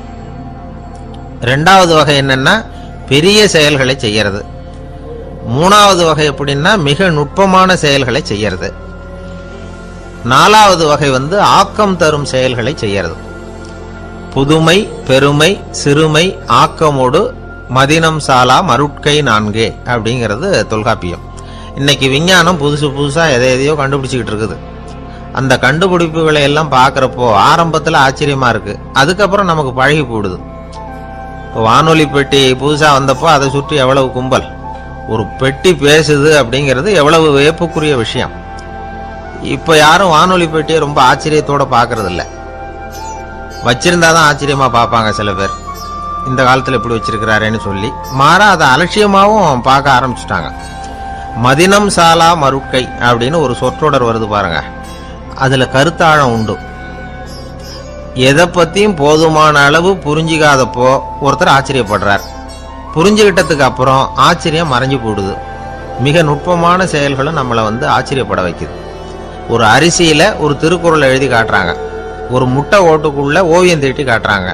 2வது வகை என்னன்னா பெரிய செயல்களை செய்யறது. மூணாவது வகை எப்படின்னா மிக நுட்பமான செயல்களை செய்யறது. நாலாவது வகை ஆக்கம் தரும் செயல்களை செய்யறது. புதுமை, பெருமை, சிறுமை, ஆக்கமோடு மதினம் சாலா மருட்கை நான்கே அப்படிங்கிறது தொல்காப்பியம். இன்னைக்கு விஞ்ஞானம் புதுசு புதுசா எதையோ கண்டுபிடிச்சிக்கிட்டு இருக்குது. அந்த கண்டுபிடிப்புகளை எல்லாம் பார்க்கறப்போ ஆரம்பத்துல ஆச்சரியமா இருக்கு, அதுக்கப்புறம் நமக்கு பழகி போடுது. வானொலி பெட்டி புதுசா வந்தப்போ அதை சுற்றி எவ்வளவு கும்பல், ஒரு பெட்டி பேசுது அப்படிங்கிறது எவ்வளவு வியப்புக்குரிய விஷயம். இப்ப யாரும் வானொலி பெட்டியை ரொம்ப ஆச்சரியத்தோட பாக்குறது இல்ல. வச்சிருந்தாதான் ஆச்சரியமா பார்ப்பாங்க சில பேர், இந்த காலத்துல இப்படி வச்சிருக்கிறாரேன்னு சொல்லி. மாறா அதை அலட்சியமாவும் பார்க்க ஆரம்பிச்சுட்டாங்க. மதினம் சாலா மருட்கை அப்படின்னு ஒரு சொற்றொடர் வருது பாருங்க, அதுல கருத்தாழம் உண்டு. எதை பத்தியும் போதுமான அளவு புரிஞ்சிக்காதப்போ ஒருத்தர் ஆச்சரியப்படுறார், புரிஞ்சுகிட்டதுக்கு அப்புறம் ஆச்சரியம் மறைஞ்சு போடுது. மிக நுட்பமான செயல்களும் நம்மளை ஆச்சரியப்பட வைக்குது. ஒரு அரிசியில ஒரு திருக்குறளை எழுதி காட்டுறாங்க, ஒரு முட்டை ஓட்டுக்குள்ள ஓவியம் தீட்டி காட்டுறாங்க.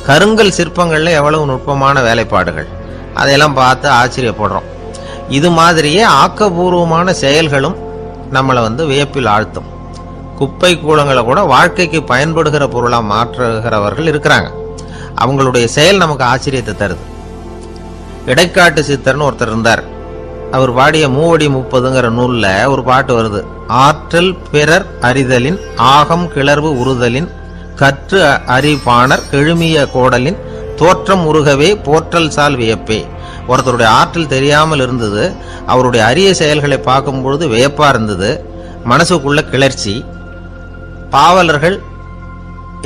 கருங்கல் சிற்பங்கள்ல எவ்வளவு நுட்பமான வேலைப்பாடுகள், அதையெல்லாம் பார்த்து ஆச்சரியப்படுறோம். இது மாதிரியே ஆக்கப்பூர்வமான செயல்களும் நம்மளை வியப்பில் ஆழ்த்தும். குப்பை கூலங்களை கூட வாழ்க்கைக்கு பயன்படுகிற பொருளா மாற்றுகிறவர்கள் இருக்கிறாங்க. அவங்களுடைய செயல் நமக்கு ஆச்சரியத்தை தருது. இடைக்காட்டு சித்தர்னு ஒருத்தர் இருந்தார். அவர் பாடிய மூவடி 30ங்கிற நூல்ல ஒரு பாட்டு வருது. ஆற்றல் பிறர் அறிதலின் ஆகம் கிளர்வு உறுதலின் கற்று அறிபாணர் கெழுமிய கோடலின் தோற்றம் உருகவே போற்றல் சால் வியப்பே. ஒருத்தருடைய ஆற்றல் தெரியாமல் இருந்தது, அவருடைய அரிய செயல்களை பார்க்கும் பொழுது வியப்பா இருந்தது, மனசுக்குள்ள கிளர்ச்சி. பாவலர்கள்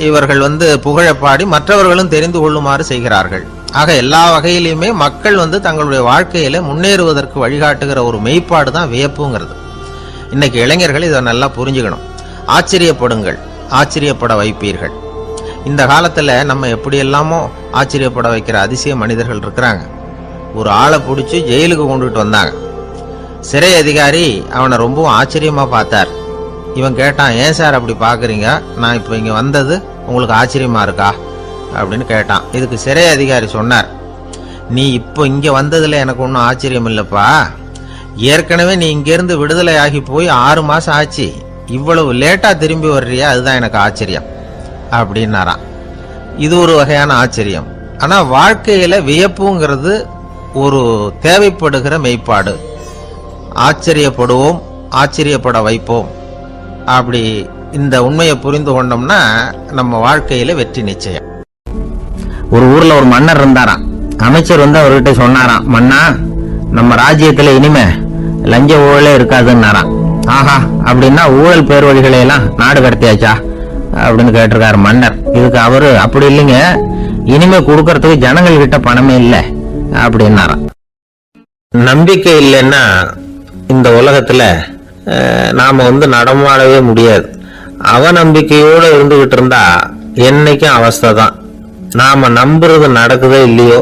இவர்கள் புகழப்பாடி மற்றவர்களும் தெரிந்து கொள்ளுமாறு செய்கிறார்கள். ஆக எல்லா வகையிலுமே மக்கள் தங்களுடைய வாழ்க்கையில முன்னேறுவதற்கு வழிகாட்டுகிற ஒரு மெய்ப்பாடு தான் வியப்புங்கிறது. இன்னைக்கு இளைஞர்கள் இதை நல்லா புரிஞ்சுக்கணும். ஆச்சரியப்படுங்கள், ஆச்சரியப்பட வைப்பீர்கள். இந்த காலத்துல நம்ம எப்படி எல்லாமோ ஆச்சரியப்பட வைக்கிற அதிசய மனிதர்கள் இருக்கிறாங்க. ஒரு ஆளை பிடிச்சி ஜெயிலுக்கு கொண்டுட்டு வந்தாங்க. சிறை அதிகாரி அவனை ரொம்பவும் ஆச்சரியமா பார்த்தார். இவன் கேட்டான், ஏன் சார் அப்படி பாக்குறீங்க, நான் இப்ப இங்க வந்தது உங்களுக்கு ஆச்சரியமா இருக்கா அப்படின்னு கேட்டான். இதுக்கு சிறை அதிகாரி சொன்னார், நீ இப்போ இங்க வந்ததுல எனக்கு ஒன்றும் ஆச்சரியம் இல்லப்பா, ஏற்கனவே நீ இங்கிருந்து விடுதலை ஆகி போய் 6 மாசம் ஆச்சு, இவ்வளவு லேட்டா திரும்பி வர்றியா, அதுதான் எனக்கு ஆச்சரியம் அப்படின்னாராம். இது ஒரு வகையான ஆச்சரியம். ஆனா வாழ்க்கையில வியப்புங்கிறது ஒரு தேவைப்படுகிற மெய்ப்பாடு. ஆச்சரியப்படுவோம், ஆச்சரியப்பட வைப்போம். அப்படி இந்த உண்மையை புரிந்து கொண்டோம்னா நம்ம வாழ்க்கையில வெற்றி நிச்சயம். ஒரு ஊர்ல ஒரு மன்னர் இருந்தாராம். அமைச்சர் அவர்கிட்ட சொன்னாராம், மன்னா நம்ம ராஜ்யத்துல இனிமே லஞ்ச ஊழலே இருக்காதுன்னாராம். ஆஹா, அப்படின்னா ஊழல் பேர் வழிகளை எல்லாம் நாடு கடத்தியாச்சா அப்படின்னு கேட்டிருக்காரு மன்னர். இதுக்கு அவரு, அப்படி இல்லைங்க, இனிமே கொடுக்கறதுக்கு ஜனங்கள் கிட்ட பணமே இல்லை அப்படின்னாராம். நம்பிக்கை இல்லைன்னா இந்த உலகத்துல நாம நடமாடவே முடியாது. அவநம்பிக்கையோட இருந்துகிட்டு இருந்தா என்னைக்கும் அவஸ்தை தான். நாம நம்புறது நடக்குதோ இல்லையோ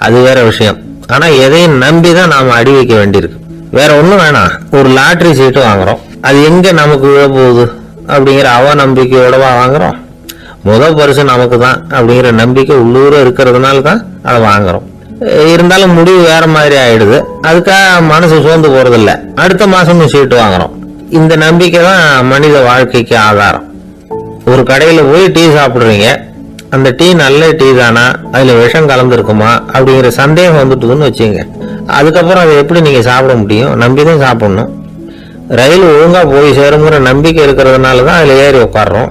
அது வேற விஷயம். ஆனா எதையும் நம்பிதான் நாம அடி வைக்க வேண்டியிருக்கு. வேற ஒண்ணும் வேணாம், ஒரு லாட்டரி சீட்டு வாங்குறோம், அது எங்க நமக்கு விழ போகுது அப்படிங்கிற அவநம்பிக்கையோடவா வாங்குறோம். பரிசு நமக்கு தான் அப்படிங்கிற நம்பிக்கை உள்ளூர இருக்கிறதுனால தான் அதை வாங்குறோம். இருந்தாலும் முடிவு வேற மாதிரி ஆயிடுது, அதுக்காக மனசு சோர்ந்து போறதில்ல, அடுத்த மாசமும் சீட்டு வாங்குறோம். இந்த நம்பிக்கை தான் மனித வாழ்க்கைக்கு ஆதாரம். ஒரு கடையில போய் டீ சாப்பிடுறீங்க, அந்த டீ நல்ல டீ தானா, அதுல விஷம் கலந்துருக்குமா அப்படிங்கிற சந்தேகம் வந்துட்டுதுன்னு வச்சுங்க. அதுக்கப்புறம் அதை எப்படி நீங்க சாப்பிட முடியும்? நம்பிதான் சாப்பிடணும். ரயில் ஒழுங்கா போய் சேருங்கிற நம்பிக்கை இருக்கிறதுனாலதான் அதுல ஏறி உட்காடுறோம்.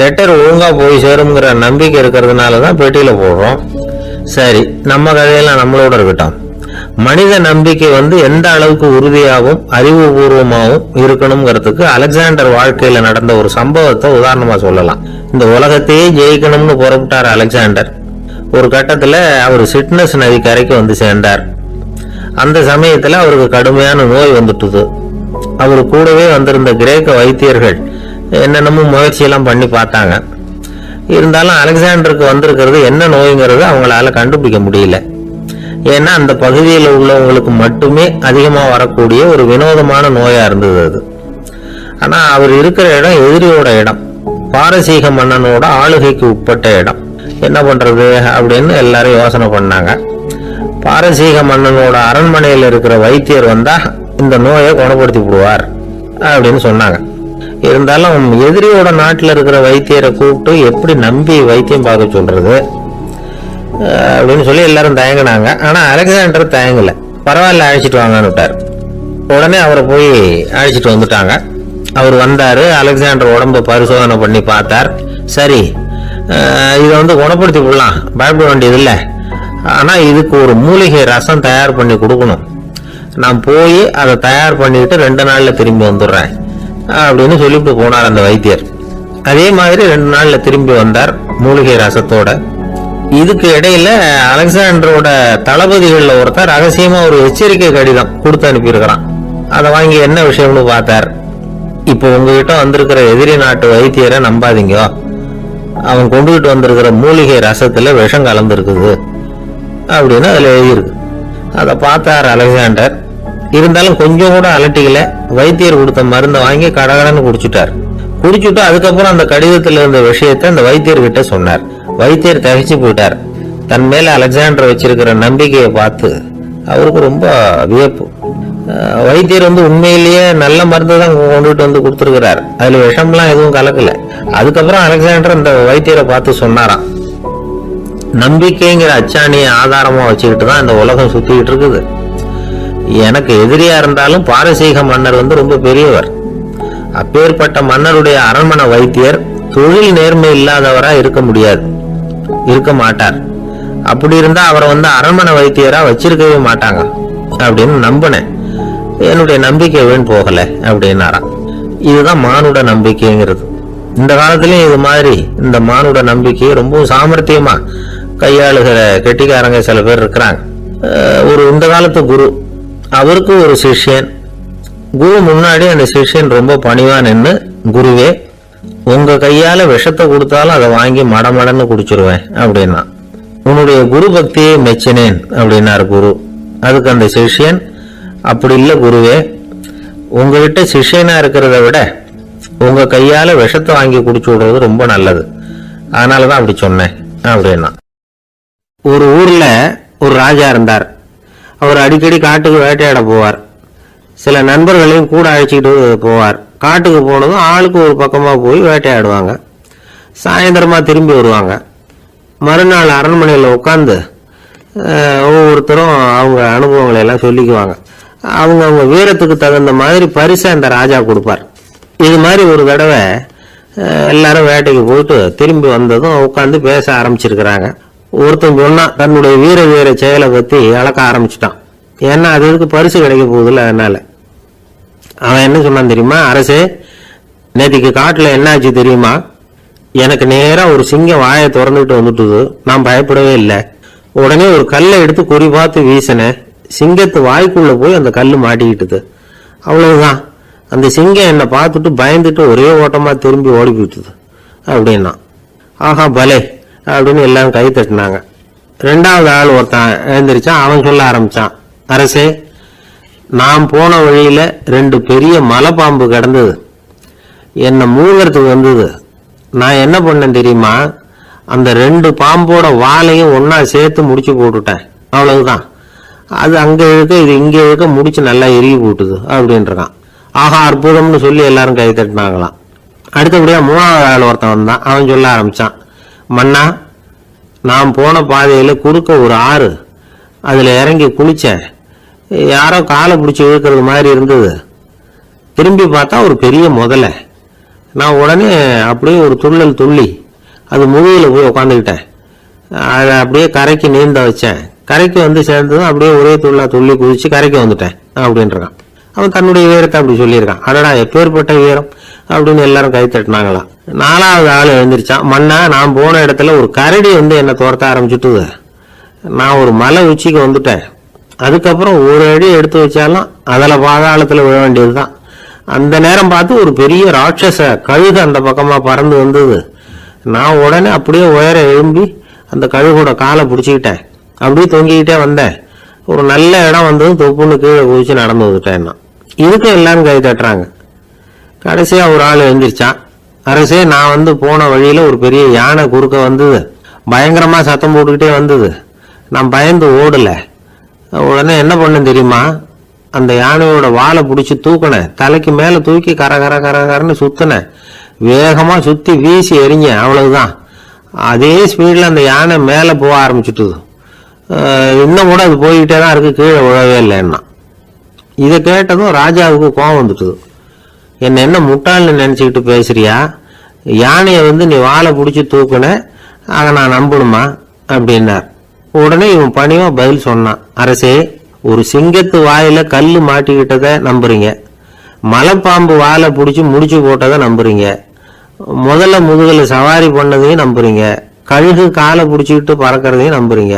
லெட்டர் ஒழுங்கா போய் சேருங்கிற நம்பிக்கை இருக்கிறதுனாலதான் பெட்டியில போடுறோம். சரி, நம்ம கதையெல்லாம் நம்மளோட இருக்கட்டும். மனித நம்பிக்கை எந்த அளவுக்கு உறுதியாகவும் அறிவுபூர்வமாகவும் இருக்கணுங்கிறதுக்கு அலெக்சாண்டர் வாழ்க்கையில நடந்த ஒரு சம்பவத்தை உதாரணமா சொல்லலாம். இந்த உலகத்தையே ஜெயிக்கணும்னு புறப்பட்டார் அலெக்சாண்டர். ஒரு கட்டத்துல அவர் சிட்னஸ் நதி கரைக்கு சேர்ந்தார். அந்த சமயத்துல அவருக்கு கடுமையான நோய் வந்துட்டுது. அவரு கூடவே வந்திருந்த கிரேக்க வைத்தியர்கள் என்னென்னமோ முயற்சியெல்லாம் பண்ணி பார்த்தாங்க. இருந்தாலும் அலெக்சாண்டருக்கு வந்திருக்கிறது என்ன நோய்ங்கிறது அவங்களால கண்டுபிடிக்க முடியல. ஏன்னா அந்த பகுதியில் உள்ளவங்களுக்கு மட்டுமே அதிகமா வரக்கூடிய ஒரு வினோதமான நோயா இருந்தது அது. ஆனா அவர் இருக்கிற இடம் எதிரியோட இடம், பாரசீக மன்னனோட ஆளுகைக்கு உட்பட்ட இடம். என்ன பண்றது அப்படின்னு எல்லாரும் யோசனை பண்ணாங்க. பாரசீக மன்னனோட அரண்மனையில் இருக்கிற வைத்தியர் வந்தா இந்த நோயை குணப்படுத்தி விடுவார் அப்படின்னு சொன்னாங்க. இருந்தாலும் எதிரியோட நாட்டில் இருக்கிற வைத்தியரை கூப்பிட்டு எப்படி நம்பி வைத்தியம் பார்க்க சொல்றது அப்படின்னு சொல்லி எல்லாரும் தயங்கினாங்க. ஆனா அலெக்சாண்டர் தயங்கல. பரவாயில்ல, அழைச்சிட்டு வாங்கன்னு விட்டார். உடனே அவரை போய் அழைச்சிட்டு வந்துட்டாங்க. அவர் வந்தாரு. அலெக்சாண்டர் உடம்ப பரிசோதனை பண்ணி பார்த்தார். சரி, இதை குணப்படுத்தி விடலாம், பயப்பட வேண்டியது இல்லை. ஆனா இதுக்கு ஒரு மூலிகை ரசம் தயார் பண்ணி கொடுக்கணும். நான் போய் அதை தயார் பண்ணிட்டு 2 நாள்ல திரும்பி வந்துடுறேன் அப்படின்னு சொல்லிட்டு போனார் அந்த வைத்தியர். அதே மாதிரி 2 நாள்ல திரும்பி வந்தார் மூலிகை ரசத்தோட. இதுக்கு இடையில அலெக்சாண்டரோட தளபதிகள்ல ஒருத்தர் ரகசியமா ஒரு எச்சரிக்கை கடிதம் கொடுத்து அனுப்பியிருக்கிறான். அதை வாங்கி என்ன விஷயம்னு பார்த்தார். இப்போ உங்ககிட்ட வந்திருக்கிற எதிரி நாட்டு வைத்தியரை நம்பாதீங்க, அவன் கொண்டுகிட்டு வந்திருக்கிற மூலிகை ரசத்துல விஷம் கலந்துருக்குது அப்படின்னு அதுல எழுதியிருக்கு. அதை பார்த்தார் அலெக்சாண்டர். இருந்தாலும் கொஞ்சம் கூட அலட்டிக்கல. வைத்தியர் கொடுத்த மருந்தை வாங்கி கடகடன்னு குடிச்சுட்டு அதுக்கப்புறம் அந்த கடிதத்தில் இருந்த விஷயத்தை அந்த வைத்தியர்கிட்ட சொன்னார். வைத்தியர் தகைச்சு போயிட்டார். தன் மேல அலெக்சாண்டர் வச்சிருக்கிற நம்பிக்கையை பார்த்து அவருக்கு ரொம்ப வியப்பு. வைத்தியர் உண்மையிலேயே நல்ல மருந்து தான் கொண்டுட்டு வந்து கொடுத்துருக்கிறார், அதுல விஷம்லாம் எதுவும் கலக்கல. அதுக்கப்புறம் அலெக்சாண்டர் அந்த வைத்தியரை பார்த்து சொன்னாராம், நம்பிக்கைங்கிற அச்சாணியை ஆதாரமா வச்சுக்கிட்டு தான் இந்த உலகம் சுத்திக்கிட்டு இருக்குது. எனக்கு எதிரியா இருந்தாலும் பாரசீக மன்னர் ரொம்ப பெரியவர். அப்பேற்பட்ட மன்னருடைய அரண்மனை வைத்தியர் தொழில் நேர்மை இல்லாதவரா இருக்க மாட்டார். அப்படி இருந்தா அவரை அரண்மனை வைத்தியரா வச்சிருக்கவே மாட்டாங்க அப்படின்னு நம்பினேன். என்னுடைய நம்பிக்கை வீண் போகல அப்படின்னாராம். இதுதான் மானுட நம்பிக்கைங்கிறது. இந்த காலத்திலயும் இது மாதிரி இந்த மானுட நம்பிக்கையை ரொம்ப சாமர்த்தியமா கையாளுகிற கெட்டிக்காரங்க சில பேர் இருக்கிறாங்க. இந்த காலத்து குரு, அவருக்கு ஒரு சிஷ்யன். குரு முன்னாடி அந்த சிஷ்யன் ரொம்ப பணிவா நின்று, குருவே உங்க கையால விஷத்தை கொடுத்தாலும் அதை வாங்கி மடமடன்னு குடிச்சிருவேன் அப்படின்னா. உன்னுடைய குரு பக்தியை மெச்சினேன் அப்படின்னாரு குரு. அதுக்கு அந்த சிஷ்யன், அப்படி இல்லை குருவே, உங்ககிட்ட சிஷ்யனா இருக்கிறத விட உங்க கையால விஷத்தை வாங்கி குடிச்சு விடுறது ரொம்ப நல்லது, அதனாலதான் அப்படி சொன்னேன் அப்படின்னா. ஒரு ஊர்ல ஒரு ராஜா இருந்தார். அவர் அடிக்கடி காட்டுக்கு வேட்டையாட போவார். சில நண்பர்களையும் கூட அழைச்சிக்கிட்டு போவார். காட்டுக்கு போனதும் ஆளுக்கு ஒரு பக்கமா போய் வேட்டையாடுவாங்க. சாயந்தரமா திரும்பி வருவாங்க. மறுநாள் அரண்மனையில் உட்காந்து ஒவ்வொருத்தரும் அவங்க அனுபவங்களை எல்லாம் சொல்லிக்குவாங்க. அவங்க வீரத்துக்கு தகுந்த மாதிரி பரிசை அந்த ராஜா கொடுப்பார். இது மாதிரி ஒரு தடவை எல்லாரும் வேட்டைக்கு போயிட்டு திரும்பி வந்ததும் உட்காந்து பேச ஆரம்பிச்சிருக்கிறாங்க. ஒருத்தன் சொன்னா தன்னுடைய வீர செயலை பத்தி அளக்க ஆரம்பிச்சுட்டான். ஏன்னா அதுக்கு பரிசு கிடைக்க போகுதுல்ல, அதனால. அவன் என்ன சொன்னான் தெரியுமா? அரசே, நேற்றுக்கு காட்டுல என்ன ஆச்சு தெரியுமா? எனக்கு நேரா ஒரு சிங்கம் வாயை திறந்துட்டு வந்துட்டுது. நான் பயப்படவே இல்லை. உடனே ஒரு கல்லை எடுத்து குறி பார்த்து வீசினேன். சிங்கத்து வாய்க்குள்ள போய் அந்த கல்லு மாட்டிக்கிட்டுது. அவ்வளவுதான். அந்த சிங்கம் என்னை பார்த்துட்டு பயந்துட்டு ஒரே ஓட்டமா திரும்பி ஓடி போயிட்டுது அப்படின்னா. ஆஹா பலே அப்படின்னு எல்லாரும் கை தட்டினாங்க. 2வது ஆள் ஒருத்தன் எழுந்திரிச்சான். அவன் சொல்ல ஆரம்பிச்சான், அரசே, நான் போன வழியில 2 பெரிய மலைப்பாம்பு கிடந்தது. என்னை மூழ்கிறதுக்கு வந்தது. நான் என்ன பண்ணேன் தெரியுமா? அந்த 2 பாம்போட வாலையும் ஒன்னா சேர்த்து முடிச்சு போட்டுட்டேன். அவ்வளவுதான். அது அங்க இழுக்க, இது இங்க இழுக்க, முடிச்சு நல்லா எரிய போட்டுது அப்படின்றான். ஆஹா அற்புதம்னு சொல்லி எல்லாரும் கை தட்டினாங்களாம். அடுத்தபடியா 3வது ஆள் ஒருத்தன் வந்தான். அவன் சொல்ல ஆரம்பிச்சான், மன்னா, நான் போன பாதையில குறுக்க ஒரு ஆறு, அதுல இறங்கி குளிச்சேன். யாரோ காலை பிடிச்சி இழுக்கிறது மாதிரி இருந்தது. திரும்பி பார்த்தா ஒரு பெரிய முதலை. நான் உடனே அப்படியே ஒரு துள்ளல் துள்ளி அது முதுகில போய் உட்காந்துக்கிட்டேன். அதை அப்படியே கரைக்கு நீந்த வச்சேன். கரைக்கு வந்து சேர்ந்ததும் அப்படியே ஒரே துள்ளி குதிச்சு கரைக்கு வந்துட்டேன் அப்படின்றான். அவன் தன்னுடைய வீரத்தை அப்படி சொல்லியிருக்கான். அடடா எப்பேற்பட்ட வீரம் அப்படின்னு எல்லாரும் கை தட்டினாங்களாம். 4வது ஆள் எழுந்திரிச்சான். மன்னா, நான் போன இடத்துல ஒரு கரடி என்னை துரத்த ஆரம்பிச்சுட்டுது. நான் ஒரு மலை உச்சிக்கு வந்துட்டேன். அதுக்கப்புறம் ஒரு அடி எடுத்து வச்சாலும் அதில் பாதாளத்தில் விழ வேண்டியதுதான். அந்த நேரம் பார்த்து ஒரு பெரிய ராட்சச கழுகு அந்த பக்கமா பறந்து வந்தது. நான் உடனே அப்படியே உயர எழும்பி அந்த கழுகோட காலை பிடிச்சிக்கிட்டேன். அப்படியே தொங்கிக்கிட்டே வந்தேன். ஒரு நல்ல இடம் வந்ததும் தொப்புன்னு கீழே குதிச்சு நடந்து வந்துட்டேன். இதுக்கும் எல்லாரும் கை தட்டுறாங்க. கடைசியா ஒரு ஆள் எழுந்திரிச்சான். அரசே, நான் போன வழியில ஒரு பெரிய யானை குறுக்க வந்தது. பயங்கரமா சத்தம் போட்டுக்கிட்டே வந்தது. நான் பயந்து ஓடல. உடனே என்ன பண்ண தெரியுமா, அந்த யானையோட வாலை பிடிச்சி தூக்கினேன், தலைக்கு மேல தூக்கி கர கர கர கரன்னு சுத்தினேன், வேகமா சுத்தி வீசி எறிஞ்ச, அவ்வளவுதான். அதே ஸ்பீட்ல அந்த யானை மேல போக ஆரம்பிச்சுட்டுது. இன்னும் கூட அது போய்கிட்டே தான் இருக்கு, கீழே விழவே இல்லைன்னா. இதை கேட்டதும் ராஜாவுக்கு கோபம் வந்துட்டுது. என்ன முட்டாள்னு நினைச்சுக்கிட்டு பேசுறியா? யானையை நீ வாழை பிடிச்சி தூக்குன, அதை நான் நம்பணுமா அப்படின்னார். உடனே இவன் பணிவா பதில் சொன்னான். அரசே, ஒரு சிங்கத்து வாயில கல்லு மாட்டிக்கிட்டதை நம்புறீங்க, மலைப்பாம்பு வாழை பிடிச்சி முடிச்சு போட்டதை நம்புறீங்க, முதல்ல முதுகுல சவாரி பண்ணதையும் நம்புறீங்க, கழுகு காலை பிடிச்சிக்கிட்டு பறக்கிறதையும் நம்புறீங்க.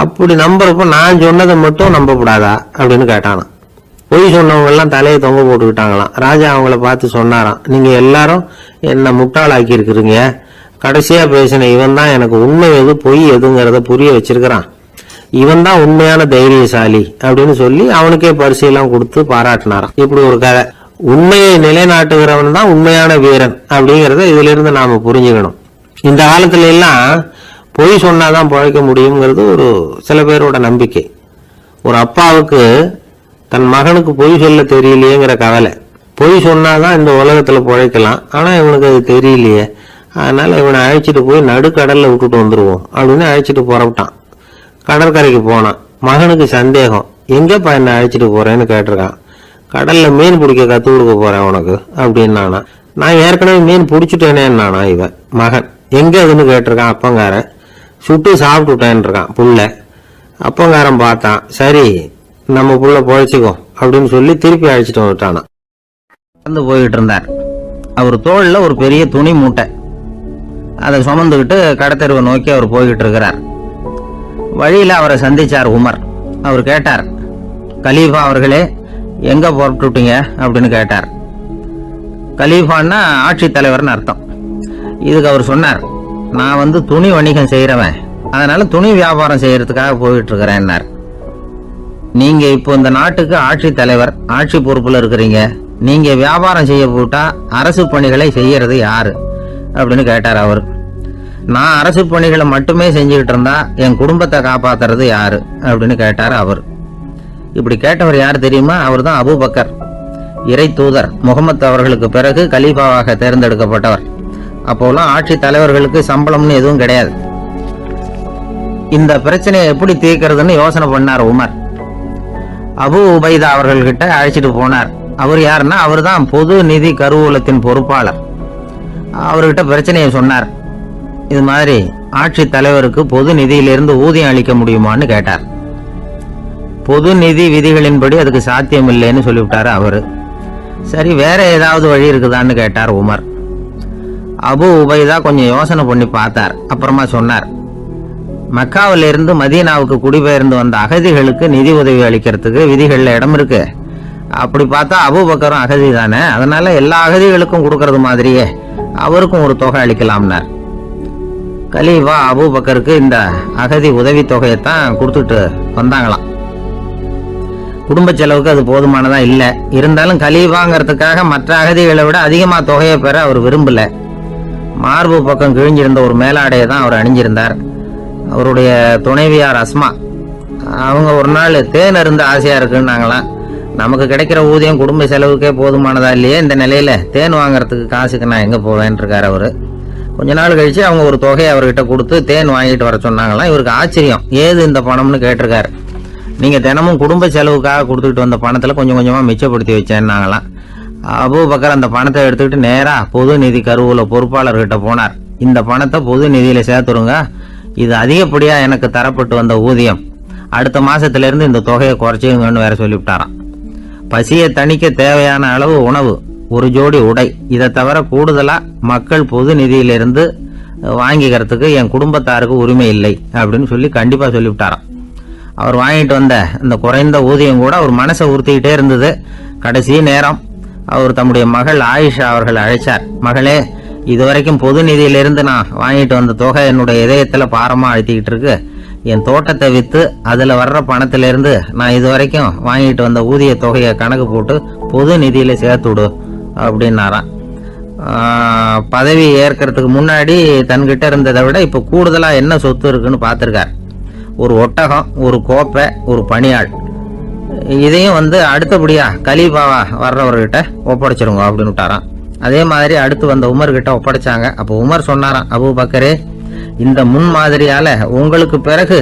அப்படி நம்புறப்ப நான் சொன்னதை மட்டும் நம்பக்கூடாதா அப்படின்னு கேட்டானான். பொய் சொன்னவங்க எல்லாம் தலையை தொங்க போட்டுக்கிட்டாங்களாம். ராஜா அவங்கள பார்த்து சொன்னாராம், நீங்க எல்லாரும் என்ன முட்டாளாக்கி இருக்கிறீங்க. கடைசியா பேசின இவன் தான் எனக்கு உண்மை எது பொய் எதுங்கிறத புரிய வச்சிருக்கிறான். இவன் தான் உண்மையான தைரியசாலி அப்படின்னு சொல்லி அவனுக்கே பரிசெல்லாம் கொடுத்து பாராட்டினாராம். இப்படி ஒரு கதை. உண்மையை நிலைநாட்டுகிறவன் தான் உண்மையான வீரன் அப்படிங்கறத இதுல இருந்து நாம புரிஞ்சுக்கணும். இந்த காலத்துல எல்லாம் பொய் சொன்னாதான் பிழைக்க முடியுங்கிறது ஒரு சில பேரோட நம்பிக்கை. ஒரு அப்பாவுக்கு தன் மகனுக்கு பொய் சொல்ல தெரியலையேங்கிற கவலை. பொய் சொன்னாதான் இந்த உலகத்துல பிழைக்கலாம், ஆனா இவனுக்கு அது தெரியலையே, அதனால இவனை அழைச்சிட்டு போய் நடுக்கடல்ல விட்டுட்டு வந்துருவோம் அப்படின்னு அழைச்சிட்டு புறப்பட்டான். கடற்கரைக்கு போனான். மகனுக்கு சந்தேகம், எங்கப்பா என்ன அழைச்சிட்டு போறேன்னு கேட்டிருக்கான். கடல்ல மீன் பிடிக்க கத்து கொடுக்க போறேன் உனக்கு அப்படின்னு. நான் ஏற்கனவே மீன் பிடிச்சிட்டேனே நானா இவன் மகன். எங்க அதுன்னு கேட்டிருக்கான். அப்பங்காரன். சுட்டு சாப்பிட்டுட்டேன் இருக்கான் புள்ள. அப்பங்காரன் பார்த்தான், சரி நம்ம புள்ள பொழைச்சிக்கோ அப்படின்னு சொல்லி திருப்பி அழைச்சிட்டு வந்துட்டானா. நடந்து போயிட்டு இருந்தார். அவர் தோளில் ஒரு பெரிய துணி மூட்டை, அதை சுமந்துக்கிட்டு கடத்தெருவை நோக்கி அவர் போய்கிட்டு இருக்கிறார். வழியில அவரை சந்திச்சார் உமர். அவர் கேட்டார், கலீஃபா அவர்களே, எங்க புறப்பட்டுட்டீங்க அப்படின்னு கேட்டார். கலீஃபான்னா ஆட்சி தலைவர்னு அர்த்தம். இதுக்கு அவர் சொன்னார், நான் துணி வணிகம் செய்யறவன், அதனால துணி வியாபாரம் செய்யறதுக்காக போயிட்டு இருக்கிறேன்னார். நீங்க இப்போ இந்த நாட்டுக்கு ஆட்சி தலைவர், ஆட்சி பொறுப்புல இருக்கிறீங்க, நீங்க வியாபாரம் செய்ய போட்டா அரசு பணிகளை செய்யறது யாரு அப்படின்னு கேட்டார் அவர். நான் அரசு பணிகளை மட்டுமே செஞ்சுக்கிட்டு இருந்தா என் குடும்பத்தை காப்பாத்துறது யாரு அப்படின்னு கேட்டார் அவர். இப்படி கேட்டவர் யார் தெரியுமா? அவர் தான் அபூபக்கர், இறை தூதர் முகமது அவர்களுக்கு பிறகு கலீஃபாவாக தேர்ந்தெடுக்கப்பட்டவர். அப்போலாம் ஆட்சி தலைவர்களுக்கு சம்பளம்னு எதுவும் கிடையாது. இந்த பிரச்சனையை எப்படி தீர்க்கிறதுன்னு யோசனை பண்ணார் உமர். அபு உபைதா அவர்கள்கிட்ட அழைச்சிட்டு போனார். அவர் யாருன்னா, அவர் தான் பொது நிதி கருவூலத்தின் பொறுப்பாளர். அவர்கிட்ட பிரச்சனையை சொன்னார். இது மாதிரி ஆட்சி தலைவருக்கு பொது நிதியிலிருந்து ஊதியம் அளிக்க முடியுமான்னு கேட்டார். பொது நிதி விதிகளின்படி அதுக்கு சாத்தியம் இல்லைன்னு சொல்லிவிட்டாரு அவரு. சரி, வேற ஏதாவது வழி இருக்குதான்னு கேட்டார் உமர். அபு உபைதா கொஞ்சம் யோசனை பண்ணி பார்த்தார். அப்புறமா சொன்னார், மக்காவில இருந்து மதீனாவுக்கு குடிபெயர்ந்து வந்த அகதிகளுக்கு நிதி உதவி அளிக்கிறதுக்கு விதிகள்ல இடம் இருக்கு. அப்படி பார்த்தா அபூபக்கரும் அகதி தானே, அதனால எல்லா அகதிகளுக்கும் கொடுக்கறது மாதிரியே அவருக்கும் ஒரு தொகை அளிக்கலாம்னார். கலீஃபா அபூபக்கருக்கு இந்த அகதி உதவி தொகையைத்தான் கொடுத்துட்டு வந்தாங்களாம். குடும்ப செலவுக்கு அது போதுமானதா இல்ல. இருந்தாலும் கலீஃபாங்கிறதுக்காக மற்ற அகதிகளை விட அதிகமா தொகையை பெற அவர் விரும்பல. மார்பு பக்கம் கிழிஞ்சிருந்த ஒரு மேலாடையை தான் அவர் அணிஞ்சிருந்தார். அவருடைய துணைவியார் அஸ்மா, அவங்க ஒரு நாள் தேன் அருந்த ஆசையா இருக்குன்னாங்களாம். நமக்கு கிடைக்கிற ஊதியம் குடும்ப செலவுக்கே போதுமானதா இல்லையே, இந்த நிலையில தேன் வாங்கறதுக்கு காசுக்கு நான் எங்க போவேன்னு இருக்காரு அவரு. கொஞ்ச நாள் கழிச்சு அவங்க ஒரு தொகையை அவர்கிட்ட கொடுத்து தேன் வாங்கிட்டு வர சொன்னாங்களாம். இவருக்கு ஆச்சரியம், ஏது இந்த பணம்னு கேட்டிருக்காரு. நீங்க தினமும் குடும்ப செலவுக்காக கொடுத்துக்கிட்டு வந்த பணத்துல கொஞ்சம் கொஞ்சமா மிச்சப்படுத்தி வச்சேன்னாங்களாம். அபூபக்கர் அந்த பணத்தை எடுத்துக்கிட்டு நேரா பொது நிதி கருவூல பொறுப்பாளர்கிட்ட போனார். இந்த பணத்தை பொது நிதியில சேர்த்துருங்க, இது அதிகப்படியா எனக்கு தரப்பட்டு வந்த ஊதியம், அடுத்த மாசத்துல இருந்து இந்த தொகையை குறைச்சிங்கன்னு வேற சொல்லிவிட்டாராம். பசியை தணிக்க தேவையான அளவு உணவு, ஒரு ஜோடி உடை, இதை தவிர கூடுதலா மக்கள் பொது நிதியிலிருந்து வாங்கிக்கிறதுக்கு என் குடும்பத்தாருக்கு உரிமை இல்லை அப்படின்னு சொல்லி கண்டிப்பா சொல்லிவிட்டாராம். அவர் வாங்கிட்டு வந்த இந்த குறைந்த ஊதியம் கூட அவர் மனசை உறுத்திக்கிட்டே இருந்தது. கடைசி நேரம் அவர் தம்முடைய மகள் ஆயிஷா அவர்கள் அழைச்சார். மகளே, இதுவரைக்கும் பொது நிதியிலிருந்து நான் வாங்கிட்டு வந்த தொகை என்னுடைய இதயத்துல பாரமா அழுத்திக்கிட்டு இருக்கு. என் தோட்டத்தை வித்து அதுல வர்ற பணத்திலிருந்து நான் இதுவரைக்கும் வாங்கிட்டு வந்த ஊதிய தொகையை கணக்கு போட்டு பொது நிதியில சேர்த்து விடு அப்படின்னாராம். பதவி ஏற்கிறதுக்கு முன்னாடி தன்கிட்ட இருந்ததை விட இப்ப கூடுதலா என்ன சொத்து இருக்குன்னு பார்த்திருக்கார். ஒரு ஒட்டகம், ஒரு கோப்பை, ஒரு பணியாள், இதையும் அடுத்தபடியா கலீஃபாவா வர்றவர்கிட்ட ஒப்படைச்சிருங்க அப்படின்னு விட்டாராம். அதே மாதிரி அடுத்து வந்த உமர் கிட்ட ஒப்படைச்சாங்க. அப்போ உமர் சொன்னாராம், அபூபக்கரே, இந்த முன்மாதிரியால உங்களுக்கு பிறகு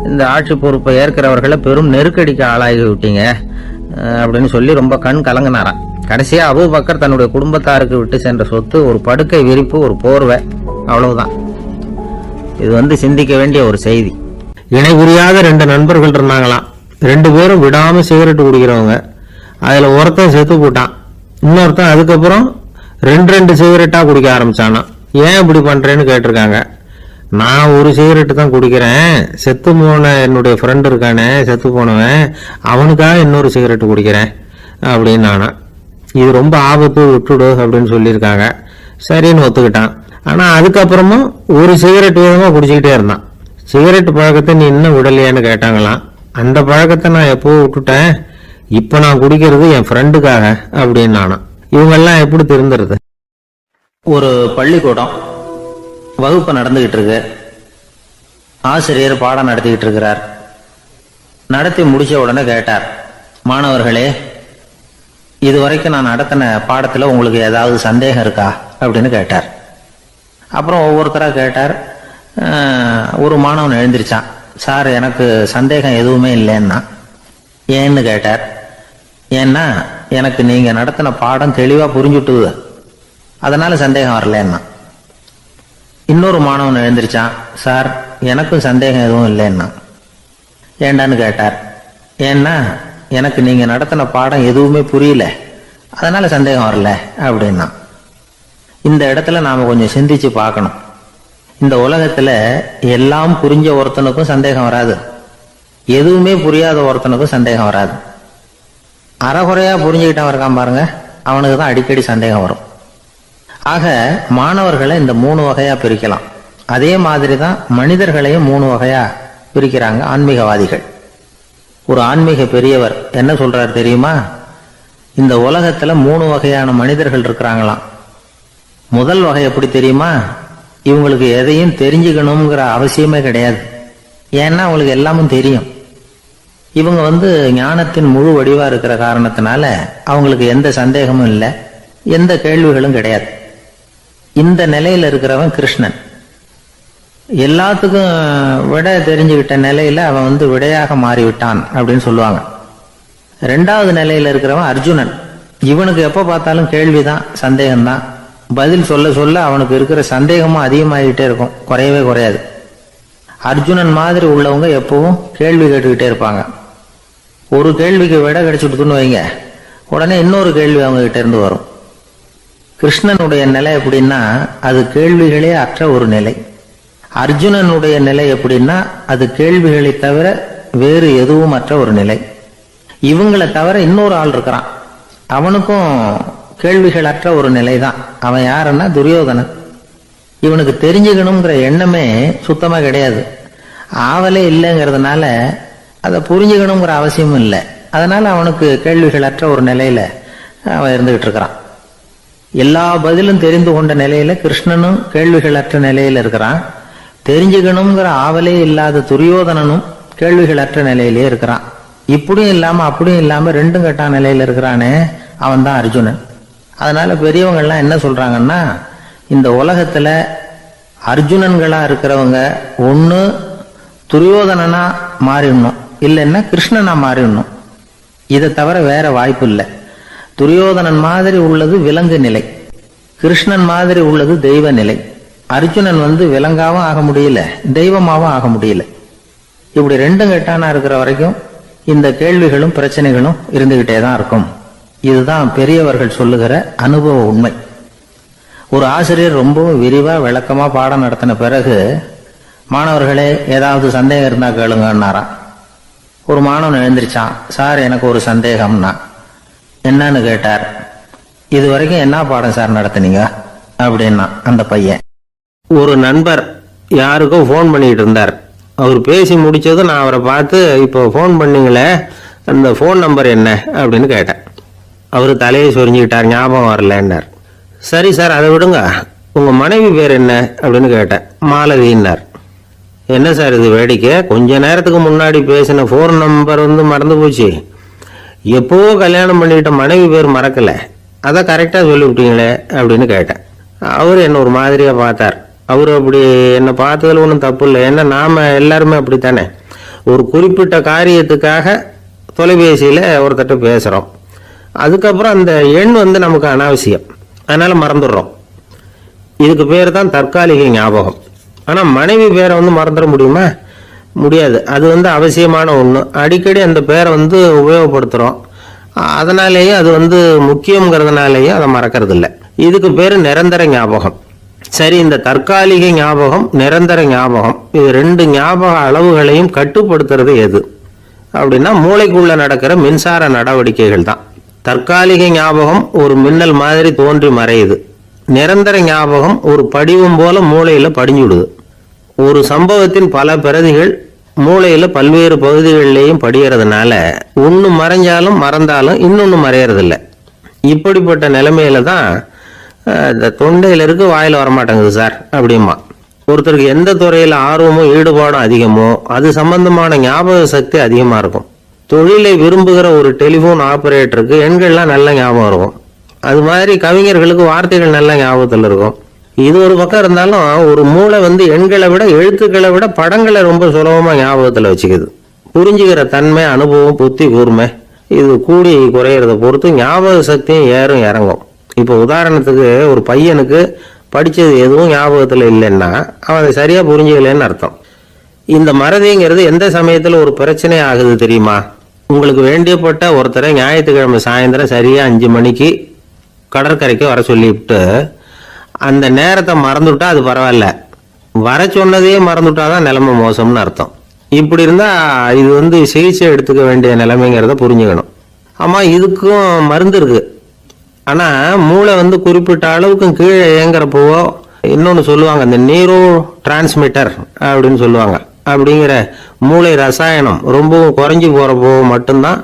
இந்த ஆட்சி பொறுப்பை ஏற்கிறவர்களை பெரும் நெருக்கடிக்கு ஆளாகி விட்டீங்க அப்படின்னு சொல்லி ரொம்ப கண் கலங்கினாராம். கடைசியா அபூபக்கர் தன்னுடைய குடும்பத்தாருக்கு விட்டு சென்ற சொத்து ஒரு படுக்கை விரிப்பு, ஒரு போர்வை, அவ்வளவுதான். இது சிந்திக்க வேண்டிய ஒரு செய்தி. இணை புரியாத 2 நண்பர்கள் இருந்தாங்களாம். 2 பேரும் விடாம சிகரெட் குடிக்கிறவங்க. அதுல ஒருத்தன் செத்து போட்டான். இன்னொருத்தன் அதுக்கப்புறம் 2 சிகரெட்டா குடிக்க ஆரம்பிச்சானா. ஏன் இப்படி பண்றேன்னு கேட்டிருக்காங்க. நான் ஒரு சிகரெட்டு தான் குடிக்கிறேன், செத்து போன என்னுடைய ஃப்ரெண்ட் இருக்கானே, செத்து போனவன், அவனுக்காக இன்னொரு சிகரெட்டு குடிக்கிறேன் அப்படின்னு நானா. இது ரொம்ப ஆபத்து, விட்டுடு அப்படின்னு சொல்லியிருக்காங்க. சரின்னு ஒத்துக்கிட்டான். ஆனா அதுக்கப்புறமும் ஒரு சிகரெட் வேகமா குடிச்சுக்கிட்டே இருந்தான். சிகரெட் பழக்கத்தை நீ இன்னும் விடலையான்னு கேட்டாங்களாம். அந்த பழக்கத்தை நான் எப்போ விட்டுட்டேன், இப்ப நான் குடிக்கிறது என் ஃப்ரெண்டுக்காக அப்படின்னு நானா. இவங்கெல்லாம் எப்படி திருந்துறது? ஒரு பள்ளிக்கூடம் வகுப்பு நடந்துகிட்டு இருக்கு. ஆசிரியர் பாடம் நடத்திக்கிட்டு இருக்கிறார். நடத்தி முடிச்ச உடனே கேட்டார், மாணவர்களே, இதுவரைக்கும் நான் நடத்தின பாடத்துல உங்களுக்கு ஏதாவது சந்தேகம் இருக்கா அப்படின்னு கேட்டார். அப்புறம் ஒவ்வொருத்தரா கேட்டார். ஒரு மாணவன் எழுந்திருச்சான். சார், எனக்கு சந்தேகம் எதுவுமே இல்லைன்னா. ஏன்னு கேட்டார். ஏன்னா எனக்கு நீங்க நடத்தின பாடம் தெளிவா புரிஞ்சுட்டுது, அதனால சந்தேகம் வரலன்னா. இன்னொரு மாணவன் எழுந்திருச்சான். சார், எனக்கும் சந்தேகம் எதுவும் இல்லைன்னா. ஏண்டான்னு கேட்டார். ஏன்னா எனக்கு நீங்க நடத்தின பாடம் எதுவுமே புரியல, அதனால சந்தேகம் வரல அப்படின்னா. இந்த இடத்துல நாம கொஞ்சம் சிந்திச்சு பார்க்கணும். இந்த உலகத்துல எல்லாம் புரிஞ்ச ஒருத்தனுக்கும் சந்தேகம் வராது, எதுவுமே புரியாத ஒருத்தனுக்கும் சந்தேகம் வராது. அறகுறையா புரிஞ்சுக்கிட்டவன் இருக்கான் பாருங்க, அவனுக்கு தான் அடிக்கடி சந்தேகம் வரும். ஆக மாணவர்களை இந்த 3 வகையா பிரிக்கலாம். அதே மாதிரி தான் மனிதர்களையும் 3 வகையா பிரிக்கிறாங்க ஆன்மீகவாதிகள். ஒரு ஆன்மீக பெரியவர் என்ன சொல்றாரு தெரியுமா? இந்த உலகத்துல 3 வகையான மனிதர்கள் இருக்கிறாங்களாம். முதல் வகை எப்படி தெரியுமா? இவங்களுக்கு எதையும் தெரிஞ்சுக்கணுங்கிற அவசியமே கிடையாது. ஏன்னா அவங்களுக்கு எல்லாமும் தெரியும். இவங்க ஞானத்தின் முழு வடிவா இருக்கிற காரணத்தினால அவங்களுக்கு எந்த சந்தேகமும் இல்லை, எந்த கேள்விகளும் கிடையாது. இந்த நிலையில இருக்கிறவன் கிருஷ்ணன். எல்லாத்துக்கும் விட தெரிஞ்சுக்கிட்ட நிலையில அவன் விடையாக மாறிவிட்டான் அப்படின்னு சொல்லுவாங்க. 2வது நிலையில இருக்கிறவன் அர்ஜுனன். இவனுக்கு எப்ப பார்த்தாலும் கேள்விதான், சந்தேகம்தான். பதில் சொல்ல சொல்ல அவனுக்கு இருக்கிற சந்தேகமும் அதிகமாகிட்டே இருக்கும், குறையவே குறையாது. அர்ஜுனன் மாதிரி உள்ளவங்க எப்பவும் கேள்வி கேட்டுக்கிட்டே இருப்பாங்க. ஒரு கேள்விக்கு விட கிடைச்சுட்டுன்னு வைங்க, உடனே இன்னொரு கேள்வி அவங்க கிட்ட இருந்து வரும். கிருஷ்ணனுடைய நிலை எப்படின்னா அது கேள்விகளே அற்ற ஒரு நிலை. அர்ஜுனனுடைய நிலை எப்படின்னா அது கேள்விகளை தவிர வேறு எதுவும் அற்ற ஒரு நிலை. இவங்களை தவிர இன்னொரு ஆள் இருக்கிறான், அவனுக்கும் கேள்விகள் அற்ற ஒரு நிலை தான். அவன் யாருன்னா துரியோதனன். இவனுக்கு தெரிஞ்சுக்கணுங்கிற எண்ணமே சுத்தமா கிடையாது. ஆவலே இல்லைங்கிறதுனால அதை புரிஞ்சுக்கணுங்கிற அவசியமும் இல்லை. அதனால அவனுக்கு கேள்விகள் அற்ற ஒரு நிலையில அவன் இருந்துகிட்டு இருக்கிறான். எல்லா பதிலும் தெரிந்து கொண்ட நிலையில கிருஷ்ணனும் கேள்விகள் அற்ற நிலையில இருக்கிறான். தெரிஞ்சுக்கணுங்கிற ஆவலே இல்லாத துரியோதனனும் கேள்விகள் அற்ற நிலையிலே இருக்கிறான். இப்படியும் இல்லாம அப்படியும் இல்லாம 2ம் கெட்ட நிலையில இருக்கிறானே, அவன் தான் அர்ஜுனன். அதனால பெரியவங்கள்லாம் என்ன சொல்றாங்கன்னா, இந்த உலகத்துல அர்ஜுனன்களா இருக்கிறவங்க ஒண்ணு துரியோதனனா மாறிடணும், இல்லைன்னா கிருஷ்ணனா மாறிடணும். இதை தவிர வேற வாய்ப்பு இல்லை. துரியோதனன் மாதிரி உள்ளது விலங்கு நிலை, கிருஷ்ணன் மாதிரி உள்ளது தெய்வ நிலை. அர்ஜுனன் விலங்காவும் ஆக முடியல, தெய்வமாவும் ஆக முடியல. இப்படி 2ம் கெட்டானா இருக்கிற வரைக்கும் இந்த கேள்விகளும் பிரச்சனைகளும் இருந்துகிட்டே தான் இருக்கும். இதுதான் பெரியவர்கள் சொல்லுகிற அனுபவ உண்மை. ஒரு ஆசிரியர் ரொம்பவும் விரிவா விளக்கமா பாடம் நடத்தின பிறகு, மாணவர்களே ஏதாவது சந்தேகம் இருந்தா கேளுங்கன்னாராம். ஒரு மாணவன் எழுந்திருச்சான். சார், எனக்கு ஒரு சந்தேகம்னா. என்னன்னு கேட்டார். இது வரைக்கும் என்ன பாடம் சார் நடத்தினீங்க அப்படின்னா அந்த பையன். ஒரு நண்பர் யாருக்கோ ஃபோன் பண்ணிட்டு இருந்தார். அவர் பேசி முடிச்சதும் நான் அவரை பார்த்து, இப்போ ஃபோன் பண்ணீங்களே, அந்த ஃபோன் நம்பர் என்ன அப்படின்னு கேட்டேன். அவர் தலையை சொரிஞ்சுக்கிட்டார், ஞாபகம் வரலன்னார். சரி சார், அதை விடுங்க, உங்க மனைவி பேர் என்ன அப்படின்னு கேட்டேன். மாலதின்னார். என்ன சார் இது வேடிக்கை, கொஞ்ச நேரத்துக்கு முன்னாடி பேசின ஃபோன் நம்பர் வந்து மறந்து போச்சு. எப்போவோ கல்யாணம் பண்ணிக்கிட்ட மனைவி பேர் மறக்கல, அதை கரெக்டாக சொல்லிவிட்டீங்களே அப்படின்னு கேட்டேன். அவர் என்ன ஒரு மாதிரியாக பார்த்தார். அவர் அப்படி என்னை பார்த்ததில் ஒன்றும் தப்பு இல்லை, ஏன்னா நாம் எல்லாருமே அப்படித்தானே. ஒரு குறிப்பிட்ட காரியத்துக்காக தொலைபேசியில் ஒருத்தட்ட பேசுகிறோம், அதுக்கப்புறம் அந்த எண் வந்து நமக்கு அனாவசியம், அதனால் மறந்துடுறோம். இதுக்கு பேர் தான் தற்காலிக ஞாபகம். ஆனால் மனைவி பேரை வந்து மறந்துட முடியுமா? முடியாது. அது வந்து அவசியமான ஒன்று. அடிக்கடி அந்த பேரை வந்து உபயோகப்படுத்துகிறோம், அதனாலேயே அது வந்து முக்கியங்கிறதுனாலேயே அதை மறக்கிறது இல்லை. இதுக்கு பேர் நிரந்தர ஞாபகம். சரி, இந்த தற்காலிக ஞாபகம், நிரந்தர ஞாபகம், இது ரெண்டு ஞாபக அளவுகளையும் கட்டுப்படுத்துறது எது அப்படின்னா மூளைக்குள்ள நடக்கிற மின்சார நடவடிக்கைகள் தான். தற்காலிக ஞாபகம் ஒரு மின்னல் மாதிரி தோன்றி மறையுது. நிரந்தர ஞாபகம் ஒரு படிவம் போல மூளையில படிஞ்சுடுது. ஒரு சம்பவத்தின் பல பிரதிகள் மூளையில பல்வேறு பகுதிகளிலேயும் படிகிறதுனால ஒன்று மறைஞ்சாலும் மறந்தாலும் இன்னொன்று மறையறதில்லை. இப்படிப்பட்ட நிலைமையில தான் இந்த தொண்டையில இருக்கு, வாயில வரமாட்டேங்குது சார் அப்படிமா. ஒருத்தருக்கு எந்த துறையில ஆர்வமும் ஈடுபாடும் அதிகமோ அது சம்பந்தமான ஞாபக சக்தி அதிகமா இருக்கும். தொழிலை விரும்புகிற ஒரு டெலிஃபோன் ஆபரேட்டருக்கு எண்கள்லாம் நல்ல ஞாபகம் இருக்கும். அது மாதிரி கவிஞர்களுக்கு வார்த்தைகள் நல்ல ஞாபகத்தில் இருக்கும். இது ஒரு பக்கம் இருந்தாலும் ஒரு மூளை வந்து எண்களை விட எழுத்துக்களை விட படங்களை ரொம்ப சுலபமா ஞாபகத்தில் வச்சுக்குது. புரிஞ்சுக்கிற தன்மை, அனுபவம், புத்தி கூர்மை இது கூடி குறையிறத பொறுத்து ஞாபக சக்தியும் ஏறும் இறங்கும். இப்போ உதாரணத்துக்கு ஒரு பையனுக்கு படித்தது எதுவும் ஞாபகத்தில் இல்லைன்னா அவன் அதை சரியாக புரிஞ்சுக்கலன்னு அர்த்தம். இந்த மறதிங்கிறது எந்த சமயத்தில் ஒரு பிரச்சனை ஆகுது தெரியுமா? உங்களுக்கு வேண்டியப்பட்ட ஒருத்தரை ஞாயிற்றுக்கிழமை சாயந்தரம் சரியாக 5 மணிக்கு கடற்கரைக்கு வர சொல்லிவிட்டு அந்த நேரத்தை மறந்துவிட்டா அது பரவாயில்ல, வர சொன்னதையே மறந்துவிட்டாதான் நிலைமை மோசம்னு அர்த்தம். இப்படி இருந்தால் இது வந்து சிகிச்சை எடுத்துக்க வேண்டிய நிலைமைங்கிறத புரிஞ்சுக்கணும். ஆமாம், இதுக்கும் மருந்து இருக்கு. ஆனால் மூளை வந்து குறிப்பிட்ட அளவுக்கும் கீழே இயங்குறப்போவோ இன்னொன்று சொல்லுவாங்க, இந்த நியூரோ டிரான்ஸ்மிட்டர் அப்படின்னு சொல்லுவாங்க. அப்படிங்கிற மூளை ரசாயனம் ரொம்பவும் குறைஞ்சி போகிறப்போ மட்டும்தான்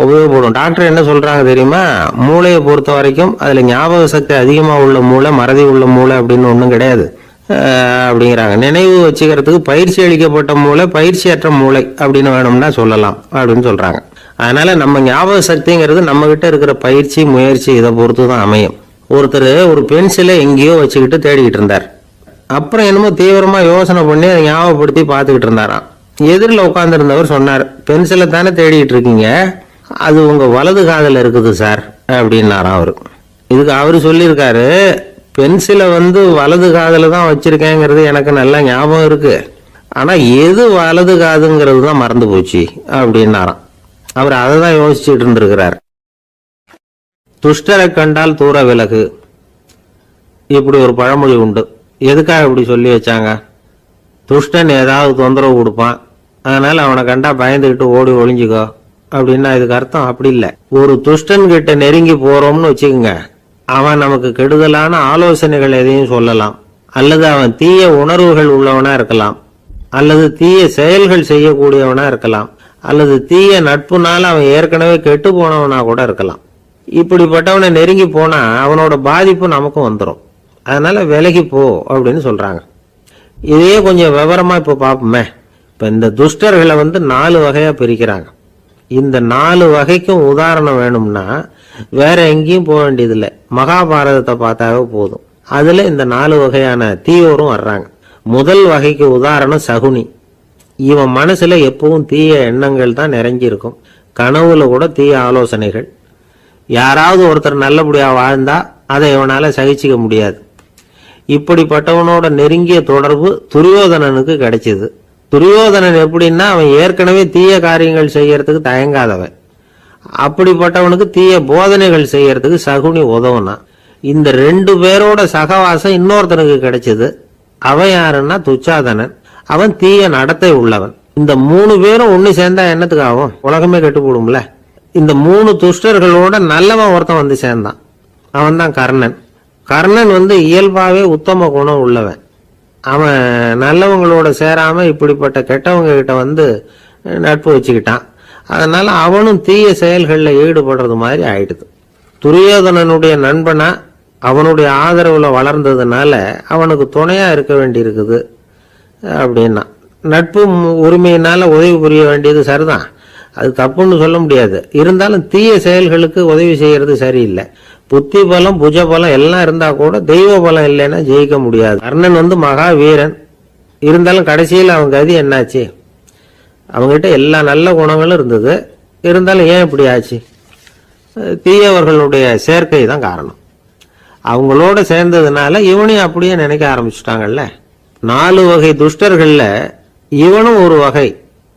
உபயோகப்படும். டாக்டர் என்ன சொல்கிறாங்க தெரியுமா? மூளையை பொறுத்த வரைக்கும் அதில் ஞாபக சக்தி அதிகமாக உள்ள மூளை, மறதி உள்ள மூளை அப்படின்னு ஒன்றும் கிடையாது அப்படிங்கிறாங்க. நினைவு வச்சுக்கிறதுக்கு பயிற்சி அளிக்கப்பட்ட மூளை, பயிற்சியற்ற மூளை அப்படின்னு வேணும்னா சொல்லலாம் அப்படின்னு சொல்கிறாங்க. அதனால நம்ம ஞாபக சக்திங்கிறது நம்ம கிட்ட இருக்கிற பயிற்சி, முயற்சி இதை பொறுத்து தான் அமையும். ஒருத்தர் ஒரு பென்சிலை எங்கேயோ வச்சுக்கிட்டு தேடிக்கிட்டு இருந்தார். அப்புறம் என்னமோ தீவிரமா யோசனை பண்ணி அதை ஞாபகப்படுத்தி பார்த்துக்கிட்டு இருந்தாராம். எதிரில் உட்காந்துருந்தவர் சொன்னார், பென்சிலை தானே தேடிக்கிட்டு இருக்கீங்க, அது உங்க வலது காதில் இருக்குது சார் அப்படின்னாராம் அவரு. இதுக்கு அவரு சொல்லியிருக்காரு, பென்சிலை வந்து வலது காதில் தான் வச்சிருக்கேங்கிறது எனக்கு நல்லா ஞாபகம் இருக்கு, ஆனா எது வலது காதுங்கிறது தான் மறந்து போச்சு அப்படின்னாராம். அவர் அதை தான் யோசிச்சுட்டு இருந்திருக்கிறார். துஷ்டரை கண்டால் தூர விலகு, இப்படி ஒரு பழமொழி உண்டு. எதுக்காக இப்படி சொல்லி வச்சாங்க? துஷ்டன் ஏதாவது தொந்தரவு கொடுப்பான், அதனால அவனை கண்டா பயந்துகிட்டு ஓடி ஒளிஞ்சுக்கோ அப்படின்னா இதுக்கு அர்த்தம் அப்படி இல்லை. ஒரு துஷ்டன் கிட்ட நெருங்கி போறோம்னு வச்சுக்கோங்க, அவன் நமக்கு கெடுதலான ஆலோசனைகள் எதையும் சொல்லலாம், அல்லது அவன் தீய உணர்வுகள் உள்ளவனா இருக்கலாம், அல்லது தீய செயல்கள் செய்யக்கூடியவனா இருக்கலாம், அல்லது தீய நட்புனால அவன் ஏற்கனவே கெட்டு போனவனா கூட இருக்கலாம். இப்படிப்பட்டவனை நெருங்கி போனா அவனோட பாதிப்பு நமக்கும் வந்துடும். அதனால விலகி போ அப்படின்னு சொல்றாங்க. இதையே கொஞ்சம் விவரமா இப்ப பார்ப்போமே. இப்ப இந்த துஷ்டர்களை வந்து 4 வகையா பிரிக்கிறாங்க. இந்த 4 வகைக்கும் உதாரணம் வேணும்னா வேற எங்கேயும் போக வேண்டியதில்லை, மகாபாரதத்தை பார்த்தாவே போதும். அதுல இந்த 4 வகையான தீயோரும் வர்றாங்க. முதல் வகைக்கு உதாரணம் சகுனி. இவன் மனசுல எப்பவும் தீய எண்ணங்கள் தான் நிறைஞ்சிருக்கும், கனவுல கூட தீய ஆலோசனைகள். யாராவது ஒருத்தர் நல்லபடியா வாழ்ந்தா அதை இவனால சகிச்சிக்க முடியாது. இப்படிப்பட்டவனோட நெருங்கிய தொடர்பு துரியோதனனுக்கு கிடைச்சது. துரியோதனன் எப்படின்னா அவன் ஏற்கனவே தீய காரியங்கள் செய்யறதுக்கு தயங்காதவன். அப்படிப்பட்டவனுக்கு தீய போதனைகள் செய்யறதுக்கு சகுனி உதவுனா. இந்த 2 பேரோட சகவாசம் இன்னொருத்தனுக்கு கிடைச்சது. அவன் யாருன்னா துச்சாதனன். அவன் தீய நடத்தை உள்ளவன். இந்த 3 பேரும் ஒண்ணு சேர்ந்தா என்னத்துக்கு ஆகும்? உலகமே கெட்டு போடும்ல. இந்த 3 துஷ்டர்களோட நல்லவன் ஒருத்தன் வந்து சேர்ந்தான், அவன் தான் கர்ணன். கர்ணன் வந்து இயல்பாவே உத்தம குணம் உள்ளவன். அவன் நல்லவங்களோட சேராம இப்படிப்பட்ட கெட்டவங்க கிட்ட வந்து நட்பு வச்சுக்கிட்டான். அதனால அவனும் தீய செயல்களில் ஈடுபடுறது மாதிரி ஆயிடுது. துரியோதனனுடைய நண்பனா அவனுடைய ஆதரவுல வளர்ந்ததுனால அவனுக்கு துணையா இருக்க வேண்டி இருக்குது அப்படின்னா. நட்பு உரிமையினால உதவி புரிய வேண்டியது சரிதான், அது தப்புன்னு சொல்ல முடியாது. இருந்தாலும் தீய செயல்களுக்கு உதவி செய்யறது சரியில்லை. புத்தி பலம் புஜ பலம் எல்லாம் இருந்தா கூட தெய்வ பலம் இல்லைன்னா ஜெயிக்க முடியாது. கர்ணன் மகா வீரன், இருந்தாலும் கடைசியில் அவன் கதி என்னாச்சு? அவங்ககிட்ட எல்லா நல்ல குணங்களும் இருந்தது, இருந்தாலும் ஏன் இப்படி ஆச்சு? தீயவர்களுடைய சேர்க்கை தான் காரணம். அவங்களோட சேர்ந்ததுனால இவனையும் அப்படியே நினைக்க ஆரம்பிச்சுட்டாங்கல்ல. 4 வகை துஷ்டர்கள்ல இவனும் ஒரு வகை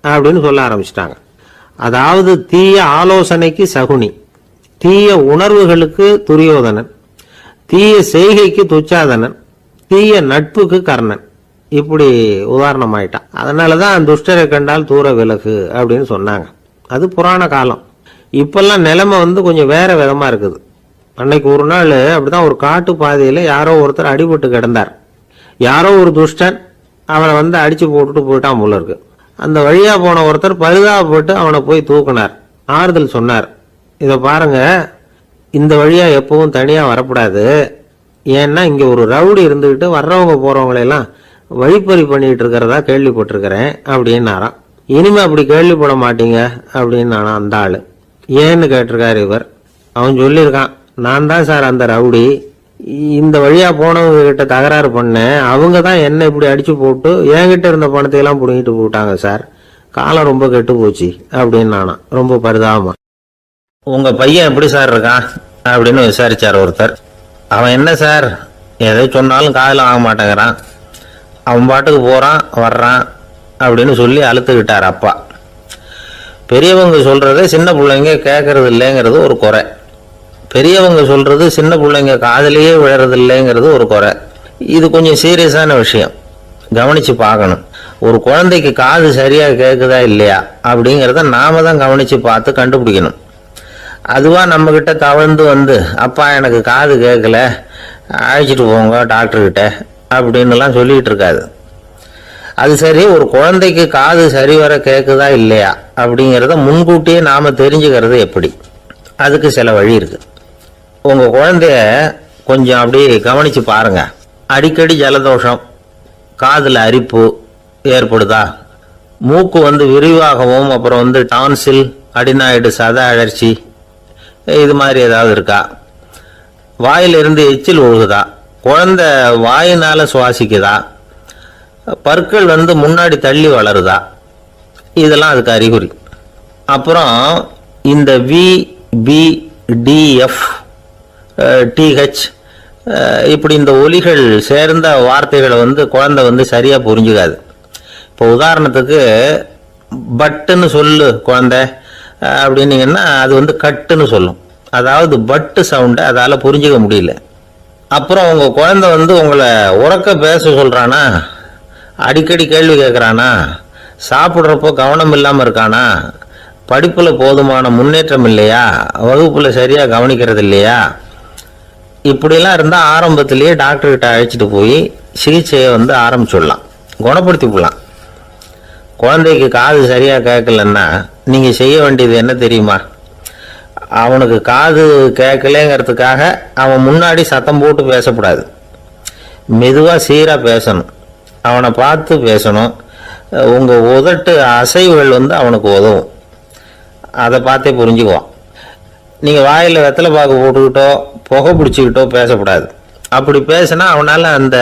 அப்படின்னு சொல்ல ஆரம்பிச்சிட்டாங்க. அதாவது தீய ஆலோசனைக்கு சகுனி, தீய உணர்வுகளுக்கு துரியோதனன், தீய செய்கைக்கு துச்சாதனன், தீய நட்புக்கு கர்ணன். இப்படி உதாரணமாயிட்டான். அதனாலதான் துஷ்டரை கண்டால் தூர விலகு அப்படின்னு சொன்னாங்க. அது புராண காலம். இப்பெல்லாம் நிலைமை கொஞ்சம் வேற விதமா இருக்குது. அன்னைக்கு ஒரு நாள் அப்படிதான் ஒரு காட்டு பாதையில யாரோ ஒருத்தர் அடிபட்டு கிடந்தார். யாரோ ஒரு துஷ்டன் அவனை அடிச்சு போட்டுட்டு போயிட்டான் போல இருக்கு. அந்த வழியா போன ஒருத்தர் பரிதாபப்பட்டு அவனை போய் தூக்குனார், ஆறுதல் சொன்னார். இதை பாருங்க, இந்த வழியா எப்பவும் தனியா வரக்கூடாது. ஏன்னா இங்க ஒரு ரவுடி இருந்துகிட்டு வர்றவங்க போறவங்களெல்லாம் வழிப்பறி பண்ணிட்டு இருக்கிறதா கேள்விப்பட்டிருக்கிறேன் அப்படின்னாராம். இனிமே அப்படி கேள்விப்பட மாட்டீங்க அப்படின்னு நானா அந்த ஆளு. ஏன்னு கேட்டிருக்காரு இவர். அவன் சொல்லியிருக்கான், நான் தான் சார் அந்த ரவுடி, இந்த வழியா போனவங்க கிட்ட தகராறு பண்ணேன், அவங்க தான் என்ன இப்படி அடிச்சு போட்டு என்கிட்ட இருந்த பணத்தை எல்லாம் புடுங்கிட்டு போட்டாங்க சார், காலம் ரொம்ப கெட்டு போச்சு அப்படின்னு நானா ரொம்ப பரிதாபமா. உங்க பையன் எப்படி சார் இருக்கான் அப்படின்னு விசாரிச்சார் ஒருத்தர். அவன் என்ன சார், எதை சொன்னாலும் காதில் வாங்க மாட்டேங்கிறான், அவன் பாட்டுக்கு போறான் வர்றான் அப்படின்னு சொல்லி அழுத்துக்கிட்டார் அப்பா. பெரியவங்க சொல்றத சின்ன பிள்ளைங்க கேட்கறது இல்லைங்கிறது ஒரு குறை, பெரியவங்க சொல்றது சின்ன பிள்ளைங்க காதலியே விழறது இல்லைங்கிறது ஒரு குறை. இது கொஞ்சம் சீரியஸான விஷயம், கவனிச்சு பார்க்கணும். ஒரு குழந்தைக்கு காது சரியா கேட்குதா இல்லையா அப்படிங்கிறத நாம தான் கவனிச்சு பார்த்து கண்டுபிடிக்கணும். அதுவா நம்ம கிட்ட தவழ்ந்து அப்பா எனக்கு காது கேட்கல, அழைச்சிட்டு போங்க டாக்டர்கிட்ட அப்படின்னுலாம் சொல்லிட்டு இருக்காது. அது சரி, ஒரு குழந்தைக்கு காது சரிவர கேட்குதா இல்லையா அப்படிங்கிறத முன்கூட்டியே நாம தெரிஞ்சுக்கிறது எப்படி? அதுக்கு சில வழி இருக்கு. உங்க குழந்தைய கொஞ்சம் அப்படி கவனிச்சு பாருங்க. அடிக்கடி ஜலதோஷம், காதுல அரிப்பு ஏற்படுதா, மூக்கு விரிவாகவும் அப்புறம் டான்சில், அடினாய்டு, சத அழற்சி இது மாதிரி ஏதாவது இருக்கா, வாயிலிருந்து எச்சில் ஒழுகுதா, குழந்தை வாயினால சுவாசிக்குதா, பற்கள் முன்னாடி தள்ளி வளருதா, இதெல்லாம் அதுக்கு அறிகுறி. அப்புறம் இந்த VBDF TH இப்படி இந்த ஒலிகள் சேர்ந்த வார்த்தைகளை குழந்தை சரியா புரிஞ்சுக்காது. இப்போ உதாரணத்துக்கு பட்டுன்னு சொல்லு குழந்தை அப்படின்னீங்கன்னா அது கட்டுன்னு சொல்லும். அதாவது பட்டு சவுண்டை அதால புரிஞ்சுக்க முடியல. அப்புறம் உங்க குழந்தை உங்களை உறக்க பேச சொல்றானா, அடிக்கடி கேள்வி கேட்குறானா, சாப்பிட்றப்போ கவனம் இல்லாமல் இருக்கானா, படிப்புல போதுமான முன்னேற்றம் இல்லையா, வகுப்புல சரியா கவனிக்கிறது இல்லையா, இப்படிலாம் இருந்தால் ஆரம்பத்திலேயே டாக்டர்கிட்ட அழைச்சிட்டு போய் சிகிச்சையை ஆரம்பிச்சுடலாம், குணப்படுத்தி விடலாம். குழந்தைக்கு காது சரியா கேட்கலன்னா நீங்க செய்ய வேண்டியது என்ன தெரியுமா? அவனுக்கு காது கேட்கலங்கிறதுக்காக அவன் முன்னாடி சத்தம் போட்டு பேசக்கூடாது. மெதுவா சீரா பேசணும், அவனை பார்த்து பேசணும். உங்க உதட்டு அசைவுகள் அவனுக்கு உதவும், அதை பார்த்தே புரிஞ்சுக்குவான். நீங்க வாயில வெத்தலை பாக்கு போட்டுக்கிட்டோ புகை பிடிச்சிக்கிட்டோ பேசக்கூடாது. அப்படி பேசினா அவனால அந்த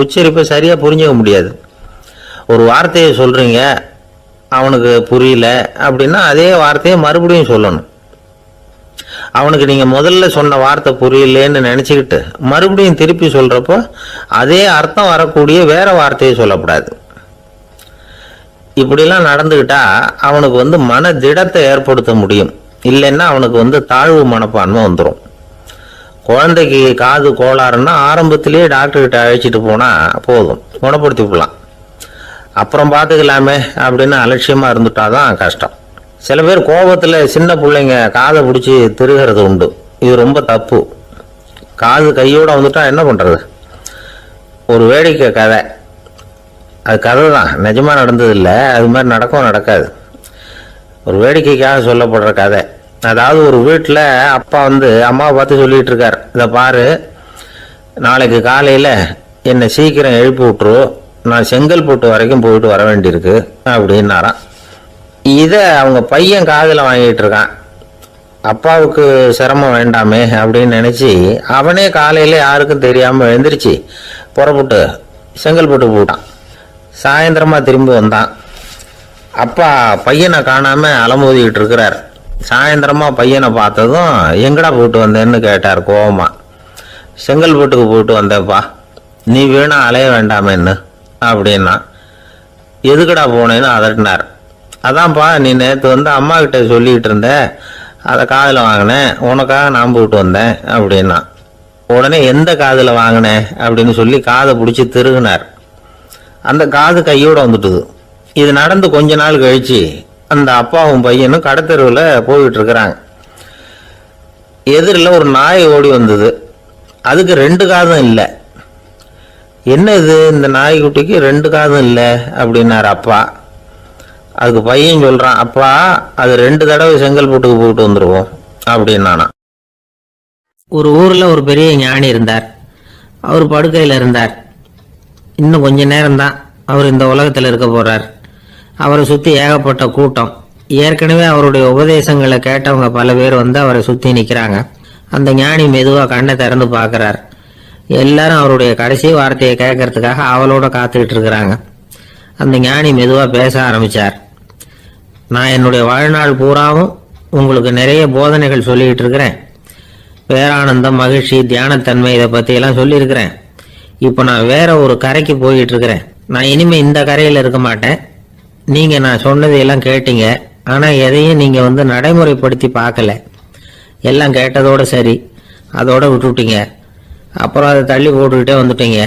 உச்சரிப்பை சரியா புரிஞ்சுக்க முடியாது. ஒரு வார்த்தையை சொல்றீங்க, அவனுக்கு புரியல அப்படின்னா அதே வார்த்தையை மறுபடியும் சொல்லணும். அவனுக்கு நீங்க முதல்ல சொன்ன வார்த்தை புரியலன்னு நினைச்சுக்கிட்டு மறுபடியும் திருப்பி சொல்றப்போ அதே அர்த்தம் வரக்கூடிய வேற வார்த்தையை சொல்லக்கூடாது. இப்படிலாம் நடந்துகிட்டா அவனுக்கு மன திடத்தை ஏற்படுத்த முடியும். இல்லைன்னா அவனுக்கு தாழ்வு மனப்பான்மை வந்துடும். குழந்தைக்கு காது கோளாறுன்னா ஆரம்பத்திலேயே டாக்டர்கிட்ட அழைச்சிட்டு போனா போதும், குணப்படுத்தி விடலாம். அப்புறம் பார்த்துக்கலாமே அப்படின்னு அலட்சியமா இருந்துட்டாதான் கஷ்டம். சில பேர் கோபத்துல சின்ன பிள்ளைங்க காதை பிடிச்சி திருகிறது உண்டு. இது ரொம்ப தப்பு. காது கையோட வந்துட்டா என்ன பண்றது? ஒரு வேடிக்கை கதை, அது கதை தான், நிஜமா நடந்தது இல்லை, அது மாதிரி நடக்கவும் நடக்காது. ஒரு வேடிக்கைக்காக சொல்லப்படுற கதை. அதாவது ஒரு வீட்டில் அப்பா அம்மாவை பார்த்து சொல்லிட்டு இருக்கார், இதை பாரு, நாளைக்கு காலையில் என்னை சீக்கிரம் எழுப்பி விட்டுரு, நான் செங்கல்பட்டு வரைக்கும் போயிட்டு வர வேண்டியிருக்கு அப்படின்னாராம். இதை அவங்க பையன் காதில் வாங்கிட்டு இருக்கான். அப்பாவுக்கு சிரமம் வேண்டாமே அப்படின்னு நினச்சி அவனே காலையில் யாருக்கும் தெரியாமல் எழுந்திரிச்சு புறப்பட்டு செங்கல்பட்டு போட்டான். சாயந்தரமாக திரும்பி வந்தான். அப்பா பையனை காணாமல் அலமோதிக்கிட்டு இருக்கிறார். சாயந்தரமாக பையனை பார்த்ததும் எங்கடா போயிட்டு வந்தேன்னு கேட்டார் கோவமா. செங்கல்பட்டுக்கு போயிட்டு வந்தேப்பா, நீ வேணா அலைய வேண்டாமேன்னு அப்படின்னா. எதுக்கடா போனேன்னு அதட்டினார். அதான்ப்பா நீ நேற்று வந்து அம்மா கிட்ட சொல்லிக்கிட்டு இருந்த, அதை காதில் வாங்கினேன், உனக்காக நான் போயிட்டு வந்தேன் அப்படின்னா. உடனே எந்த காதில் வாங்கினேன் அப்படின்னு சொல்லி காதை பிடிச்சி திருகினார். அந்த காது கையோடு வந்துட்டுது. இது நடந்து கொஞ்ச நாள் கழிச்சு அந்த அப்பாவும் பையனும் கடத்தெருவில் போயிட்டு இருக்கிறாங்க. எதிரில் ஒரு நாய் ஓடி வந்தது. அதுக்கு 2 காதும் இல்லை. என்ன இது, இந்த நாய்க்குட்டிக்கு 2 காதும் இல்லை அப்படின்னார் அப்பா. அதுக்கு பையன் சொல்கிறான், அப்பா அது 2 தடவை செங்கல்பட்டுக்கு போயிட்டு வந்துடுவோம் அப்படின்னானா. ஒரு ஊரில் ஒரு பெரிய ஞானி இருந்தார். அவர் படுக்கையில் இருந்தார். இன்னும் கொஞ்ச நேரம்தான் அவர் இந்த உலகத்தில் இருக்க போகிறார். அவரை சுற்றி ஏகப்பட்ட கூட்டம். ஏற்கனவே அவருடைய உபதேசங்களை கேட்டவங்க பல பேர் வந்து அவரை சுற்றி நிற்கிறாங்க. அந்த ஞானி மெதுவாக கண்ணை திறந்து பார்க்குறார். எல்லாரும் அவருடைய கடைசி வார்த்தையை கேட்கறதுக்காக அவளோட காத்துக்கிட்டு இருக்கிறாங்க. அந்த ஞானி மெதுவாக பேச ஆரம்பித்தார். நான் என்னுடைய வாழ்நாள் பூராவும் உங்களுக்கு நிறைய போதனைகள் சொல்லிக்கிட்டு இருக்கிறேன். பேரானந்தம், மகிழ்ச்சி, தியானத்தன்மை இதை பற்றியெல்லாம் சொல்லியிருக்கிறேன். இப்போ நான் வேற ஒரு கரைக்கு போயிட்டு இருக்கிறேன். நான் இனிமேல் இந்த கரையில் இருக்க மாட்டேன். நீங்கள் நான் சொன்னதையெல்லாம் கேட்டீங்க, ஆனால் எதையும் நீங்கள் வந்து நடைமுறைப்படுத்தி பார்க்கல. எல்லாம் கேட்டதோடு சரி, அதோடு விட்டுவிட்டீங்க. அப்புறம் அதை தள்ளி போட்டுக்கிட்டே வந்துட்டீங்க.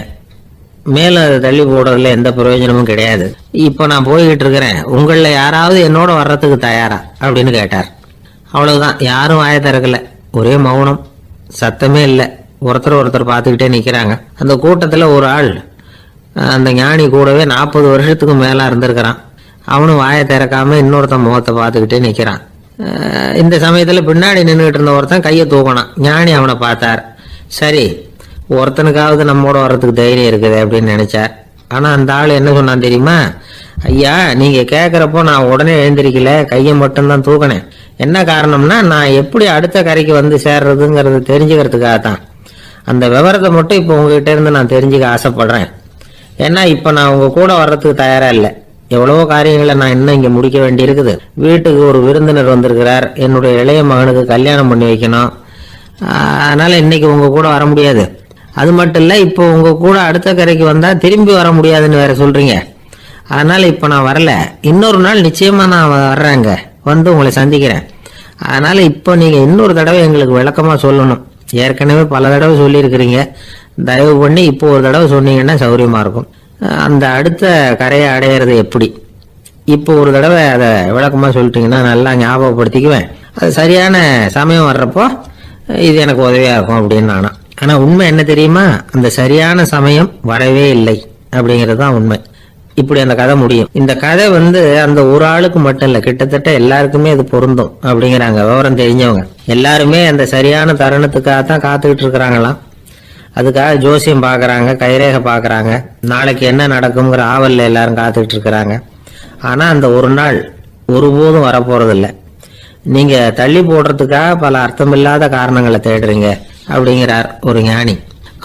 மேலும் அதை தள்ளி போடுறதுல எந்த பிரயோஜனமும் கிடையாது. இப்போ நான் போய்கிட்டு இருக்கிறேன். உங்களில் யாராவது என்னோட வர்றதுக்கு தயாரா அப்படின்னு கேட்டார். அவ்வளவுதான். யாரும் வாயை திறக்கல. ஒரே மௌனம், சத்தமே இல்லை. ஒருத்தர் பார்த்துக்கிட்டே நிற்கிறாங்க. அந்த கூட்டத்தில் ஒரு ஆள் அந்த ஞானி கூடவே 40 வருஷத்துக்கு மேலே இருந்திருக்கிறான். அவனும் வாயை திறக்காம இன்னொருத்தன் முகத்தை பார்த்துக்கிட்டே நிற்கிறான். இந்த சமயத்தில் பின்னாடி நின்றுகிட்டு இருந்த ஒருத்தன் கையை தூக்கினான். ஞானி அவனை பார்த்தார். சரி, ஒருத்தனுக்காவது நம்மோட வர்றதுக்கு தைரியம் இருக்குது அப்படின்னு நினைச்சார். ஆனால் அந்த ஆள் என்ன சொன்னான் தெரியுமா? ஐயா, நீங்கள் கேட்குறப்போ நான் உடனே எழுந்திருக்கல, கையை மட்டும்தான் தூக்கினேன். என்ன காரணம்னா, நான் எப்படி அடுத்த கரைக்கு வந்து சேர்றதுங்கிறது தெரிஞ்சுக்கிறதுக்காக தான். அந்த விவரத்தை மட்டும் இப்போ உங்ககிட்ட இருந்து நான் தெரிஞ்சுக்க ஆசைப்படுறேன். ஏன்னா இப்போ நான் உங்கள் கூட வர்றதுக்கு தயாராக இல்லை. எவ்வளவோ காரியங்களை நான் இன்னும் இங்கே முடிக்க வேண்டி இருக்குது. வீட்டுக்கு ஒரு விருந்தினர் வந்திருக்கிறார். என்னுடைய இளைய மகனுக்கு கல்யாணம் பண்ணி வைக்கணும். அதனால் இன்னைக்கு உங்கள் கூட வர முடியாது. அது மட்டும் இல்லை, இப்போ உங்கள் கூட அடுத்த கரைக்கு வந்தால் திரும்பி வர முடியாதுன்னு வேற சொல்கிறீங்க. அதனால் இப்போ நான் வரல. இன்னொரு நாள் நிச்சயமாக நான் வர்றேங்க, வந்து உங்களை சந்திக்கிறேன். அதனால் இப்போ நீங்கள் இன்னொரு தடவை எங்களுக்கு விளக்கமாக சொல்லணும். ஏற்கனவே பல தடவை சொல்லியிருக்கிறீங்க. தயவு பண்ணி இப்போ ஒரு தடவை சொன்னீங்கன்னா சௌகரியமாக இருக்கும். அந்த அடுத்த கரையை அடையிறது எப்படி? இப்போ ஒரு தடவை அதை விளக்கமாக சொல்லிட்டீங்கன்னா நல்லா ஞாபகப்படுத்திக்குவேன். அது சரியான சமயம் வர்றப்போ இது எனக்கு உதவியாக இருக்கும் அப்படின்னு நானா. ஆனால் உண்மை என்ன தெரியுமா? அந்த சரியான சமயம் வரவே இல்லை அப்படிங்கிறது தான் உண்மை. இப்படி அந்த கதை முடியும். இந்த கதை வந்து அந்த ஒரு ஆளுக்கு மட்டும் இல்லை, கிட்டத்தட்ட எல்லாருக்குமே அது பொருந்தும் அப்படிங்கிறாங்க விவரம் தெரிஞ்சவங்க. எல்லாருமே அந்த சரியான தருணத்துக்காக தான் காத்துக்கிட்டு இருக்கிறாங்களாம். அதுக்காக ஜோசியம் பார்க்குறாங்க, கைரேகை பார்க்குறாங்க. நாளைக்கு என்ன நடக்குங்கிற ஆவலில் எல்லாரும் காத்துக்கிட்டு இருக்கிறாங்க. ஆனால் அந்த ஒரு நாள் ஒருபோதும் வரப்போகிறதில்ல. நீங்கள் தள்ளி போடுறதுக்காக பல அர்த்தமில்லாத காரணங்களை தேடுறீங்க அப்படிங்கிறார் ஒரு ஞானி.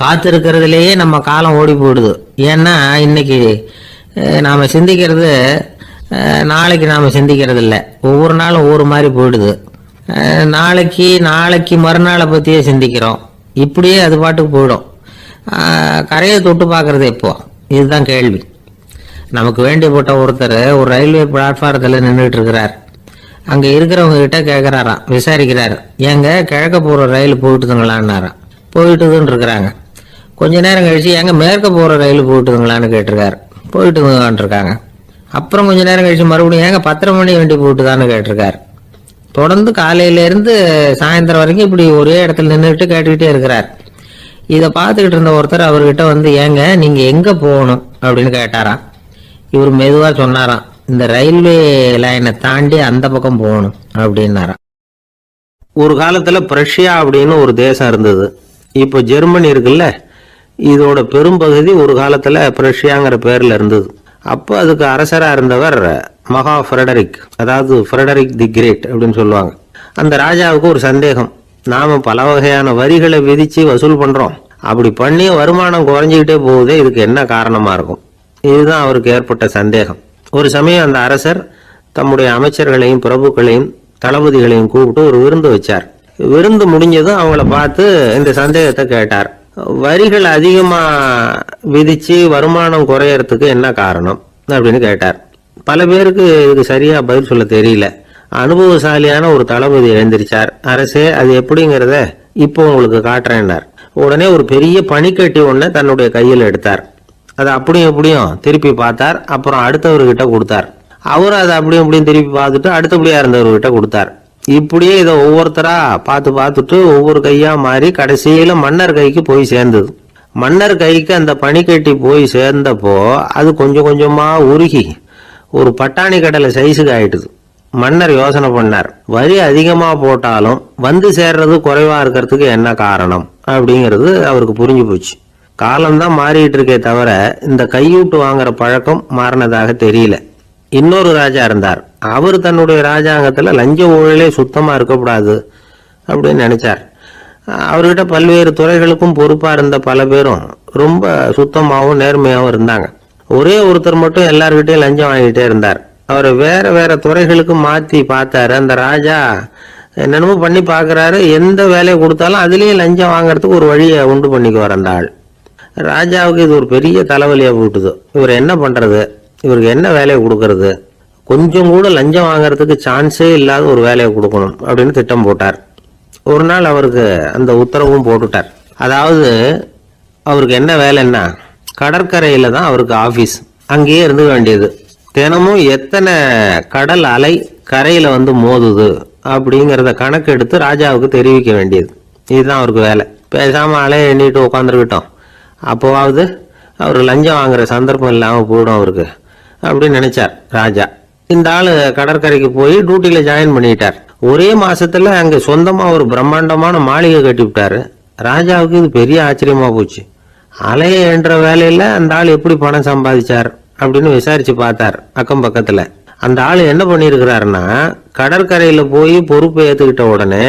காத்திருக்கிறதுலேயே நம்ம காலம் ஓடி போயிடுது. ஏன்னா இன்னைக்கு நாம் சிந்திக்கிறது நாளைக்கு நாம் சிந்திக்கிறது இல்லை. ஒவ்வொரு நாளும் ஒவ்வொரு மாதிரி போயிடுது. நாளைக்கு மறுநாளை பற்றியே சிந்திக்கிறோம். இப்படியே அது பாட்டுக்கு போயிடும். கரையை தொட்டு பார்க்குறது எப்போ? இதுதான் கேள்வி. நமக்கு வேண்டியப்பட்ட ஒருத்தர் ஒரு ரயில்வே பிளாட்ஃபாரத்தில் நின்றுட்டு இருக்கிறார். அங்கே இருக்கிறவங்க கிட்ட கேட்குறாராம், விசாரிக்கிறார். ஏங்க கிழக்க போகிற ரயில் போயிட்டுதுங்களான்னாராம். போயிட்டுதுன்னு இருக்கிறாங்க. கொஞ்ச நேரம் கழிச்சு ஏங்க மேற்க போகிற ரயில் போயிட்டுதுங்களான்னு கேட்டிருக்காரு. போயிட்டுதுங்களான் இருக்காங்க. அப்புறம் கொஞ்ச நேரம் கழிச்சு மறுபடியும் ஏங்க 10:30 மணி வண்டி போயிட்டுதான்னு கேட்டிருக்காரு. தொடர்ந்து காலையிலேருந்து சாயந்தரம் வரைக்கும் இப்படி ஒரே இடத்துல நின்றுட்டு கேட்டுக்கிட்டே இருக்கிறார். இதை பார்த்துக்கிட்டு இருந்த ஒருத்தர் அவர்கிட்ட வந்து, ஏங்க நீங்கள் எங்கே போகணும் அப்படின்னு கேட்டாராம். இவர் மெதுவாக சொன்னாராம், இந்த ரயில்வே லைனை தாண்டி அந்த பக்கம் போகணும் அப்படின்னாராம். ஒரு காலத்தில் பிரஷ்யா அப்படின்னு ஒரு தேசம் இருந்தது. இப்போ ஜெர்மனி இருக்குல்ல, இதோட பெரும்பகுதி ஒரு காலத்துல பிரஷ்யாங்கிற பேர்ல இருந்தது. அப்போ அதுக்கு அரசரா இருந்தவர் மகா ஃப்ரெடரிக், அதாவது ஃப்ரெடரிக் தி கிரேட் அப்படின்னு சொல்லுவாங்க. அந்த ராஜாவுக்கு ஒரு சந்தேகம், நாம பல வகையான வரிகளை விதிச்சு வசூல் பண்றோம், அப்படி பண்ணி வருமானம் குறைஞ்சிக்கிட்டே போகுதே, இதுக்கு என்ன காரணமா இருக்கும்? இதுதான் அவருக்கு ஏற்பட்ட சந்தேகம். ஒரு சமயம் அந்த அரசர் தம்முடைய அமைச்சர்களையும் பிரபுக்களையும் தளபதிகளையும் கூப்பிட்டு ஒரு விருந்து வச்சார். விருந்து முடிஞ்சதும் அவங்கள பார்த்து இந்த சந்தேகத்தை கேட்டார். வரிகள் அதிகமா விதிச்சு வருமானம் குறையறதுக்கு என்ன காரணம் அப்படின்னு கேட்டார். பல பேருக்கு இதுக்கு சரியா பதில் சொல்ல தெரியல. அனுபவசாலியான ஒரு தளபதி எழுந்திருச்சார். அரசே, அது எப்படிங்கிறத இப்போ உங்களுக்கு காட்டுறேன்னார். உடனே ஒரு பெரிய பனிக்கட்டி ஒண்ணு தன்னுடைய கையில் எடுத்தார். அதை அப்படியும் எப்படியும் திருப்பி பார்த்தார். அப்புறம் அடுத்தவர்கிட்ட கொடுத்தார். அவர் அதை அப்படியும் இப்படியும் திருப்பி பார்த்துட்டு அடுத்தபடியா இருந்தவர்கிட்ட கொடுத்தார். இப்படியே இதை ஒவ்வொருத்தரா பார்த்துட்டு ஒவ்வொரு கையா மாறி கடைசியில மன்னர் கைக்கு போய் சேர்ந்தது. மன்னர் கைக்கு அந்த பனிக்கட்டி போய் சேர்ந்தப்போ அது கொஞ்சம் கொஞ்சமா உருகி ஒரு பட்டாணி கடலை சைஸுக்கு ஆயிட்டுது. மன்னர் யோசனை பண்ணார், வரி அதிகமா போட்டாலும் வந்து சேர்றது குறைவா இருக்கிறதுக்கு என்ன காரணம் அப்படிங்கிறது அவருக்கு புரிஞ்சு போச்சு. காலம்தான் மாறிட்டு இருக்கே தவிர இந்த கையூட்டு வாங்குற பழக்கம் மாறினதாக தெரியல. இன்னொரு ராஜா இருந்தார். அவர் தன்னுடைய ராஜாங்கத்துல லஞ்ச ஊழலே சுத்தமா இருக்கக்கூடாது அப்படின்னு நினைச்சார். அவர்கிட்ட பல்வேறு துறைகளுக்கும் பொறுப்பா இருந்த பல பேரும் ரொம்ப சுத்தமாகவும் நேர்மையாகவும் இருந்தாங்க. ஒரே ஒருத்தர் மட்டும் எல்லார்கிட்டையும் லஞ்சம் வாங்கிட்டே இருந்தார். அவரை வேற வேற துறைகளுக்கு மாத்தி பார்த்தாரு. அந்த ராஜா என்னென்னமோ பண்ணி பாக்குறாரு. எந்த வேலையை கொடுத்தாலும் அதுலயே லஞ்சம் வாங்கறதுக்கு ஒரு வழியை உண்டு பண்ணிக்குவார் அந்த ஆள். ராஜாவுக்கு இது ஒரு பெரிய தலைவலியா போட்டுது. இவர் என்ன பண்றது, இவருக்கு என்ன வேலையை கொடுக்கறது, கொஞ்சம் கூட லஞ்சம் வாங்கறதுக்கு சான்ஸே இல்லாத ஒரு வேலையை கொடுக்கணும் அப்படின்னு திட்டம் போட்டார். ஒரு நாள் அவருக்கு அந்த உத்தரவும் போட்டுட்டார். அதாவது அவருக்கு என்ன வேலைன்னா, கடற்கரையில தான் அவருக்கு ஆபீஸ், அங்கேயே இருந்துக்க வேண்டியது. தினமும் எத்தனை கடல் அலை கரையில வந்து மோதுது அப்படிங்கிறத கணக்கு எடுத்து ராஜாவுக்கு தெரிவிக்க வேண்டியது. இதுதான் அவருக்கு வேலை. பேசாம அலையை எண்ணிட்டு உட்காந்துருக்கிட்டோம், அப்போவாவது அவர் லஞ்சம் வாங்குற சந்தர்ப்பம் இல்லாமல் போயிடும் அவருக்கு அப்படின்னு நினைச்சார் ராஜா. இந்த ஆளு கடற்கரைக்கு போய் டியூட்டியில ஜாயின் பண்ணிட்டார். ஒரே மாசத்துல அங்க சொந்தமா ஒரு பிரம்மாண்டமான மாளிகை கட்டி விட்டாரு. ராஜாவுக்கு இது பெரிய ஆச்சரியமா போச்சு. அலைய என்ற வேலையில அந்த ஆள் எப்படி பணம் சம்பாதிச்சார் அப்படின்னு விசாரிச்சு பார்த்தார் அக்கம் பக்கத்துல. அந்த ஆள் என்ன பண்ணிருக்கிறாருன்னா, கடற்கரையில போய் பொறுப்பு ஏத்துக்கிட்ட உடனே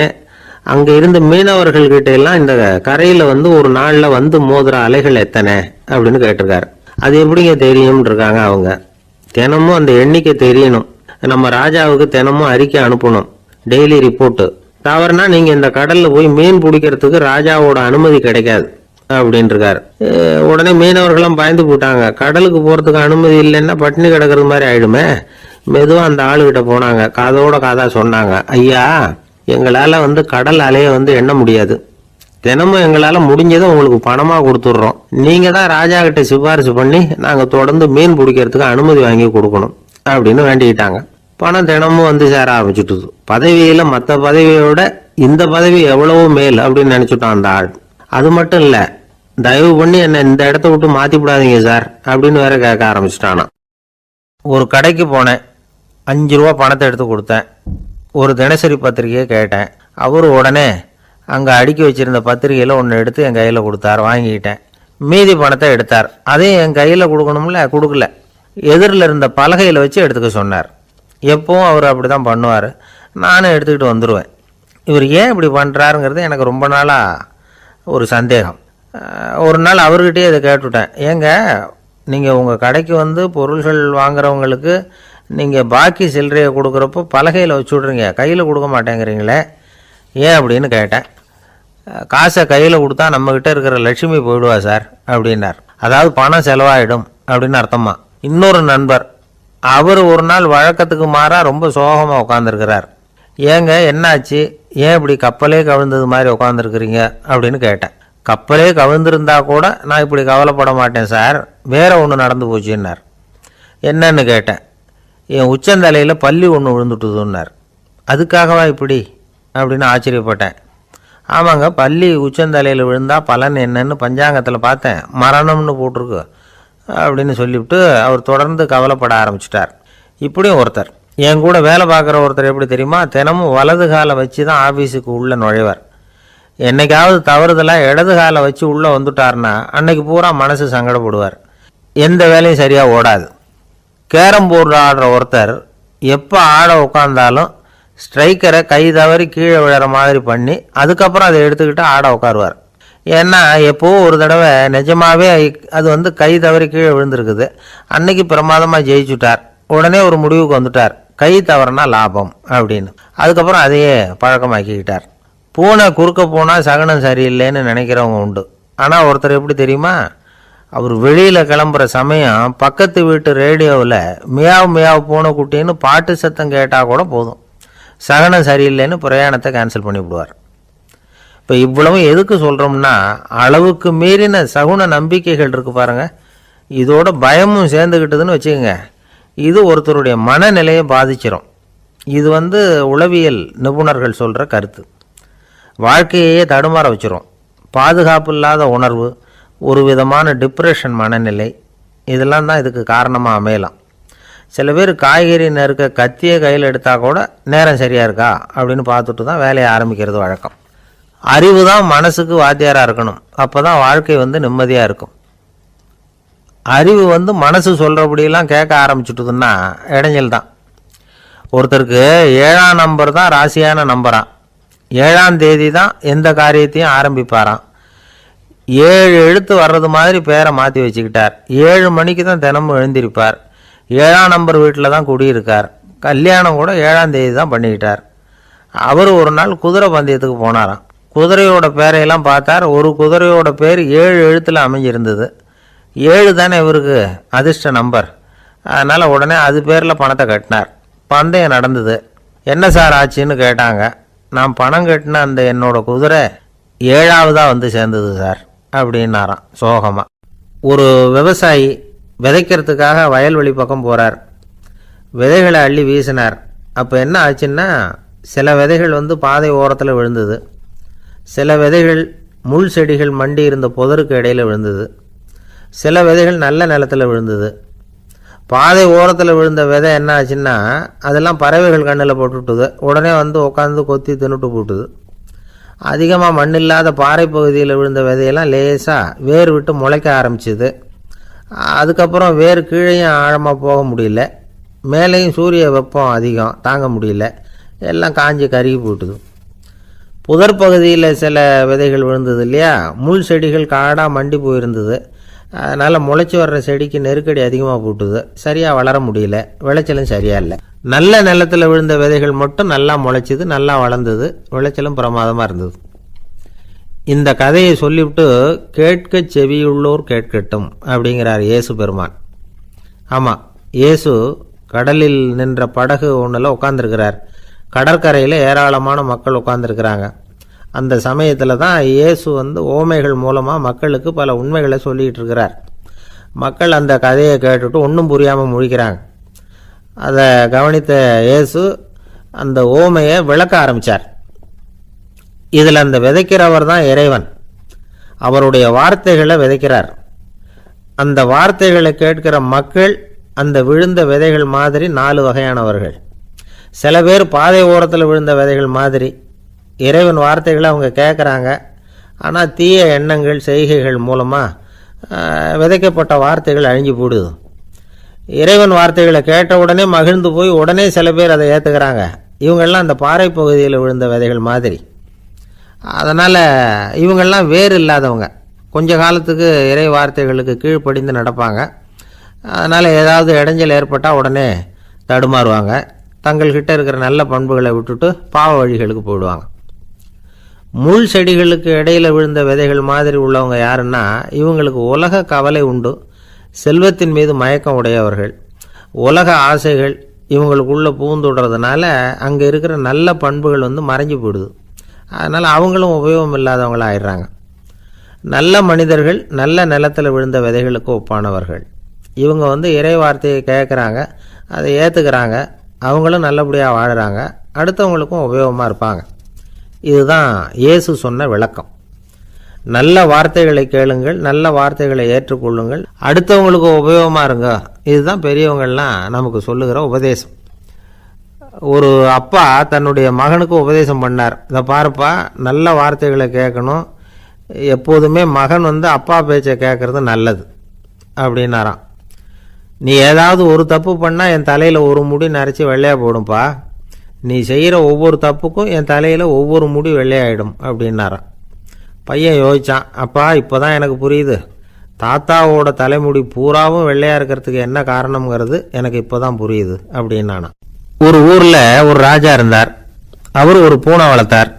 அங்க இருந்த மீனவர்கள் கிட்ட எல்லாம் இந்த கரையில வந்து ஒரு நாள்ல வந்து மோதுற அலைகள் எத்தனை அப்படின்னு கேட்டிருக்காரு. அது எப்படிங்க தெரியும் இருக்காங்க அவங்க. தினமும் அந்த எண்ணிக்கை தெரியணும். நம்ம ராஜாவுக்கு தினமும் அறிக்கை அனுப்பணும், டெய்லி ரிப்போர்ட். தவறுனா நீங்க இந்த கடல்ல போய் மீன் பிடிக்கிறதுக்கு ராஜாவோட அனுமதி கிடைக்காது அப்படின்னு இருக்காரு. உடனே மீனவர்களும் பயந்து போட்டாங்க. கடலுக்கு போறதுக்கு அனுமதி இல்லைன்னா பட்டினி கிடக்கிறது மாதிரி ஆயிடுமே. மெதுவா அந்த ஆளுகிட்ட போனாங்க, காதோட காதா சொன்னாங்க, ஐயா, எங்களால வந்து கடல் அலைய வந்து எண்ண முடியாது. தினமும் எங்களால முடிஞ்சதை உங்களுக்கு பணமா கொடுத்துடுறோம். நீங்க தான் ராஜா கிட்ட சிபாரிசு பண்ணி நாங்க தொடர்ந்து மீன் பிடிக்கிறதுக்கு அனுமதி வாங்கி கொடுக்கணும் அப்படின்னு வேண்டிக்கிட்டாங்க. பணம் தினமும் வந்து சேர ஆரம்பிச்சுட்டுது. பதவியில மற்ற பதவியோட இந்த பதவி எவ்வளவோ மேல் அப்படின்னு நினைச்சுட்டான் அந்த ஆள். அது மட்டும் இல்ல, தயவு பண்ணி என்ன இந்த இடத்த விட்டு மாத்தி விடாதீங்க சார் அப்படின்னு வேற கேட்க ஆரம்பிச்சுட்டானா. ஒரு கடைக்கு போனேன், 5 ரூபா பணத்தை எடுத்து கொடுத்தேன். ஒரு தினசரி பத்திரிகையை கேட்டேன். அவரு உடனே அங்கே அடுக்கி வச்சிருந்த பத்திரிகையில் ஒன்று எடுத்து என் கையில் கொடுத்தார், வாங்கிக்கிட்டேன். மீதி பணத்தை எடுத்தார், அதையும் என் கையில் கொடுக்கணும்ல, கொடுக்கல. எதிரில் இருந்த பலகையில் வச்சு எடுத்துக்க சொன்னார். எப்பவும் அவர் அப்படி தான் பண்ணுவார். நானும் எடுத்துக்கிட்டு வந்துடுவேன். இவர் ஏன் இப்படி பண்ணுறாருங்கிறது எனக்கு ரொம்ப நாளாக ஒரு சந்தேகம். ஒரு நாள் அவர்கிட்டயே இதை கேட்டுவிட்டேன். ஏங்க, நீங்கள் உங்கள் கடைக்கு வந்து பொருள்கள் வாங்குறவங்களுக்கு நீங்கள் பாக்கி சில்லறையை கொடுக்குறப்போ பலகையில் வச்சு விட்றீங்க, கையில் கொடுக்க மாட்டேங்கிறீங்களே, ஏன் அப்படின்னு கேட்டேன். காசை கையில் கொடுத்தா நம்மக்கிட்ட இருக்கிற லட்சுமி போயிடுவா சார் அப்படின்னார். அதாவது பணம் செலவாயிடும் அப்படின்னு அர்த்தமா. இன்னொரு நண்பர், அவர் ஒரு நாள் வழக்கத்துக்கு மாறா ரொம்ப சோகமாக உட்காந்துருக்கிறார். ஏங்க என்னாச்சு, ஏன் இப்படி கப்பலே கவிழ்ந்தது மாதிரி உட்காந்துருக்குறீங்க அப்படின்னு கேட்டேன். கப்பலே கவிழ்ந்திருந்தா கூட நான் இப்படி கவலைப்பட மாட்டேன் சார், வேற ஒன்று நடந்து போச்சுன்னார். என்னன்னு கேட்டேன். என் உச்சந்தலையில் பல்லி ஒன்று விழுந்துட்டுதுன்னார். அதுக்காகவா இப்படி அப்படின்னு ஆச்சரியப்பட்டேன். ஆமாங்க, பல்லி உச்சந்தலையில் விழுந்தா பலன் என்னன்னு பஞ்சாங்கத்தில் பார்த்தேன், மரணம்னு போட்டிருக்கு அப்படின்னு சொல்லிவிட்டு அவர் தொடர்ந்து கவலைப்பட ஆரம்பிச்சிட்டார். இப்படியும் ஒருத்தர், என் கூட வேலை பார்க்குற ஒருத்தர் எப்படி தெரியுமா, தினமும் வலது காலை வச்சு தான் ஆஃபீஸுக்கு உள்ளே நுழைவார். என்னைக்காவது தவறுதலாக இடது காலை வச்சு உள்ளே வந்துட்டார்னா அன்னைக்கு பூரா மனசு சங்கடப்படுவார், எந்த வேலையும் சரியாக ஓடாது. கேரம் போர்டு ஆடுற ஒருத்தர் எப்போ ஆட உட்காந்தாலும் ஸ்ட்ரைக்கரை கை தவறி கீழே விழுற மாதிரி பண்ணி அதுக்கப்புறம் அதை எடுத்துக்கிட்டு ஆட உட்காருவார். ஏன்னா எப்போ ஒரு தடவை நிஜமாகவே அது கை தவறி கீழே விழுந்திருக்குது, அன்னைக்கு பிரமாதமாக ஜெயிச்சுட்டார். உடனே ஒரு முடிவுக்கு வந்துட்டார், கை தவறுனா லாபம் அப்படின்னு. அதுக்கப்புறம் அதையே பழக்கமாக்கிக்கிட்டார். பூனை குறுக்க போனால் சகனம் சரியில்லைன்னு நினைக்கிறவங்க உண்டு. ஆனால் ஒருத்தர் எப்படி தெரியுமா, அவர் வெளியில் கிளம்புற சமயம் பக்கத்து வீட்டு ரேடியோவில் மியாவ் மியாவ் பூனைக்குட்டின்னு பாட்டு சத்தம் கேட்டால் கூட போதும், சகனம் சரியில்லைன்னு பிரயாணத்தை கேன்சல் பண்ணிவிடுவார். இப்போ இவ்வளவு எதுக்கு சொல்கிறோம்னா, அளவுக்கு மீறின சகுன நம்பிக்கைகள் இருக்குது பாருங்கள், இதோட பயமும் சேர்ந்துக்கிட்டதுன்னு வச்சுக்கோங்க, இது ஒருத்தருடைய மனநிலையை பாதிச்சிடும். இது உளவியல் நிபுணர்கள் சொல்கிற கருத்து. வாழ்க்கையே தடுமாற வச்சிரும். பாதுகாப்பு இல்லாத உணர்வு, ஒரு விதமான டிப்ரெஷன் மனநிலை, இதெல்லாம் தான் இதுக்கு காரணமாக அமையலாம். சில பேர் காய்கறி நறுக்க கத்தியை கையில் எடுத்தால் கூட நேரம் சரியாக இருக்கா அப்படின்னு பார்த்துட்டு தான் வேலையை ஆரம்பிக்கிறது வழக்கம். அறிவு தான் மனசுக்கு வாத்தியாராக இருக்கணும், அப்போ தான் வாழ்க்கை நிம்மதியாக இருக்கும். அறிவு மனசு சொல்கிறபடியெல்லாம் கேட்க ஆரம்பிச்சுட்டுதுன்னா இடைஞ்சல் தான். ஒருத்தருக்கு 7ஆம் நம்பர் தான் ராசியான நம்பரான், 7ஆம் தேதி தான் எந்த காரியத்தையும் ஆரம்பிப்பாராம். 7 எழுத்து வர்றது மாதிரி பேரை மாற்றி வச்சுக்கிட்டார். 7 மணிக்கு தான் தினமும் எழுந்திருப்பார். 7ஆம் நம்பர் வீட்டில் தான் குடியிருக்கார். கல்யாணம் கூட 7ஆம் தேதி தான் பண்ணிக்கிட்டார். அவர் ஒரு நாள் குதிரை பந்தயத்துக்கு போனாராம். குதிரையோட பேரையெல்லாம் பார்த்தார். ஒரு குதிரையோட பேர் 7 எழுத்தில் அமைஞ்சிருந்தது. 7 தானே இவருக்கு அதிர்ஷ்ட நம்பர், அதனால் உடனே அது பேரில் பணத்தை கட்டினார். பந்தயம் நடந்தது. என்ன சார் ஆச்சுன்னு கேட்டாங்க. நான் பணம் கட்டின அந்த என்னோட குதிரை 7ஆவதாக சேர்ந்தது சார் அப்படின்னாராம் சோகமாக. ஒரு விவசாயி விதைக்கிறதுக்காக வயல்வெளி பக்கம் போகிறார். விதைகளை அள்ளி வீசினார். அப்போ என்ன ஆச்சுன்னா, சில விதைகள் பாதை ஓரத்தில் விழுந்தது, சில விதைகள் முள் செடிகள் மண்டி இருந்த புதருக்கு இடையில் விழுந்தது, சில விதைகள் நல்ல நிலத்தில் விழுந்தது. பாதை ஓரத்தில் விழுந்த விதை என்ன ஆச்சுன்னா, அதெல்லாம் பறவைகள் கண்ணில் போட்டுவிட்டுது. உடனே உட்காந்து கொத்தி தின்னுட்டு போட்டுது. அதிகமாக மண் இல்லாத பாறை பகுதியில் விழுந்த விதையெல்லாம் லேசாக வேர் விட்டு முளைக்க ஆரம்பிச்சிது. அதுக்கப்புறம் வேர் கீழேயும் ஆழமாக போக முடியல, மேலேயும் சூரிய வெப்பம் அதிகம் தாங்க முடியல, எல்லாம் காஞ்சி கருகி போட்டுது. புதர் பகுதியில் சில விதைகள் விழுந்தது இல்லையா, முள் செடிகள் காடாக மண்டி போயிருந்தது. அதனால் முளைச்சி வர்ற செடிக்கு நெருக்கடி அதிகமாக போட்டுது, சரியாக வளர முடியல, விளைச்சலும் சரியாக இல்லை. நல்ல நிலத்தில் விழுந்த விதைகள் மட்டும் நல்லா முளைச்சிது, நல்லா வளர்ந்தது, விளைச்சலும் பிரமாதமாக இருந்தது. இந்த கதையை சொல்லிவிட்டு கேட்க செவியுள்ளோர் கேட்கட்டும் அப்படிங்கிறார் இயேசு பெருமான். ஆமாம், இயேசு கடலில் நின்ற படகு ஒன்றில் உட்காந்துருக்கிறார். கடற்கரையில் ஏராளமான மக்கள் உட்காந்துருக்கிறாங்க. அந்த சமயத்தில் தான் இயேசு ஓமைகள் மூலமாக மக்களுக்கு பல உண்மைகளை சொல்லிகிட்டு இருக்கிறார். மக்கள் அந்த கதையை கேட்டுட்டு ஒன்றும் புரியாமல் முழிக்கிறாங்க. அதை கவனித்த இயேசு அந்த ஓமையை விளக்க ஆரம்பித்தார். இதில் அந்த விதைக்கிறவர் தான் இறைவன். அவருடைய வார்த்தைகளை விதைக்கிறார். அந்த வார்த்தைகளை கேட்கிற மக்கள் அந்த விழுந்த விதைகள் மாதிரி 4 வகையானவர்கள். சில பேர் பாதை ஓரத்தில் விழுந்த விதைகள் மாதிரி. இறைவன் வார்த்தைகளை அவங்க கேட்குறாங்க, ஆனால் தீய எண்ணங்கள் செய்கைகள் மூலமாக விதைக்கப்பட்ட வார்த்தைகள் அழிஞ்சு போடுது. இறைவன் வார்த்தைகளை கேட்ட உடனே மகிழ்ந்து போய் உடனே சில பேர் அதை ஏற்றுக்கிறாங்க. இவங்கெல்லாம் அந்த பாறை பகுதியில் விழுந்த விதைகள் மாதிரி. அதனால் இவங்கெல்லாம் வேறு இல்லாதவங்க, கொஞ்ச காலத்துக்கு இறை வார்த்தைகளுக்கு கீழ்ப்படிந்து நடப்பாங்க. அதனால் ஏதாவது இடைஞ்சல் ஏற்பட்டால் உடனே தடுமாறுவாங்க. தங்கள்கிட்ட இருக்கிற நல்ல பண்புகளை விட்டுட்டு பாவ வழிகளுக்கு போயிடுவாங்க. முள் செடிகளுக்கு இடையில் விழுந்த விதைகள் மாதிரி உள்ளவங்க யாருன்னா, இவங்களுக்கு உலக கவலை உண்டு, செல்வத்தின் மீது மயக்கம் உடையவர்கள். உலக ஆசைகள் இவங்களுக்குள்ளே பூந்துடுறதுனால அங்கே இருக்கிற நல்ல பண்புகள் மறைஞ்சு போயிடுது. அதனால் அவங்களும் உபயோகம் இல்லாதவங்களாக ஆயிடுறாங்க. நல்ல மனிதர்கள் நல்ல நிலத்தில் விழுந்த விதைகளுக்கு ஒப்பானவர்கள். இவங்க இறை வார்த்தையை கேட்குறாங்க, அதை ஏற்றுக்கிறாங்க, அவங்களும் நல்லபடியாக வாழுறாங்க, அடுத்தவங்களுக்கும் உபயோகமாக இருப்பாங்க. இதுதான் இயேசு சொன்ன விளக்கம். நல்ல வார்த்தைகளை கேளுங்கள், நல்ல வார்த்தைகளை ஏற்றுக்கொள்ளுங்கள், அடுத்தவங்களுக்கு உபயோகமாக இருங்க. இதுதான் பெரியவங்கள்லாம் நமக்கு சொல்லுகிற உபதேசம். ஒரு அப்பா தன்னுடைய மகனுக்கு உபதேசம் பண்ணார். இதை பாருப்பா, நல்ல வார்த்தைகளை கேட்கணும், எப்போதுமே மகன் அப்பா பேச்சை கேட்கறது நல்லது அப்படின்னாராம். நீ ஏதாவது ஒரு தப்பு பண்ணால் என் தலையில் ஒரு முடி நரைச்சி வெள்ளையாக போடும்பா, நீ செய்கிற ஒவ்வொரு தப்புக்கும் என் தலையில் ஒவ்வொரு முடி வெள்ளையாயிடும் அப்படின்னாராம். பையன் யோசிச்சான், அப்பா இப்போ தான் எனக்கு புரியுது, தாத்தாவோட தலைமுடி பூராவும் வெள்ளையாக இருக்கிறதுக்கு என்ன காரணம்ங்கிறது எனக்கு இப்போ தான் புரியுது அப்படின்னானா. ஒரு ஊரில் ஒரு ராஜா இருந்தார். அவர் ஒரு பூனை வளர்த்தார்.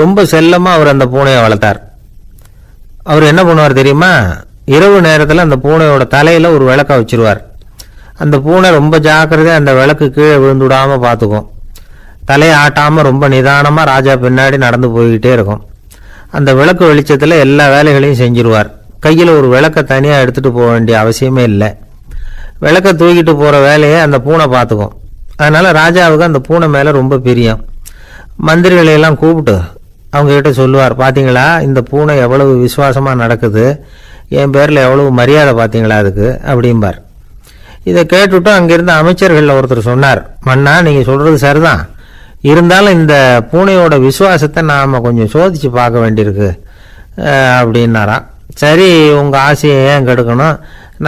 ரொம்ப செல்லமாக அவர் அந்த பூனையை வளர்த்தார். அவர் என்ன பண்ணுவார் தெரியுமா? இரவு நேரத்தில் அந்த பூனையோட தலையில் ஒரு விளக்க வச்சிருவார். அந்த பூனை ரொம்ப ஜாக்கிரதையாக அந்த விளக்கு கீழே விழுந்துடாமல் பார்த்துக்கும். தலையை ஆட்டாமல் ரொம்ப நிதானமாக ராஜா பின்னாடி நடந்து போய்கிட்டே இருக்கும். அந்த விளக்கு வெளிச்சத்தில் எல்லா வேலைகளையும் செஞ்சிருவார். கையில் ஒரு விளக்கை தனியாக எடுத்துகிட்டு போக வேண்டிய அவசியமே இல்லை. விளக்கை தூக்கிட்டு போகிற வேலையை அந்த பூனை பார்த்துக்கும். அதனால் ராஜாவுக்கு அந்த பூனை மேலே ரொம்ப பிரியம். மந்திரிகளையெல்லாம் கூப்பிட்டு அவங்ககிட்ட சொல்லுவார், பார்த்தீங்களா இந்த பூனை எவ்வளவு விசுவாசமாக நடக்குது, என் பேரில் எவ்வளவு மரியாதை பார்த்தீங்களா அதுக்கு அப்படிம்பார். இதை கேட்டுவிட்டு அங்கிருந்த அமைச்சர்களில் ஒருத்தர் சொன்னார், மன்னா நீங்கள் சொல்கிறது சரிதான், இருந்தாலும் இந்த பூனையோட விசுவாசத்தை நாம் கொஞ்சம் சோதித்து பார்க்க வேண்டியிருக்கு அப்படின்னாராம். சரி, உங்கள் ஆசையை ஏன் கெடுக்கணும்,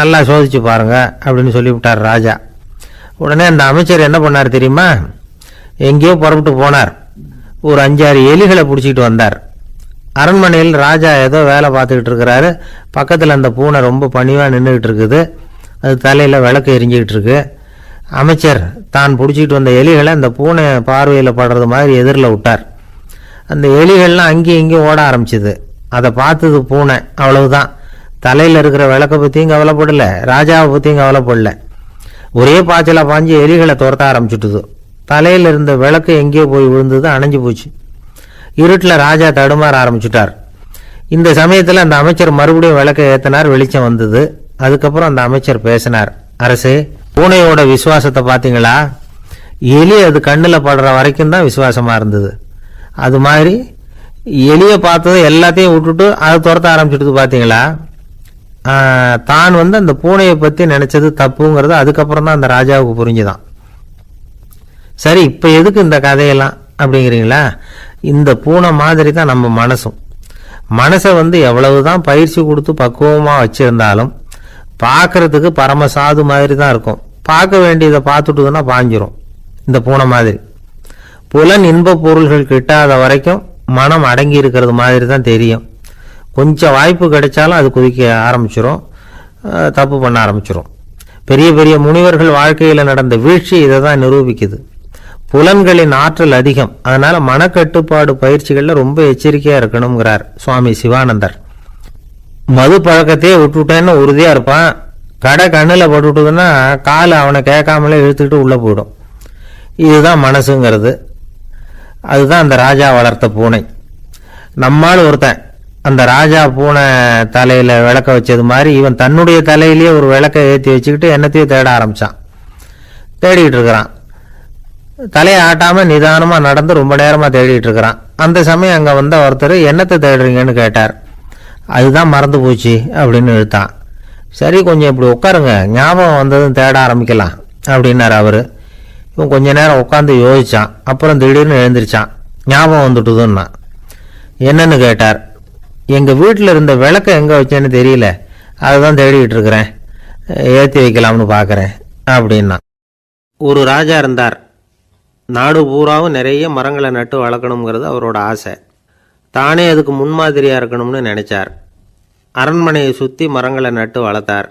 நல்லா சோதிச்சு பாருங்க அப்படின்னு சொல்லிவிட்டார் ராஜா. உடனே அந்த அமைச்சர் என்ன பண்ணார் தெரியுமா? எங்கேயோ புறப்பட்டு போனார். ஒரு 5-6 எலிகளை பிடிச்சிக்கிட்டு வந்தார். அரண்மனையில் ராஜா ஏதோ வேலை பார்த்துக்கிட்டு இருக்கிறாரு. பக்கத்தில் அந்த பூனை ரொம்ப பணிவாக நின்றுக்கிட்டு இருக்குது. அது தலையில் விளக்கு எரிஞ்சிக்கிட்டு இருக்கு. அமைச்சர் தான் பிடிச்சிக்கிட்டு வந்த எலிகளை அந்த பூனை பார்வையில் படுறது மாதிரி எதிரில் விட்டார். அந்த எலிகள்லாம் அங்கேயும் இங்கேயும் ஓட ஆரம்பிச்சுது. அதை பார்த்தது பூனை, அவ்வளவுதான். தலையில் இருக்கிற விளக்கை பற்றியும் கவலைப்படலை, ராஜாவை பற்றியும் கவலைப்படல. ஒரே பாய்ச்சலாக பாஞ்சு எலிகளை துரத்த ஆரம்பிச்சுட்டுது. தலையில் இருந்த விளக்கு எங்கேயோ போய் விழுந்தது, அணைஞ்சு போச்சு. இருட்டில் ராஜா தடுமாற ஆரம்பிச்சுட்டார். இந்த சமயத்தில் அந்த அமைச்சர் மறுபடியும் விளக்கை ஏற்றினார். வெளிச்சம் வந்தது. அதுக்கப்புறம் அந்த அமைச்சர் பேசினார், அரசே, பூனையோட விசுவாசத்தை பார்த்தீங்களா? எலி அது கண்ணில் படுற வரைக்கும் தான் விசுவாசமாக இருந்தது. அது மாதிரி எலியை பார்த்தது எல்லாத்தையும் விட்டுட்டு அதை துரத்த ஆரம்பிச்சுட்டு பார்த்தீங்களா? தான் அந்த பூனையை பற்றி நினைச்சது தப்புங்கிறது அதுக்கப்புறம் தான் அந்த ராஜாவுக்கு புரிஞ்சுதான். சரி, இப்போ எதுக்கு இந்த கதையெல்லாம் அப்படிங்கிறீங்களா? இந்த பூனை மாதிரி தான் நம்ம மனசும். மனசை எவ்வளவுதான் பயிற்சி கொடுத்து பக்குவமாக வச்சிருந்தாலும் பார்க்கறதுக்கு பரமசாது மாதிரி தான் இருக்கும். பார்க்க வேண்டியதை பார்த்துட்டுதுன்னா பாஞ்சிரும். இந்த பூனை மாதிரி புலன் இன்ப பொருள்கள் கிட்டாத வரைக்கும் மனம் அடங்கி இருக்கிறது மாதிரி தான் தெரியும். கொஞ்சம் வாய்ப்பு கிடைச்சாலும் அது குதிக்க ஆரம்பிச்சிரும், தப்பு பண்ண ஆரம்பிச்சிரும். பெரிய பெரிய முனிவர்கள் வாழ்க்கையில் நடந்த வீழ்ச்சி இதை தான் நிரூபிக்குது. புலன்களின் ஆற்றல் அதிகம். அதனால மனக்கட்டுப்பாடு பயிற்சிகளில் ரொம்ப எச்சரிக்கையாக இருக்கணுங்கிறார் சுவாமி சிவானந்தர். மது பழக்கத்தையே விட்டுவிட்டேன்னு உறுதியாக இருப்பான். கடை கண்ணில் பட்டுவிட்டதுன்னா கால் அவனை கேட்காமலே இழுத்துக்கிட்டு உள்ளே போயிடும். இதுதான் மனசுங்கிறது. அதுதான் அந்த ராஜா வளர்த்த பூனை. நம்மால் ஒருத்தன் அந்த ராஜா பூனை தலையில் விளக்க வச்சது மாதிரி இவன் தன்னுடைய தலையிலேயே ஒரு விளக்கை ஏற்றி வச்சுக்கிட்டு என்னத்தையும் தேட ஆரம்பித்தான். தேடிக்கிட்டு இருக்கிறான். தலையை ஆட்டாமல் நிதானமாக நடந்து ரொம்ப நேரமாக தேடிட்டு இருக்கிறான். அந்த சமயம் அங்கே வந்த ஒருத்தர், என்னத்தை தேடுறீங்கன்னு கேட்டார். அதுதான் மறந்து போச்சு அப்படின்னு இழுத்தான். சரி, கொஞ்சம் இப்படி உட்காருங்க, ஞாபகம் வந்ததும் தேட ஆரம்பிக்கலாம் அப்படின்னார் அவர். இவன் கொஞ்ச நேரம் உட்காந்து யோசிச்சான். அப்புறம் திடீர்னு எழுந்திரிச்சான். ஞாபகம் வந்துட்டுதுன்னா. என்னன்னு கேட்டார். எங்கள் வீட்டில் இருந்த விளக்கை எங்கே வச்சேன்னு தெரியல, அதுதான் தேடிக்கிட்டு இருக்கிறேன், ஏற்றி வைக்கலாம்னு பார்க்குறேன் அப்படின்னா. ஒரு ராஜா இருந்தார். நாடு பூராவும் நிறைய மரங்களை நட்டு வளர்க்கணுங்கிறது அவரோட ஆசை. தானே அதுக்கு முன்மாதிரியாக இருக்கணும்னு நினைச்சார். அரண்மனையை சுற்றி மரங்களை நட்டு வளர்த்தார்.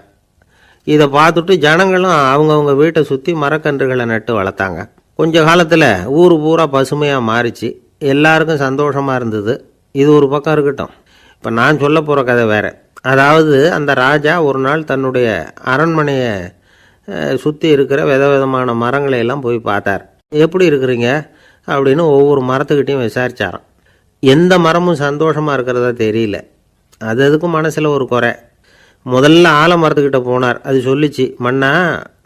இதை பார்த்துட்டு ஜனங்களும் அவங்கவுங்க வீட்டை சுற்றி மரக்கன்றுகளை நட்டு வளர்த்தாங்க. கொஞ்ச காலத்தில் ஊர் பூரா பசுமையாக மாறிச்சு. எல்லாருக்கும் சந்தோஷமாக இருந்தது. இது ஒரு பக்கம் இருக்கட்டும். இப்போ நான் சொல்ல போகிற கதை வேறு. அதாவது அந்த ராஜா ஒரு நாள் தன்னுடைய அரண்மனையை சுற்றி இருக்கிற விதவிதமான மரங்களை எல்லாம் போய் பார்த்தார். எப்படி இருக்கிறீங்க அப்படின்னு ஒவ்வொரு மரத்துக்கிட்டையும் விசாரிச்சாராம். எந்த மரமும் சந்தோஷமாக இருக்கிறதா தெரியல. அது அதுக்கும் மனசில் ஒரு குறை. முதல்ல ஆலமரத்துக்கிட்ட போனார். அது சொல்லிச்சு, மண்ணா,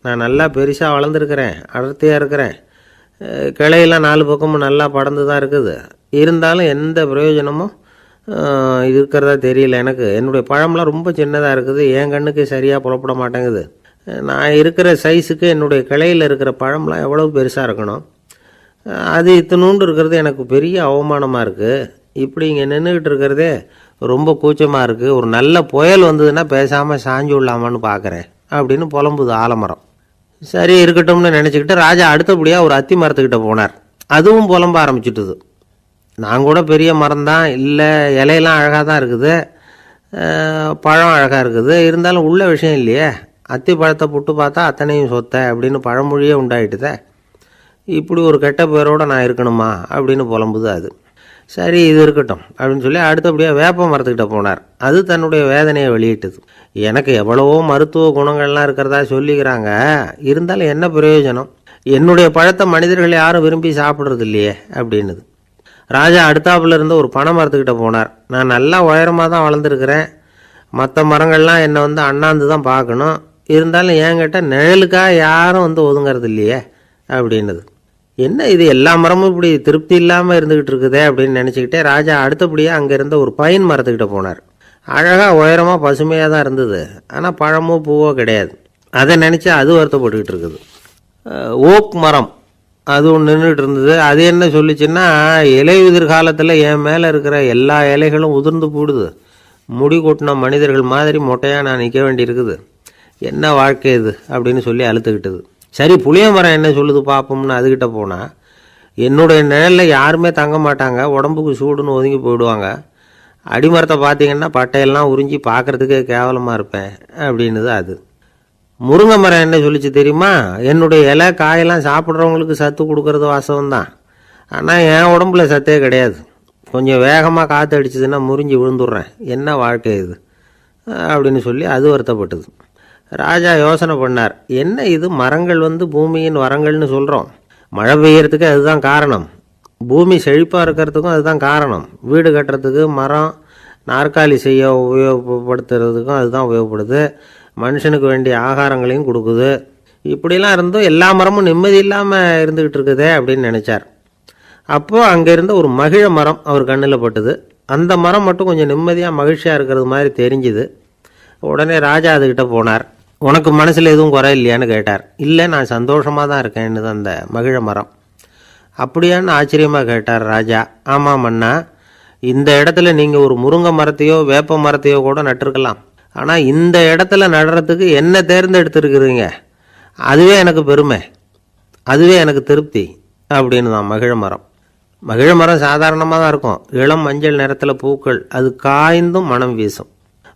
நான் நல்லா பெருசாக வளர்ந்துருக்கிறேன், அடர்த்தியாக இருக்கிறேன், கிளையெல்லாம் 4 பக்கமும் நல்லா படர்ந்து தான் இருக்குது, இருந்தாலும் எந்த பிரயோஜனமும் இருக்கிறதா தெரியல எனக்கு. என்னுடைய பழம்லாம் ரொம்ப சின்னதாக இருக்குது, என் கண்ணுக்கு சரியாக புறப்பட மாட்டேங்குது. நான் இருக்கிற சைஸுக்கு என்னுடைய கிளையில் இருக்கிற பழம்லாம் எவ்வளோ பெருசாக இருக்கணும், அது இத்தினூண்டு இருக்கிறது எனக்கு பெரிய அவமானமாக இருக்குது. இப்படி இங்கே நின்றுக்கிட்டு இருக்கிறதே ரொம்ப கூச்சமாக இருக்குது. ஒரு நல்ல புயல் வந்ததுன்னா பேசாமல் சாஞ்சு விடலாமான்னு பார்க்குறேன் அப்படின்னு புலம்புது ஆலமரம். சரி இருக்கட்டும்னு நினச்சிக்கிட்டு ராஜா அடுத்தபடியாக ஒரு அத்தி மரத்துக்கிட்ட போனார். அதுவும் புலம்ப ஆரம்பிச்சுட்டுது. நான் கூட பெரிய மரம் தான், இல்லை இலையெல்லாம் அழகாக தான் இருக்குது, பழம் அழகாக இருக்குது, இருந்தாலும் உள்ள விஷயம் இல்லையே, அத்தி பழத்தை புட்டு பார்த்தா அத்தனையும் சொத்தை அப்படின்னு பழமொழியே உண்டாயிட்டுதே. இப்படி ஒரு கெட்ட பேரோடு நான் இருக்கணுமா அப்படின்னு புலம்புது அது. சரி இது இருக்கட்டும் அப்படின்னு சொல்லி அடுத்தபடியாக வேப்ப மரத்துக்கிட்ட போனார். அது தன்னுடைய வேதனையை வெளியிட்டது. எனக்கு எவ்வளவோ மருத்துவ குணங்கள்லாம் இருக்கிறதா சொல்லிக்கிறாங்க, இருந்தாலும் என்ன பிரயோஜனம், என்னுடைய பழத்தை மனிதர்கள் யாரும் விரும்பி சாப்பிட்றது இல்லையே அப்படின்னுது. ராஜா அடுத்தாப்புல இருந்த ஒரு பனை மரத்துக்கிட்ட போனார். நான் நல்லா உயரமாக தான் வளர்ந்துருக்கிறேன், மற்ற மரங்கள்லாம் என்னை அண்ணாந்து தான் பார்க்கணும், இருந்தாலும் என்கிட்ட நிழலுக்காக யாரும் ஒதுங்கிறது இல்லையே அப்படின்னுது. என்ன இது எல்லா மரமும் இப்படி திருப்தி இல்லாமல் இருந்துக்கிட்டு இருக்குதே அப்படின்னு நினச்சிக்கிட்டே ராஜா அடுத்தபடியாக அங்கே இருந்த ஒரு பைன் மரத்துக்கிட்ட போனார். அழகாக உயரமாக பசுமையாக தான் இருந்தது, ஆனால் பழமோ பூவோ கிடையாது. அதை நினச்சி அது வருத்தப்பட்டுக்கிட்டு இருக்குது. ஓக் மரம் அது ஒன்று நின்றுட்டு இருந்தது. அது என்ன சொல்லிச்சுன்னா, இலை உதிர் காலத்தில் என் மேலே இருக்கிற எல்லா இலைகளும் உதிர்ந்து போடுது, முடி கொட்டின மனிதர்கள் மாதிரி மொட்டையாக நான் நிற்க வேண்டியிருக்குது, என்ன வாழ்க்கை இது அப்படின்னு சொல்லி அழுத்துக்கிட்டது. சரி புளிய மரம் என்ன சொல்லுது பார்ப்போம்னு அதுக்கிட்ட போனால், என்னுடைய நிழலில் யாருமே தங்க மாட்டாங்க, உடம்புக்கு சூடுன்னு ஒதுங்கி போயிடுவாங்க, அடிமரத்தை பார்த்தீங்கன்னா பட்டையெல்லாம் உறிஞ்சி பார்க்குறதுக்கே கேவலமாக இருப்பேன் அப்படின்னுது அது. முருங்கை மரம் என்ன சொல்லிச்சு தெரியுமா, என்னுடைய இலை காயெல்லாம் சாப்பிட்றவங்களுக்கு சத்து கொடுக்கறது வாசவம்தான், ஆனால் என் உடம்புல சத்தே கிடையாது, கொஞ்சம் வேகமாக காற்று அடிச்சதுன்னா முறிஞ்சி விழுந்துடுறேன், என்ன வாழ்க்கை இது அப்படின்னு சொல்லி அது வருத்தப்பட்டது. ராஜா யோசனை பண்ணார், என்ன இது மரங்கள் பூமியின் வரங்கள்னு சொல்கிறோம், மழை பெய்யறதுக்கு அதுதான் காரணம், பூமி செழிப்பாக இருக்கிறதுக்கும் அதுதான் காரணம், வீடு கட்டுறதுக்கு மரம், நாற்காலி செய்ய உபயோகப்படுத்துறதுக்கும் அதுதான் உபயோகப்படுது, மனுஷனுக்கு வேண்டிய ஆகாரங்களையும் கொடுக்குது, இப்படிலாம் இருந்தும் எல்லா மரமும் நிம்மதி இல்லாமல் இருந்துக்கிட்டு இருக்குதே அப்படின்னு நினச்சார். அப்போது அங்கே இருந்த ஒரு மகிழ மரம் அவர் கண்ணில் பட்டுது. அந்த மரம் மட்டும் கொஞ்சம் நிம்மதியாக மகிழ்ச்சியாக இருக்கிறது மாதிரி தெரிஞ்சுது. உடனே ராஜா அதுக்கிட்ட போனார். உனக்கு மனசில் எதுவும் குறை இல்லையான்னு கேட்டார். இல்லை நான் சந்தோஷமாக தான் இருக்கேன்னு அந்த மகிழ மரம். அப்படியான்னு ஆச்சரியமாக கேட்டார் ராஜா. ஆமாம் மன்னா, இந்த இடத்துல நீங்கள் ஒரு முருங்கை மரத்தையோ வேப்ப மரத்தையோ கூட நட்டிருக்கலாம், ஆனால் இந்த இடத்துல நடுறதுக்கு என்ன தேர்ந்தெடுத்துருக்குறீங்க, அதுவே எனக்கு பெருமை, அதுவே எனக்கு திருப்தி அப்படின்னு தான் மகிழ மரம். மகிழ மரம் சாதாரணமாக தான் இருக்கும், இளம் மஞ்சள் நிறத்தில் பூக்கள், அது காய்ந்தும் மனம் வீசும்.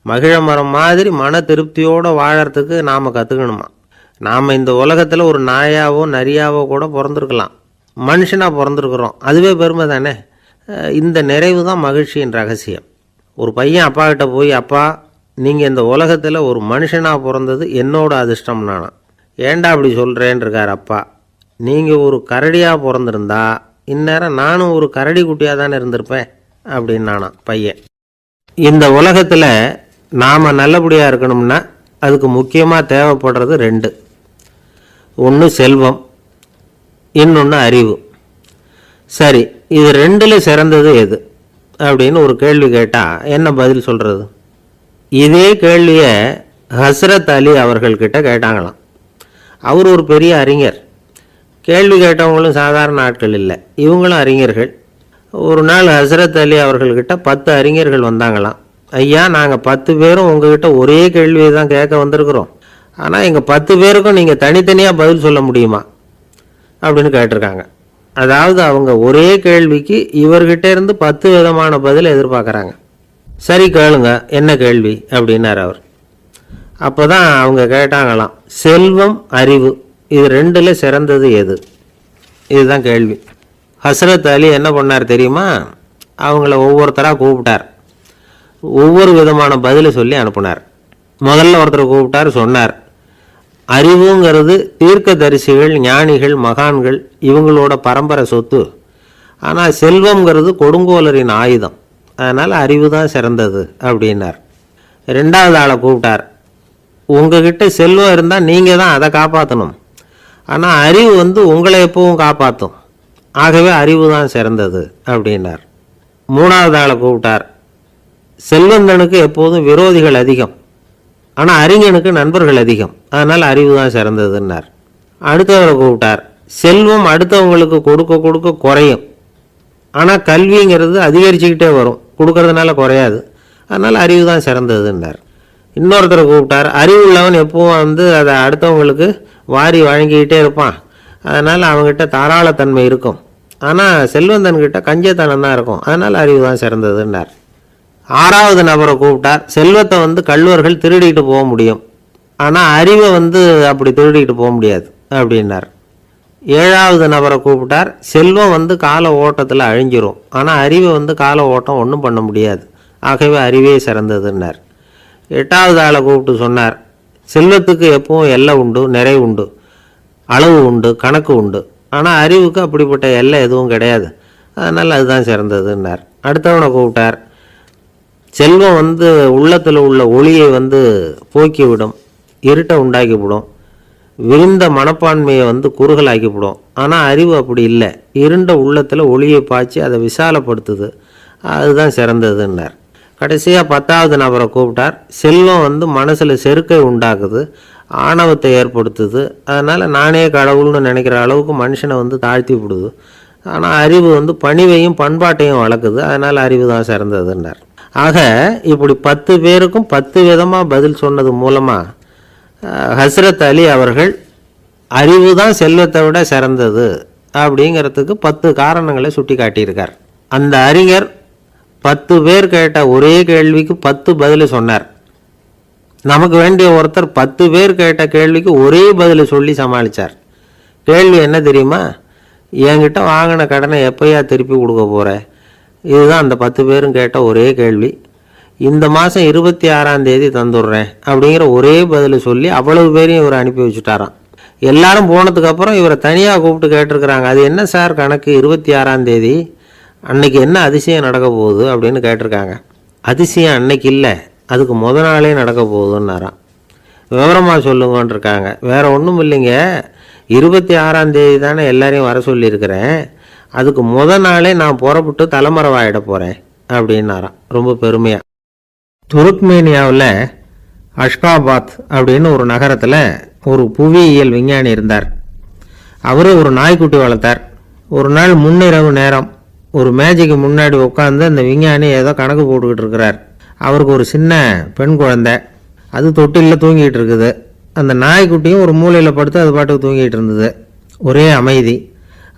மகிழ மரம் மாதிரி மன திருப்தியோடு வாழறதுக்கு நாம் கற்றுக்கணுமா. நாம் இந்த உலகத்தில் ஒரு நாயாவோ நரியாவோ கூட பிறந்திருக்கலாம், மனுஷனாக பிறந்திருக்கிறோம், அதுவே பெருமை தானே. இந்த நிறைவு தான் மகிழ்ச்சியின் ரகசியம். ஒரு பையன் அப்பா கிட்ட போய், அப்பா நீங்கள் இந்த உலகத்தில் ஒரு மனுஷனாக பிறந்தது என்னோட அதிர்ஷ்டம் நானா. ஏண்டா அப்படி சொல்கிறேன்னு இருக்கார் அப்பா. நீங்கள் ஒரு கரடியாக பிறந்திருந்தா இந்நேரம் நானும் ஒரு கரடி குட்டியாக தானே இருந்திருப்பேன் அப்படின்னு நானா பையன். இந்த உலகத்தில் நாம் நல்லபடியாக இருக்கணும்னா அதுக்கு முக்கியமாக தேவைப்படுறது ரெண்டு, ஒன்று செல்வம், இன்னொன்று அறிவு. சரி, இது ரெண்டில் சிறந்தது எது அப்படின்னு ஒரு கேள்வி கேட்டால் என்ன பதில் சொல்கிறது? இதே கேள்வியை ஹஸ்ரத் அலி அவர்கள்கிட்ட கேட்டாங்களாம். அவர் ஒரு பெரிய அறிஞர். கேள்வி கேட்டவங்களும் சாதாரண ஆட்கள் இல்லை, இவங்களும் அறிஞர்கள். ஒரு நாள் ஹஸ்ரத் அலி அவர்கள்கிட்ட 10 அறிஞர்கள் வந்தாங்களாம். ஐயா, நாங்கள் 10 பேரும் உங்ககிட்ட ஒரே கேள்வியை தான் கேட்க வந்திருக்கிறோம், ஆனால் எங்கள் 10 பேருக்கும் நீங்கள் தனித்தனியாக பதில் சொல்ல முடியுமா அப்படின்னு கேட்டிருக்காங்க. அதாவது அவங்க ஒரே கேள்விக்கு இவர்கிட்ட இருந்து 10 விதமான பதில் எதிர்பார்க்குறாங்க. சரி கேளுங்க, என்ன கேள்வி அப்படின்னார் அவர். அப்போ தான் அவங்க கேட்டாங்களாம், செல்வம் அறிவு இது ரெண்டில் சிறந்தது எது, இதுதான் கேள்வி. ஹஸ்ரத் அலி என்ன பண்ணார் தெரியுமா, அவங்கள ஒவ்வொருத்தராக கூப்பிட்டார், ஒவ்வொரு விதமான பதிலை சொல்லி அனுப்புனார். முதல்ல ஒருத்தரை கூப்பிட்டார், சொன்னார், அறிவுங்கிறது தீர்க்கதரிசிகள், ஞானிகள், மகான்கள் இவங்களோட பரம்பரை சொத்து, ஆனால் செல்வம்ங்கிறது கொடுங்கோலரின் ஆயுதம், அதனால் அறிவு தான் சிறந்தது அப்படின்னார். ரெண்டாவது ஆளை கூப்பிட்டார், உங்ககிட்ட செல்வம் இருந்தால் நீங்கள் தான் அதை காப்பாற்றணும், ஆனால் அறிவு உங்களை எப்பவும் காப்பாற்றும், ஆகவே அறிவு தான் சிறந்தது அப்படின்னார். மூணாவது ஆளை கூப்பிட்டார், செல்வந்தனுக்கு எப்போதும் விரோதிகள் அதிகம், ஆனால் அறிஞனுக்கு நண்பர்கள் அதிகம், அதனால் அறிவு தான் சிறந்ததுன்னார். அடுத்தவரை கூப்பிட்டார். செல்வம் அடுத்தவங்களுக்கு கொடுக்க கொடுக்க குறையும், ஆனால் கல்விங்கிறது அதிகரிச்சுக்கிட்டே வரும், கொடுக்கறதுனால குறையாது, அதனால் அறிவு தான் சிறந்ததுன்னார். இன்னொருத்தரை கூப்பிட்டார். அறிவு உள்ளவன் எப்பவும் அதை அடுத்தவங்களுக்கு வாரி வழங்கிக்கிட்டே இருப்பான், அதனால் அவங்ககிட்ட தாராளத்தன்மை இருக்கும், ஆனால் செல்வந்தன்கிட்ட கஞ்சத்தனம் தான் இருக்கும், அதனால் அறிவு தான் சிறந்ததுன்னார். ஆறாவது நபரை கூப்பிட்டார். செல்வத்தை கள்வர்கள் திருடிட்டு போக முடியும், ஆனால் அறிவை அப்படி திருடிட்டு போக முடியாது அப்படின்னார். ஏழாவது நபரை கூப்பிட்டார். செல்வம் கால ஓட்டத்தில் அழிஞ்சிரும், ஆனால் அறிவை கால ஓட்டம் ஒன்றும் பண்ண முடியாது, ஆகவே அறிவே சிறந்ததுன்னார். எட்டாவது ஆளை கூப்பிட்டு சொன்னார். செல்வத்துக்கு எப்பவும் எல்லை உண்டு, நிறை உண்டு, அளவு உண்டு, கணக்கு உண்டு, ஆனால் அறிவுக்கு அப்படிப்பட்ட எல்லை எதுவும் கிடையாது, அதனால் அதுதான் சிறந்ததுன்னார். அடுத்தவனை கூப்பிட்டார். செல்வம் உள்ளத்தில் உள்ள ஒளியை போக்கிவிடும், இருட்டை உண்டாக்கிவிடும், விரிந்த மனப்பான்மையை குறுகலாக்கிவிடும், ஆனால் அறிவு அப்படி இல்லை, இருண்ட உள்ளத்தில் ஒளியை பாய்ச்சி அதை விசாலப்படுத்துது, அதுதான் சிறந்ததுன்னார். கடைசியாக 10வது நபரை கூப்பிட்டார். செல்வம் மனசில் செருக்கை உண்டாக்குது, ஆணவத்தை ஏற்படுத்துது, அதனால் நானே கடவுள்னு நினைக்கிற அளவுக்கு மனுஷனை தாழ்த்தி விடுது, ஆனால் அறிவு பணிவையும் பண்பாட்டையும் வளர்க்குது, அதனால் அறிவு தான் சிறந்ததுன்னார். ஆக இப்படி 10 பேருக்கும் 10 விதமாக பதில் சொன்னது மூலமாக ஹஸ்ரத் அலி அவர்கள் அறிவு தான் செல்வத்தை விட சிறந்தது அப்படிங்கிறதுக்கு 10 காரணங்களை சுட்டி காட்டியிருக்கார். அந்த அறிஞர் 10 பேர் கேட்ட ஒரே கேள்விக்கு 10 பதில் சொன்னார். நமக்கு வேண்டிய ஒருத்தர் 10 பேர் கேட்ட கேள்விக்கு ஒரே பதில் சொல்லி சமாளித்தார். கேள்வி என்ன தெரியுமா? என்கிட்ட வாங்கின கடனை எப்போயா திருப்பி கொடுக்க போகிற? இதுதான் அந்த 10 பேரும் கேட்ட ஒரே கேள்வி. இந்த மாதம் 26ஆம் தேதி தந்துடுறேன் அப்படிங்கிற ஒரே பதில் சொல்லி அவ்வளவு பேரையும் இவர் அனுப்பி வச்சுட்டாராம். எல்லாரும் போனதுக்கப்புறம் இவரை தனியாக கூப்பிட்டு கேட்டிருக்கிறாங்க. அது என்ன சார் கணக்கு, 26ஆம் தேதி அன்னைக்கு என்ன அதிசயம் நடக்க போகுது அப்படின்னு கேட்டிருக்காங்க. அதிசயம் அன்னைக்கு இல்லை, அதுக்கு நாளே நடக்க போகுதுன்னாராம். விவரமாக சொல்லுங்கன்னு இருக்காங்க. வேறு ஒன்றும் இல்லைங்க, 26ஆம் தேதி தானே எல்லாரையும் வர சொல்லியிருக்கிறேன், அதுக்கு நாளே நான் புறப்பட்டு தலைமறைவாயிட போகிறேன் அப்படின்னாராம் ரொம்ப பெருமையாக. துருக்மேனியாவில் அஷ்காபாத் அப்படின்னு ஒரு நகரத்தில் ஒரு புவியியல் விஞ்ஞானி இருந்தார். அவர் ஒரு நாய்க்குட்டி வளர்த்தார். ஒரு நாள் முன்னிரவு நேரம் ஒரு மேஜைக்கு முன்னாடி உட்காந்து அந்த விஞ்ஞானி ஏதோ கணக்கு போட்டுக்கிட்டு இருக்கிறார். அவருக்கு ஒரு சின்ன பெண் குழந்தை, அது தொட்டிலில் தூங்கிட்டு இருக்குது. அந்த நாய்க்குட்டியும் ஒரு மூலையில் படுத்து அது பாட்டுக்கு தூங்கிட்டு இருந்தது. ஒரே அமைதி.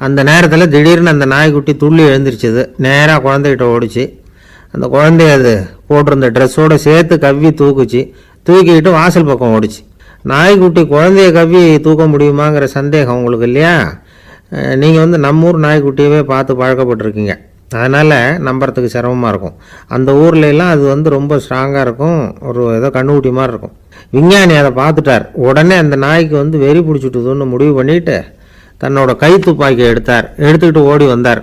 அந்த நேரத்தில் திடீர்னு அந்த நாய்க்குட்டி துள்ளி எழுந்திரிச்சிது, நேராக குழந்தைகிட்ட ஓடிச்சு. அந்த குழந்தைய அது போட்டிருந்த ட்ரெஸ்ஸோடு சேர்த்து கவ்வி தூக்குச்சு, தூக்கிக்கிட்டு வாசல் பக்கம் ஓடிச்சு. நாய்க்குட்டி குழந்தைய கவ்வி தூக்க முடியுமாங்கிற சந்தேகம் உங்களுக்கு இல்லையா? நீங்கள் நம்ம ஊர் நாய்க்குட்டியவே பார்த்து பழக்கப்பட்டிருக்கீங்க, அதனால் நம்புறதுக்கு சிரமமாக இருக்கும். அந்த ஊர்லெலாம் அது ரொம்ப ஸ்ட்ராங்காக இருக்கும், ஒரு ஏதோ கண்ணுக்குட்டி மாதிரி இருக்கும். விஞ்ஞானி அதை பார்த்துட்டார். உடனே அந்த நாய்க்கு வெறி பிடிச்சிட்டுதுன்னு முடிவு பண்ணிவிட்டு தன்னோட கை துப்பாக்கியை எடுத்துக்கிட்டு ஓடி வந்தார்.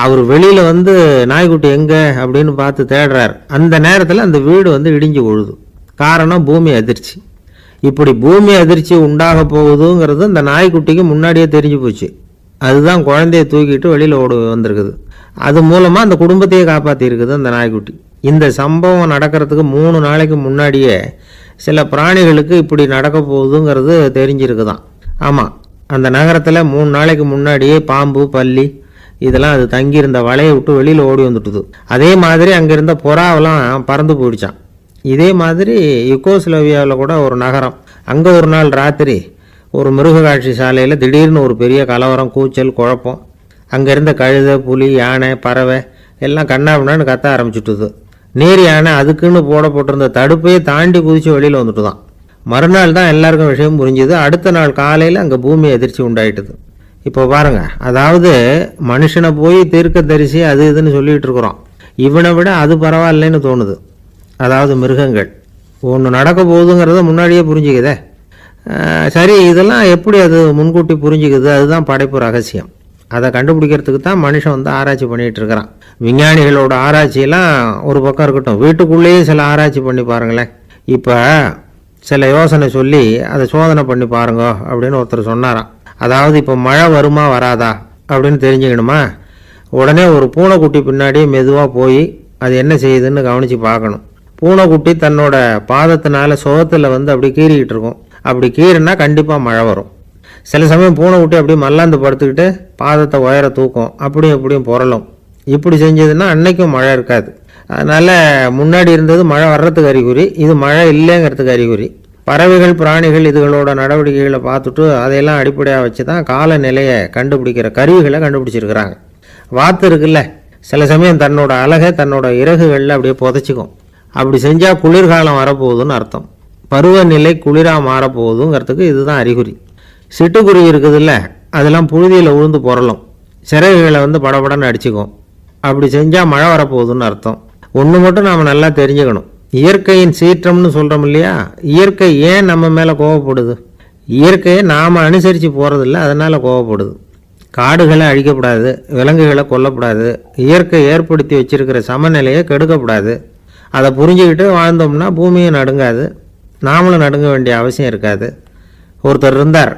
அவர் வெளியில் நாய்க்குட்டி எங்கே அப்படின்னு பார்த்து தேடுறார். அந்த நேரத்தில் அந்த வீடு இடிஞ்சு விழுது. காரணம் பூமி அதிர்ச்சி. இப்படி பூமி அதிர்ச்சி உண்டாக போகுதுங்கிறது அந்த நாய்க்குட்டிக்கு முன்னாடியே தெரிஞ்சு போச்சு. அதுதான் குழந்தைய தூக்கிட்டு வெளியில் ஓடி வந்திருக்குது. அது மூலமாக அந்த குடும்பத்தையே காப்பாற்றிருக்குது அந்த நாய்க்குட்டி. இந்த சம்பவம் நடக்கிறதுக்கு 3 நாளைக்கு முன்னாடியே சில பிராணிகளுக்கு இப்படி நடக்க போகுதுங்கிறது தெரிஞ்சிருக்குதான். ஆமாம், அந்த நகரத்தில் 3 நாளைக்கு முன்னாடியே பாம்பு, பல்லி இதெல்லாம் அது தங்கியிருந்த வலையை விட்டு வெளியில் ஓடி வந்துட்டுது. அதே மாதிரி அங்கே இருந்த புறாவெல்லாம் பறந்து போயிடுச்சான். இதே மாதிரி யுகோஸ்லோவியாவில் கூட ஒரு நகரம், அங்கே ஒரு நாள் ராத்திரி ஒரு மிருக காட்சி சாலையில் திடீர்னு ஒரு பெரிய கலவரம், கூச்சல், குழப்பம். அங்கே இருந்த கழுதை, புலி, யானை, பறவை எல்லாம் கண்ணாபின்னான்னு கத்த ஆரம்பிச்சுட்டுது. நீர் யானை அதுக்குன்னு போடப்பட்டிருந்த தடுப்பையே தாண்டி குதித்து வெளியில் வந்துட்டு தான். மறுநாள் தான் எல்லாருக்கும் விஷயம் புரிஞ்சுது. அடுத்த நாள் காலையில் அங்கே பூமி அதிர்ச்சி உண்டாயிட்டுது. இப்போ பாருங்கள், அதாவது மனுஷனை போய் தீர்க்க தரிசி அது இதுன்னு சொல்லிகிட்டு இருக்கிறோம், இவனை விட அது பரவாயில்லைன்னு தோணுது. அதாவது மிருகங்கள் ஒன்று நடக்க போகுதுங்கிறத முன்னாடியே புரிஞ்சுக்குதே. சரி, இதெல்லாம் எப்படி அது முன்கூட்டி புரிஞ்சுக்குது? அதுதான் படைப்பு ரகசியம். அதை கண்டுபிடிக்கிறதுக்கு தான் மனுஷன் ஆராய்ச்சி பண்ணிகிட்டு இருக்கிறான். விஞ்ஞானிகளோட ஆராய்ச்சியெல்லாம் ஒரு பக்கம் இருக்கட்டும், வீட்டுக்குள்ளேயே சில ஆராய்ச்சி பண்ணி பாருங்களேன். இப்போ சில யோசனை சொல்லி அதை சோதனை பண்ணி பாருங்க அப்படின்னு ஒருத்தர் சொன்னாராம். அதாவது இப்போ மழை வருமா வராதா அப்படின்னு தெரிஞ்சுக்கணுமா, உடனே ஒரு பூனைக்குட்டி பின்னாடியே மெதுவாக போய் அது என்ன செய்யுதுன்னு கவனித்து பார்க்கணும். பூனைக்குட்டி தன்னோட பாதத்தினால சுகத்தில் வந்து அப்படி கீறிக்கிட்டு இருக்கும். அப்படி கீறினா கண்டிப்பாக மழை வரும். சில சமயம் பூனைக்குட்டி அப்படி மல்லாந்து படுத்துக்கிட்டு பாதத்தை உயர தூக்கும், அப்படியும் இப்படியும் புரளும். இப்படி செஞ்சதுன்னா அன்னைக்கும் மழை இருக்காது. அதனால் முன்னாடி இருந்தது மழை வர்றதுக்கு அறிகுறி, இது மழை இல்லைங்கிறதுக்கு அறிகுறி. பறவைகள் பிராணிகள் இதுகளோட நடவடிக்கைகளை பார்த்துட்டு அதையெல்லாம் அடிப்படையாக வச்சு தான் காலநிலையை கண்டுபிடிக்கிற கருவிகளை கண்டுபிடிச்சிருக்கிறாங்க. வாத்து இருக்குல்ல, சில சமயம் தன்னோட அழகை தன்னோட இறகுகளில் அப்படியே புதைச்சிக்கும். அப்படி செஞ்சால் குளிர்காலம் வரப்போகுதுன்னு அர்த்தம். பருவநிலை குளிராக மாறப்போகுதுங்கிறதுக்கு இதுதான் அறிகுறி. சிட்டுக்குருவி இருக்குதுல்ல, அதெல்லாம் புழுதியில் உழுந்து புரளும், சிறகுகளை வந்து படபடன்னு அடிச்சுக்கும். அப்படி செஞ்சால் மழை வரப்போகுதுன்னு அர்த்தம். ஒன்று மட்டும் நாம் நல்லா தெரிஞ்சுக்கணும், இயற்கையின் சீற்றம்னு சொல்கிறோம் இல்லையா, இயற்கை ஏன் நம்ம மேலே கோவப்படுது? இயற்கையை நாம் அனுசரித்து போகிறதில்ல, அதனால் கோவப்படுது. காடுகளை அழிக்கப்படாது, விலங்குகளை கொல்லப்படாது, இயற்கை ஏற்படுத்தி வச்சிருக்கிற சமநிலையை கெடுக்கப்படாது. அதை புரிஞ்சுக்கிட்டு வாழ்ந்தோம்னா பூமியும் நடுங்காது, நாமளும் நடுங்க வேண்டிய அவசியம் இருக்காது. ஒருத்தர் இருந்தார்,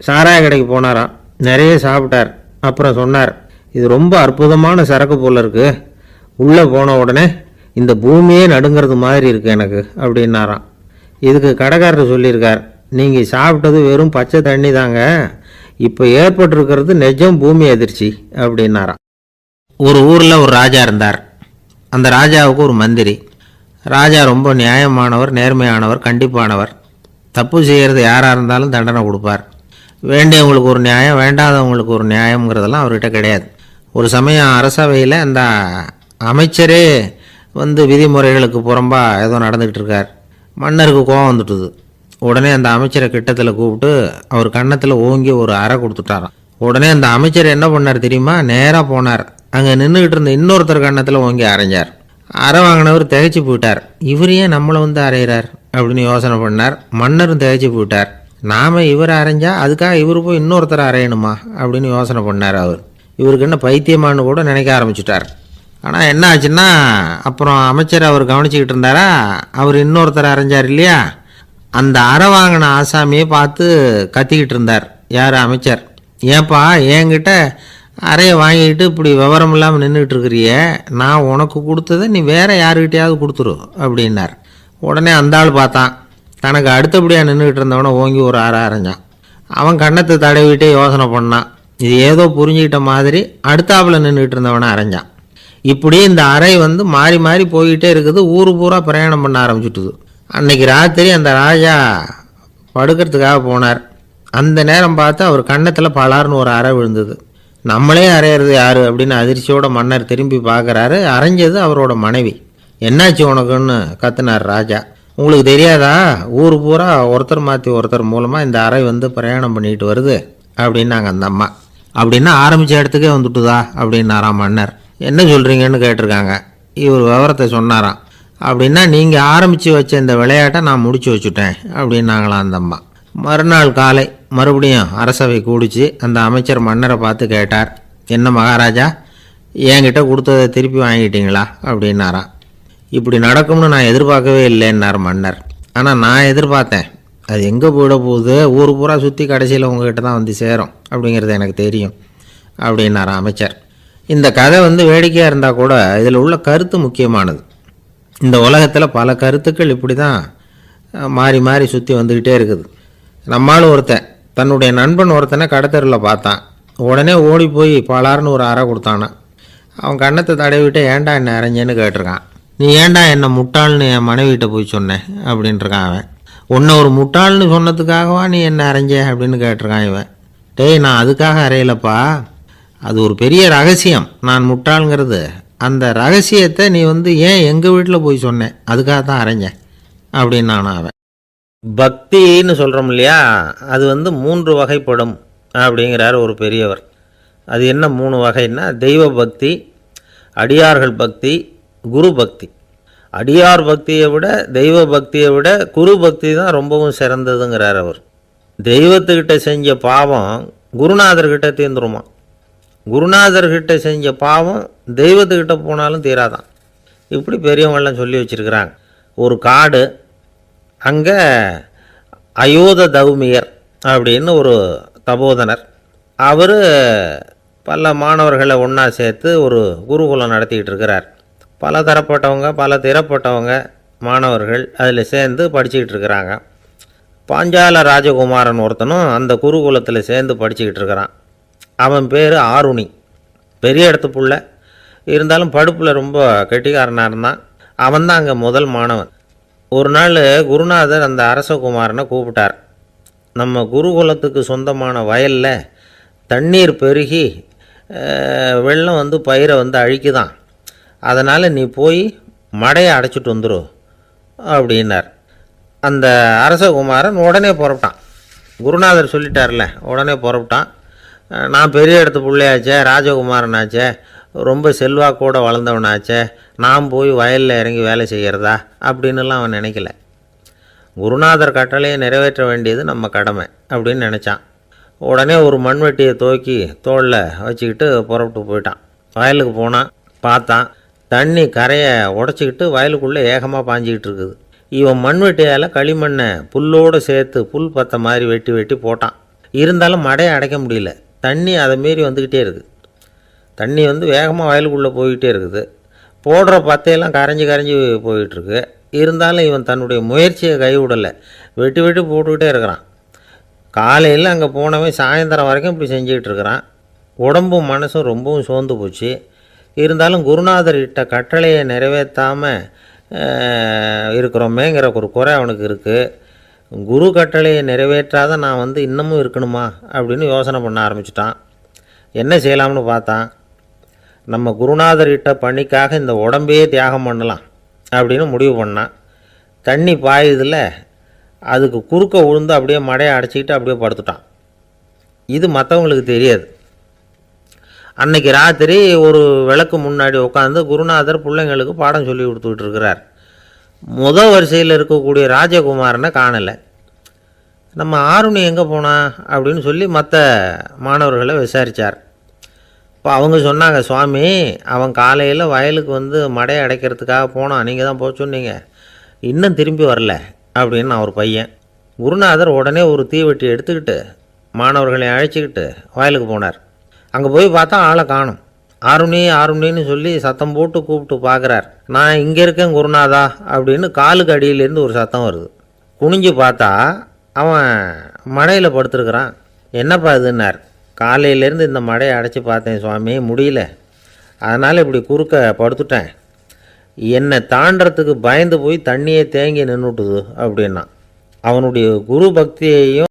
சாராய கடைக்கு போனாராம், நிறைய சாப்பிட்டார். அப்புறம் சொன்னார், இது ரொம்ப அற்புதமான சரக்கு போல இருக்கு, உள்ளே போன உடனே இந்த பூமியே நடுங்கிறது மாதிரி இருக்கு எனக்கு அப்படின்னாராம். இதுக்கு கடைக்காரர் சொல்லியிருக்கார், நீங்கள் சாப்பிட்டது வெறும் பச்சை தண்ணி தாங்க, இப்போ ஏற்பட்டிருக்கிறது நிஜம் பூமி அதிர்ச்சி அப்படின்னாராம். ஒரு ஊரில் ஒரு ராஜா இருந்தார். அந்த ராஜாவுக்கு ஒரு மந்திரி. ராஜா ரொம்ப நியாயமானவர், நேர்மையானவர், கண்டிப்பானவர். தப்பு செய்கிறது யாராக இருந்தாலும் தண்டனை கொடுப்பார். வேண்டியவங்களுக்கு ஒரு நியாயம், வேண்டாதவங்களுக்கு ஒரு நியாயங்கிறதெல்லாம் அவர்கிட்ட கிடையாது. ஒரு சமயம் அரசவையில் அந்த அமைச்சரே வந்து விதிமுறைகளுக்கு புறம்பா ஏதோ நடந்துக்கிட்டு இருக்கார். மன்னருக்கு கோபம் வந்துட்டுது. உடனே அந்த அமைச்சரை கிட்டத்தில் கூப்பிட்டு அவர் கன்னத்தில் ஓங்கி ஒரு அறை கொடுத்துட்டாராம். உடனே அந்த அமைச்சர் என்ன பண்ணார் தெரியுமா, நேராக போனார், அங்கே நின்றுக்கிட்டு இருந்த இன்னொருத்தர் கன்னத்தில் ஓங்கி அரைஞ்சார். அறை வாங்கினவர் திகைச்சு போயிட்டார். இவர் ஏன் நம்மளை வந்து அரைகிறார் அப்படின்னு யோசனை பண்ணார். மன்னரும் திகைச்சு போயிட்டார். நாம் இவர் அரைஞ்சா அதுக்காக இவர் போய் இன்னொருத்தர் அரையணுமா அப்படின்னு யோசனை பண்ணார். அவர் இவருக்கு என்ன பைத்தியமானு கூட நினைக்க ஆரம்பிச்சுட்டார். ஆனால் என்ன ஆச்சுன்னா, அப்புறம் அமைச்சர் அவர் கவனிச்சுக்கிட்டு இருந்தாரா, அவர் இன்னொருத்தர் அரைஞ்சார் இல்லையா, அந்த அறை வாங்கின ஆசாமியை பார்த்து கத்திக்கிட்டு இருந்தார். யார்? அமைச்சர். ஏன்பா என்கிட்ட அறையை வாங்கிக்கிட்டு இப்படி விவரம் இல்லாமல் நின்றுட்டு இருக்கிறிய, நான் உனக்கு கொடுத்ததை நீ வேற யாருக்கிட்டையாவது கொடுத்துரு அப்படின்னார். உடனே அந்த ஆள் பார்த்தான், தனக்கு அடுத்தபடியாக நின்றுக்கிட்டு இருந்தவனை ஓங்கி ஒரு அறை அரைஞ்சான். அவன் கண்ணத்தை தடவிட்டே யோசனை பண்ணான். இது ஏதோ புரிஞ்சுக்கிட்ட மாதிரி அடுத்தாப்பில் நின்றுக்கிட்டு இருந்தவனை அரைஞ்சான். இப்படி இந்த அறை வந்து மாறி மாறி போய்கிட்டே இருக்குது. ஊர் பூரா பிரயாணம் பண்ண ஆரம்பிச்சுட்டுது. அன்னைக்கு ராத்திரி அந்த ராஜா படுக்கிறதுக்காக போனார். அந்த நேரம் பார்த்து அவர் கன்னத்தில் பலார்னு ஒரு அறை விழுந்தது. நம்மளே அரையிறது யாரு அப்படின்னு அதிர்ச்சியோட மன்னர் திரும்பி பார்க்குறாரு. அரைஞ்சது அவரோட மனைவி. என்னாச்சு உனக்குன்னு கத்துனார் ராஜா. உங்களுக்கு தெரியாதா, ஊர் பூரா ஒருத்தர் மாற்றி ஒருத்தர் மூலமாக இந்த அறை வந்து பிரயாணம் பண்ணிட்டு வருது அப்படின்னாங்க அந்த அம்மா. அப்படின்னா ஆரம்பித்த இடத்துக்கே வந்துட்டுதா அப்படின்னாராம் மன்னர். என்ன சொல்கிறீங்கன்னு கேட்டிருக்காங்க. இவர் விவரத்தை சொன்னாராம். அப்படின்னா நீங்கள் ஆரம்பித்து வச்ச இந்த விளையாட்டை நான் முடிச்சு வச்சுட்டேன் அப்படின்னாங்களாம் அந்த அம்மா. மறுநாள் காலை மறுபடியும் அரசவை கூடிச்சு அந்த அமைச்சர் மன்னரை பார்த்து கேட்டார், என்ன மகாராஜா, என்கிட்ட கொடுத்ததை திருப்பி வாங்கிட்டீங்களா அப்படின்னாராம். இப்படி நடக்கும்னு நான் எதிர்பார்க்கவே இல்லைன்னார் மன்னர். ஆனால் நான் எதிர்பார்த்தேன், அது எங்கே போயிட போகுது, ஊர் பூரா சுற்றி கடைசியில் உங்ககிட்ட தான் வந்து சேரும் அப்படிங்கிறது எனக்கு தெரியும் அப்படின்னாராம் அமைச்சர். இந்த கதை வந்து வேடிக்கையாக இருந்தால் கூட இதில் உள்ள கருத்து முக்கியமானது. இந்த உலகத்தில் பல கருத்துக்கள் இப்படி தான் மாறி மாறி சுற்றி வந்துக்கிட்டே இருக்குது. நம்மளும் ஒருத்தன் தன்னுடைய நண்பன் ஒருத்தனை கடத்தெருவில் பார்த்தான். உடனே ஓடி போய் பலார்னு ஒரு அறை கொடுத்தானா. அவன் கண்ணத்தை தடவிட்டு ஏன்டா என்ன அரைஞ்சேன்னு கேட்டிருக்கான். நீ ஏன்டா என்னை முட்டாள்னு என் மனைவிட்ட போய் சொன்னேன் அப்படின்ட்டுருக்கான் அவன். உன்னை ஒரு முட்டாள்னு சொன்னதுக்காகவா நீ என்ன அரைஞ்ச அப்படின்னு கேட்டிருக்கான் இவன். டேய், நான் அதுக்காக அறையலப்பா, அது ஒரு பெரிய ரகசியம் நான் முட்டாளுங்கிறது. அந்த ரகசியத்தை நீ வந்து ஏன் எங்கள் வீட்டில் போய் சொன்னேன், அதுக்காக தான் அரைஞ்சேன் அப்படின்னு நானும் அவன். பக்தின்னு சொல்கிறோம் இல்லையா, அது வந்து 3 வகைப்படும் அப்படிங்கிறார் ஒரு பெரியவர். அது என்ன 3 வகைன்னா, தெய்வ பக்தி, அடியார்கள் பக்தி, குரு பக்தி. அடியார் பக்தியை விட தெய்வ பக்தியை விட குரு பக்தி தான் ரொம்பவும் சிறந்ததுங்கிறார் அவர். தெய்வத்துக்கிட்ட செஞ்ச பாவம் குருநாதர்கிட்ட தீர்ந்துருமா, குருநாதர்கிட்ட செஞ்ச பாவம் தெய்வத்துக்கிட்ட போனாலும் தீராதான். இப்படி பெரியவங்களாம் சொல்லி வச்சுருக்கிறாங்க. ஒரு காடு, அங்கே அயோத தௌமியர் அப்படின்னு ஒரு தபோதனர், அவர் பல மாணவர்களை ஒன்றா சேர்த்து ஒரு குருகுலம் நடத்திக்கிட்டு இருக்கிறார். பல தரப்பட்டவங்க, பல திறப்பட்டவங்க, மாணவர்கள் அதில் சேர்ந்து படிச்சுக்கிட்டு இருக்கிறாங்க. பாஞ்சால ராஜகுமாரன் ஒருத்தனும் அந்த குருகுலத்தில் சேர்ந்து படிச்சுக்கிட்டு இருக்கிறான். அவன் பேர் ஆருணி. பெரிய இடத்து புள்ள, இருந்தாலும் படிப்பில் ரொம்ப கெட்டிக்காரனாக இருந்தான். அவன் தான் அங்கே முதல் மாணவன். ஒரு நாள் குருநாதர் அந்த அரசகுமாரனை கூப்பிட்டார். நம்ம குருகுலத்துக்கு சொந்தமான வயலில் தண்ணீர் பெருகி வெள்ளம் வந்து பயிரை வந்து அழிக்குதான், அதனால் நீ போய் மடையை அடைச்சிட்டு வந்துடும் அப்படின்னார். அந்த அரசகுமாரன் உடனே புறப்பட்டான். குருநாதர் சொல்லிட்டார்ல, உடனே புறப்பட்டான். நான் பெரிய இடத்து பிள்ளையாச்சே, ராஜகுமாரனாச்சே, ரொம்ப செல்வாக்கூட வளர்ந்தவனாச்சே, நான் போய் வயலில் இறங்கி வேலை செய்கிறதா அப்படின்னுலாம் அவன் நினைக்கல. குருநாதர் கட்டளையை நிறைவேற்ற வேண்டியது நம்ம கடமை அப்படின்னு நினச்சான். உடனே ஒரு மண்வெட்டியை தூக்கி தோளில் வச்சுக்கிட்டு புறப்பட்டு போயிட்டான். வயலுக்கு போனான். பார்த்தான், தண்ணி கரையை உடச்சிக்கிட்டு வயலுக்குள்ளே ஏகமாக பாஞ்சிக்கிட்டு இருக்குது. இவன் மண்வெட்டியால் களிமண்ணை புல்லோடு சேர்த்து புல் பற்ற மாதிரி வெட்டி வெட்டி போட்டான். இருந்தாலும் மடையை அடைக்க முடியல. தண்ணி அதை மீறி வந்துக்கிட்டே இருக்குது. தண்ணி வந்து வேகமாக வயலுக்குள்ளே போய்கிட்டே இருக்குது. போடுற பத்தையெல்லாம் கரைஞ்சி கரைஞ்சி போயிட்டுருக்கு. இருந்தாலும் இவன் தன்னுடைய முயற்சியை கைவிடலை. வெட்டி வெட்டி போட்டுக்கிட்டே இருக்கிறான். காலையில் அங்கே போனவன் சாயந்தரம் வரைக்கும் இப்படி செஞ்சுக்கிட்டு இருக்கிறான். உடம்பும் மனசும் ரொம்பவும் சோர்ந்து போச்சு. இருந்தாலும் குருநாதர் இட்ட கட்டளையை நிறைவேற்றாமல் இருக்கிறோமேங்கிற ஒரு குறை அவனுக்கு இருக்குது. குரு கட்டளையை நிறைவேற்றாத நான் வந்து இன்னமும் இருக்கணுமா அப்படின்னு யோசனை பண்ண ஆரம்பிச்சிட்டான். என்ன செய்யலாம்னு பார்த்தான். நம்ம குருநாதர் இட்ட பணிக்காக இந்த உடம்பையே தியாகம் பண்ணலாம் அப்படின்னு முடிவு பண்ணான். தண்ணி பாயுதில் அதுக்கு குறுக்க விழுந்து அப்படியே மடையை அடைச்சிக்கிட்டு அப்படியே படுத்துட்டான். இது மற்றவங்களுக்கு தெரியாது. அன்னைக்கு ராத்திரி ஒரு விளக்கு முன்னாடி உட்காந்து குருநாதர் பிள்ளைங்களுக்கு பாடம் சொல்லி கொடுத்துக்கிட்டு இருக்கிறார். வரிசையில் இருக்கக்கூடிய ராஜகுமாரனை காணலை. நம்ம ஆருணி எங்கே போனா அப்படின்னு சொல்லி மற்ற மாணவர்களை விசாரித்தார். இப்போ அவங்க சொன்னாங்க, சுவாமி அவன் காலையில் வயலுக்கு வந்து மடையை அடைக்கிறதுக்காக போனான், நீங்கள் தான் போக சொன்னீங்க, இன்னும் திரும்பி வரல அப்படின்னு அவர் பையன். குருநாதர் உடனே ஒரு தீவெட்டி எடுத்துக்கிட்டு மாணவர்களை அழைச்சிக்கிட்டு வயலுக்கு போனார். அங்கே போய் பார்த்தா ஆளை காணும். ஆருணி ஆருணின்னு சொல்லி சத்தம் போட்டு கூப்பிட்டு பார்க்குறார். நான் இங்கே இருக்கேன் குருநாதா அப்படின்னு காலுக்கு அடியிலேருந்து ஒரு சத்தம் வருது. குனிஞ்சு பார்த்தா அவன் மடையில் படுத்துருக்குறான். என்னப்பா இதுன்னார். காலையிலேருந்து இந்த மடையை அடைச்சி பார்த்தேன் சுவாமி, முடியல, அதனால் இப்படி குறுக்க படுத்துட்டேன். என்னை தாண்டறதுக்கு பயந்து போய் தண்ணியே தேங்கி நின்றுட்டுது அப்படின்னா. அவனுடைய குரு பக்தியையும்